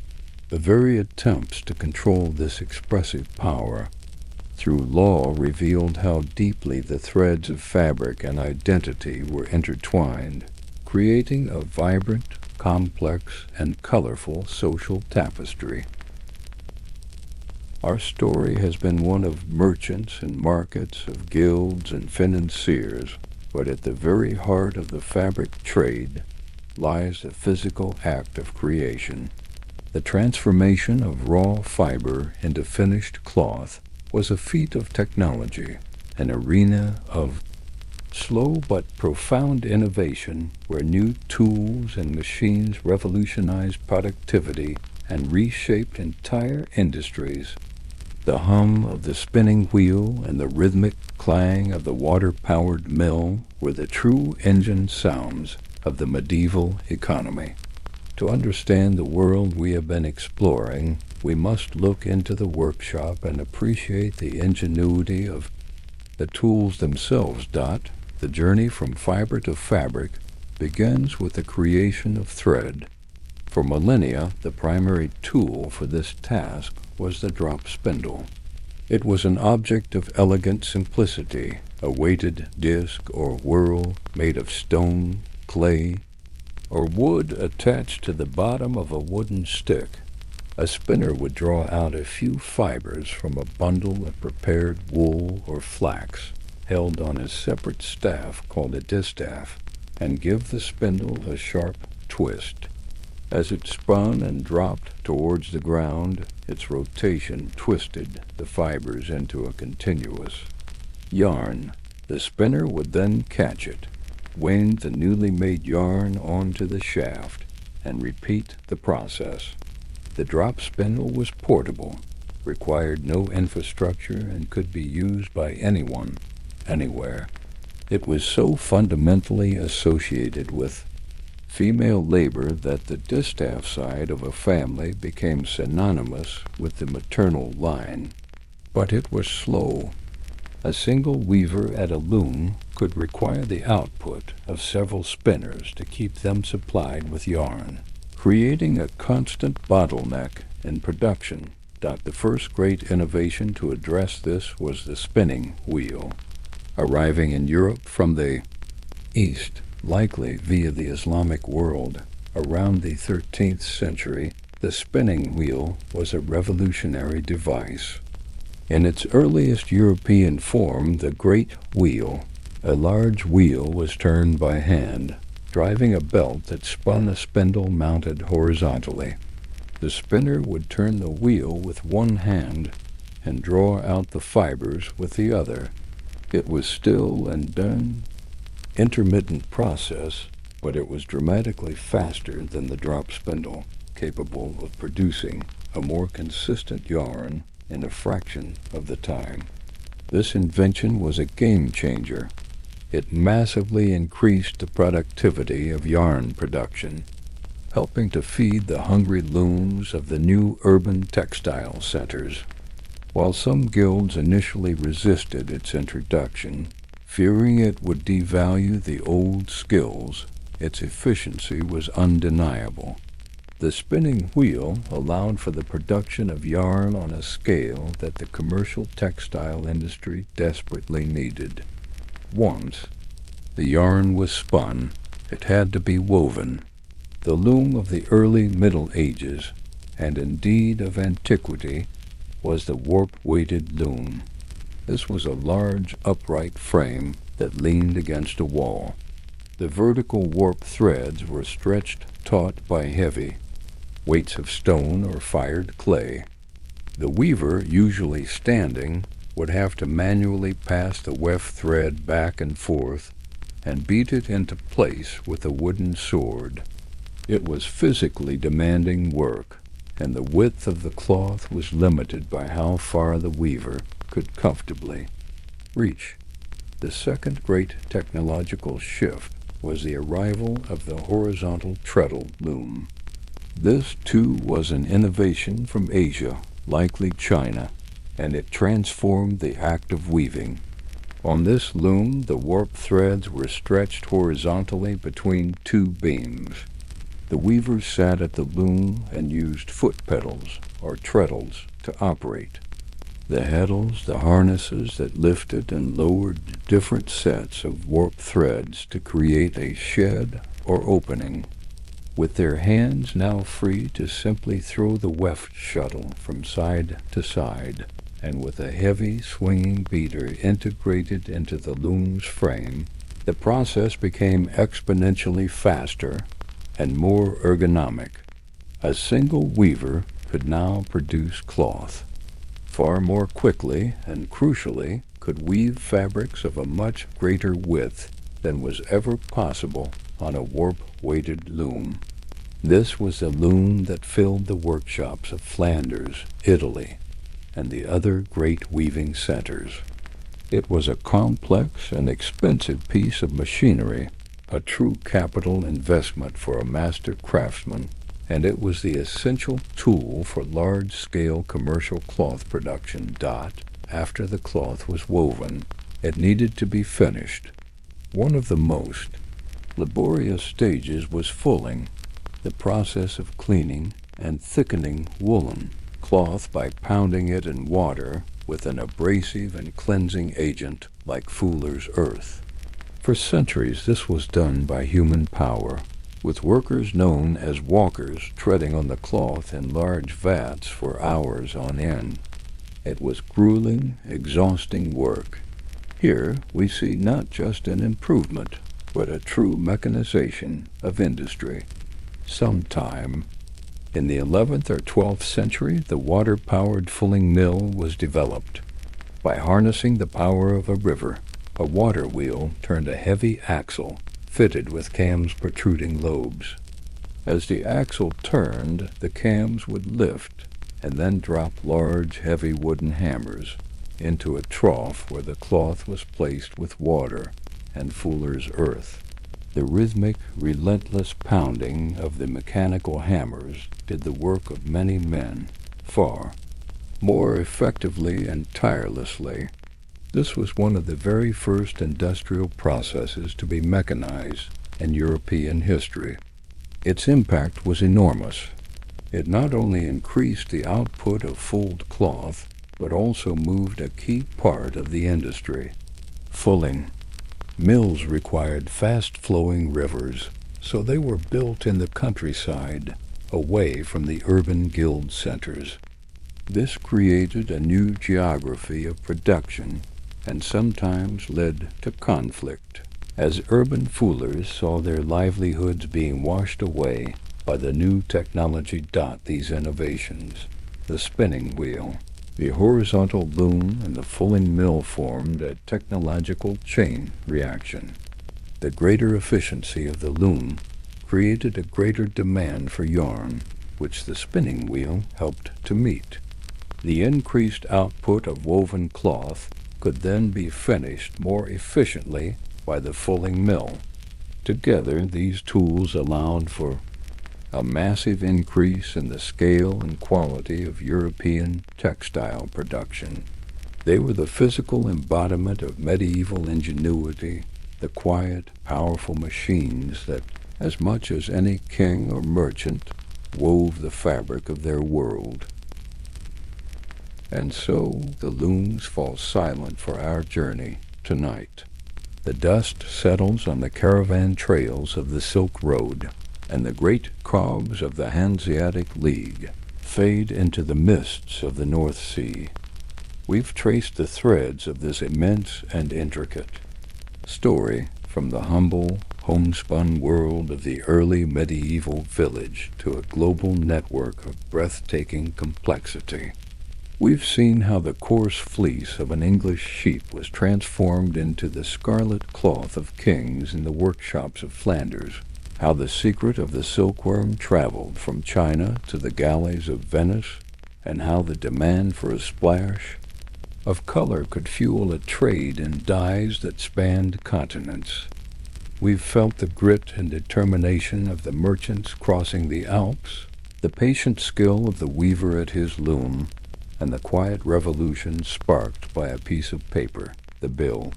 The very attempts to control this expressive power through law revealed how deeply the threads of fabric and identity were intertwined, creating a vibrant, complex, and colorful social tapestry. Our story has been one of merchants and markets, of guilds and financiers, but at the very heart of the fabric trade lies the physical act of creation. The transformation of raw fiber into finished cloth was a feat of technology, an arena of slow but profound innovation where new tools and machines revolutionized productivity and reshaped entire industries. The hum of the spinning wheel and the rhythmic clang of the water-powered mill were the true engine sounds of the medieval economy. To understand the world we have been exploring, we must look into the workshop and appreciate the ingenuity of the tools themselves. The journey from fiber to fabric begins with the creation of thread. For millennia, the primary tool for this task was the drop spindle. It was an object of elegant simplicity, a weighted disc or whirl made of stone, clay, or wood attached to the bottom of a wooden stick. A spinner would draw out a few fibers from a bundle of prepared wool or flax, held on a separate staff called a distaff, and give the spindle a sharp twist. As it spun and dropped towards the ground, its rotation twisted the fibers into a continuous yarn. The spinner would then catch it, wind the newly made yarn onto the shaft, and repeat the process. The drop spindle was portable, required no infrastructure, and could be used by anyone, anywhere. It was so fundamentally associated with female labor that the distaff side of a family became synonymous with the maternal line. But it was slow. A single weaver at a loom could require the output of several spinners to keep them supplied with yarn, creating a constant bottleneck in production. The first great innovation to address this was the spinning wheel. Arriving in Europe from the East, likely via the Islamic world, around the 13th century, the spinning wheel was a revolutionary device. In its earliest European form, the great wheel, a large wheel was turned by hand, driving a belt that spun a spindle mounted horizontally. The spinner would turn the wheel with one hand and draw out the fibers with the other. It was still and done intermittent process, but it was dramatically faster than the drop spindle, capable of producing a more consistent yarn in a fraction of the time. This invention was a game changer. It massively increased the productivity of yarn production, helping to feed the hungry looms of the new urban textile centers. While some guilds initially resisted its introduction, fearing it would devalue the old skills, its efficiency was undeniable. The spinning wheel allowed for the production of yarn on a scale that the commercial textile industry desperately needed. Once the yarn was spun, it had to be woven. The loom of the early Middle Ages, and indeed of antiquity, was the warp-weighted loom. This was a large upright frame that leaned against a wall. The vertical warp threads were stretched taut by heavy weights of stone or fired clay. The weaver, usually standing, would have to manually pass the weft thread back and forth and beat it into place with a wooden sword. It was physically demanding work, and the width of the cloth was limited by how far the weaver could comfortably reach. The second great technological shift was the arrival of the horizontal treadle loom. This, too, was an innovation from Asia, likely China, and it transformed the act of weaving. On this loom, the warp threads were stretched horizontally between two beams. The weaver sat at the loom and used foot pedals, or treadles, to operate. The heddles, the harnesses that lifted and lowered different sets of warp threads to create a shed or opening. With their hands now free to simply throw the weft shuttle from side to side, and with a heavy swinging beater integrated into the loom's frame, the process became exponentially faster and more ergonomic. A single weaver could now produce cloth far more quickly, and crucially, could weave fabrics of a much greater width than was ever possible on a warp-weighted loom. This was the loom that filled the workshops of Flanders, Italy, and the other great weaving centers. It was a complex and expensive piece of machinery, a true capital investment for a master craftsman, and it was the essential tool for large-scale commercial cloth production. After the cloth was woven, it needed to be finished. One of the most laborious stages was fulling, the process of cleaning and thickening woolen cloth by pounding it in water with an abrasive and cleansing agent like fuller's earth. For centuries this was done by human power. with workers known as walkers treading on the cloth in large vats for hours on end. It was grueling, exhausting work. Here we see not just an improvement, but a true mechanization of industry. Sometime in the 11th or 12th century, the water-powered fulling mill was developed. By harnessing the power of a river, a water wheel turned a heavy axle fitted with cams protruding lobes. As the axle turned, the cams would lift and then drop large, heavy wooden hammers into a trough where the cloth was placed with water and fuller's earth. The rhythmic, relentless pounding of the mechanical hammers did the work of many men far more effectively and tirelessly. This was one of the very first industrial processes to be mechanized in European history. Its impact was enormous. It not only increased the output of fulled cloth, but also moved a key part of the industry, fulling. Mills required fast-flowing rivers, so they were built in the countryside, away from the urban guild centers. This created a new geography of production and sometimes led to conflict, as urban fullers saw their livelihoods being washed away by the new technology. These innovations, the spinning wheel, the horizontal loom, and the fulling mill formed a technological chain reaction. The greater efficiency of the loom created a greater demand for yarn, which the spinning wheel helped to meet. The increased output of woven cloth could then be finished more efficiently by the fulling mill. Together, these tools allowed for a massive increase in the scale and quality of European textile production. They were the physical embodiment of medieval ingenuity, the quiet, powerful machines that, as much as any king or merchant, wove the fabric of their world. And so the looms fall silent for our journey tonight. The dust settles on the caravan trails of the Silk Road, and the great cogs of the Hanseatic League fade into the mists of the North Sea. We've traced the threads of this immense and intricate story from the humble, homespun world of the early medieval village to a global network of breathtaking complexity. We've seen how the coarse fleece of an English sheep was transformed into the scarlet cloth of kings in the workshops of Flanders, how the secret of the silkworm traveled from China to the galleys of Venice, and how the demand for a splash of color could fuel a trade in dyes that spanned continents. We've felt the grit and determination of the merchants crossing the Alps, the patient skill of the weaver at his loom, and the quiet revolution sparked by a piece of paper, the bill,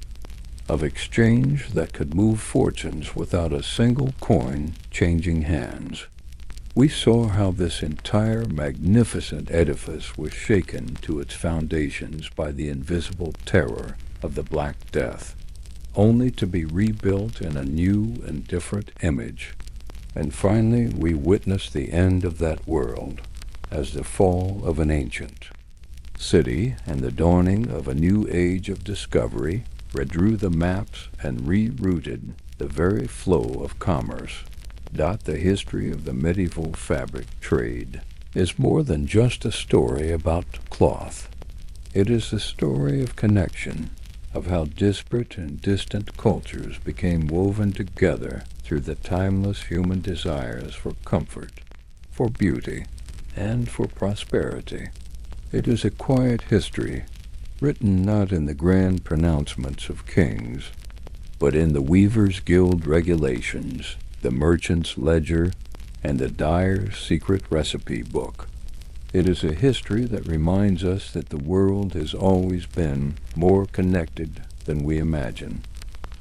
of exchange that could move fortunes without a single coin changing hands. We saw how this entire magnificent edifice was shaken to its foundations by the invisible terror of the Black Death, only to be rebuilt in a new and different image. And finally we witnessed the end of that world as the fall of an ancient city and the dawning of a new age of discovery, redrew the maps and rerouted the very flow of commerce. The history of the medieval fabric trade is more than just a story about cloth. It is a story of connection, of how disparate and distant cultures became woven together through the timeless human desires for comfort, for beauty, and for prosperity. It is a quiet history, written not in the grand pronouncements of kings, but in the Weavers' Guild regulations, the merchant's ledger, and the dyer's secret recipe book. It is a history that reminds us that the world has always been more connected than we imagine.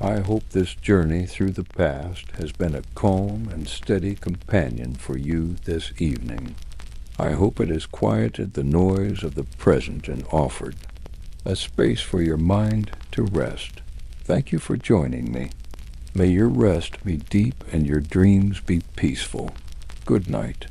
I hope this journey through the past has been a calm and steady companion for you this evening. I hope it has quieted the noise of the present and offered a space for your mind to rest. Thank you for joining me. May your rest be deep and your dreams be peaceful. Good night.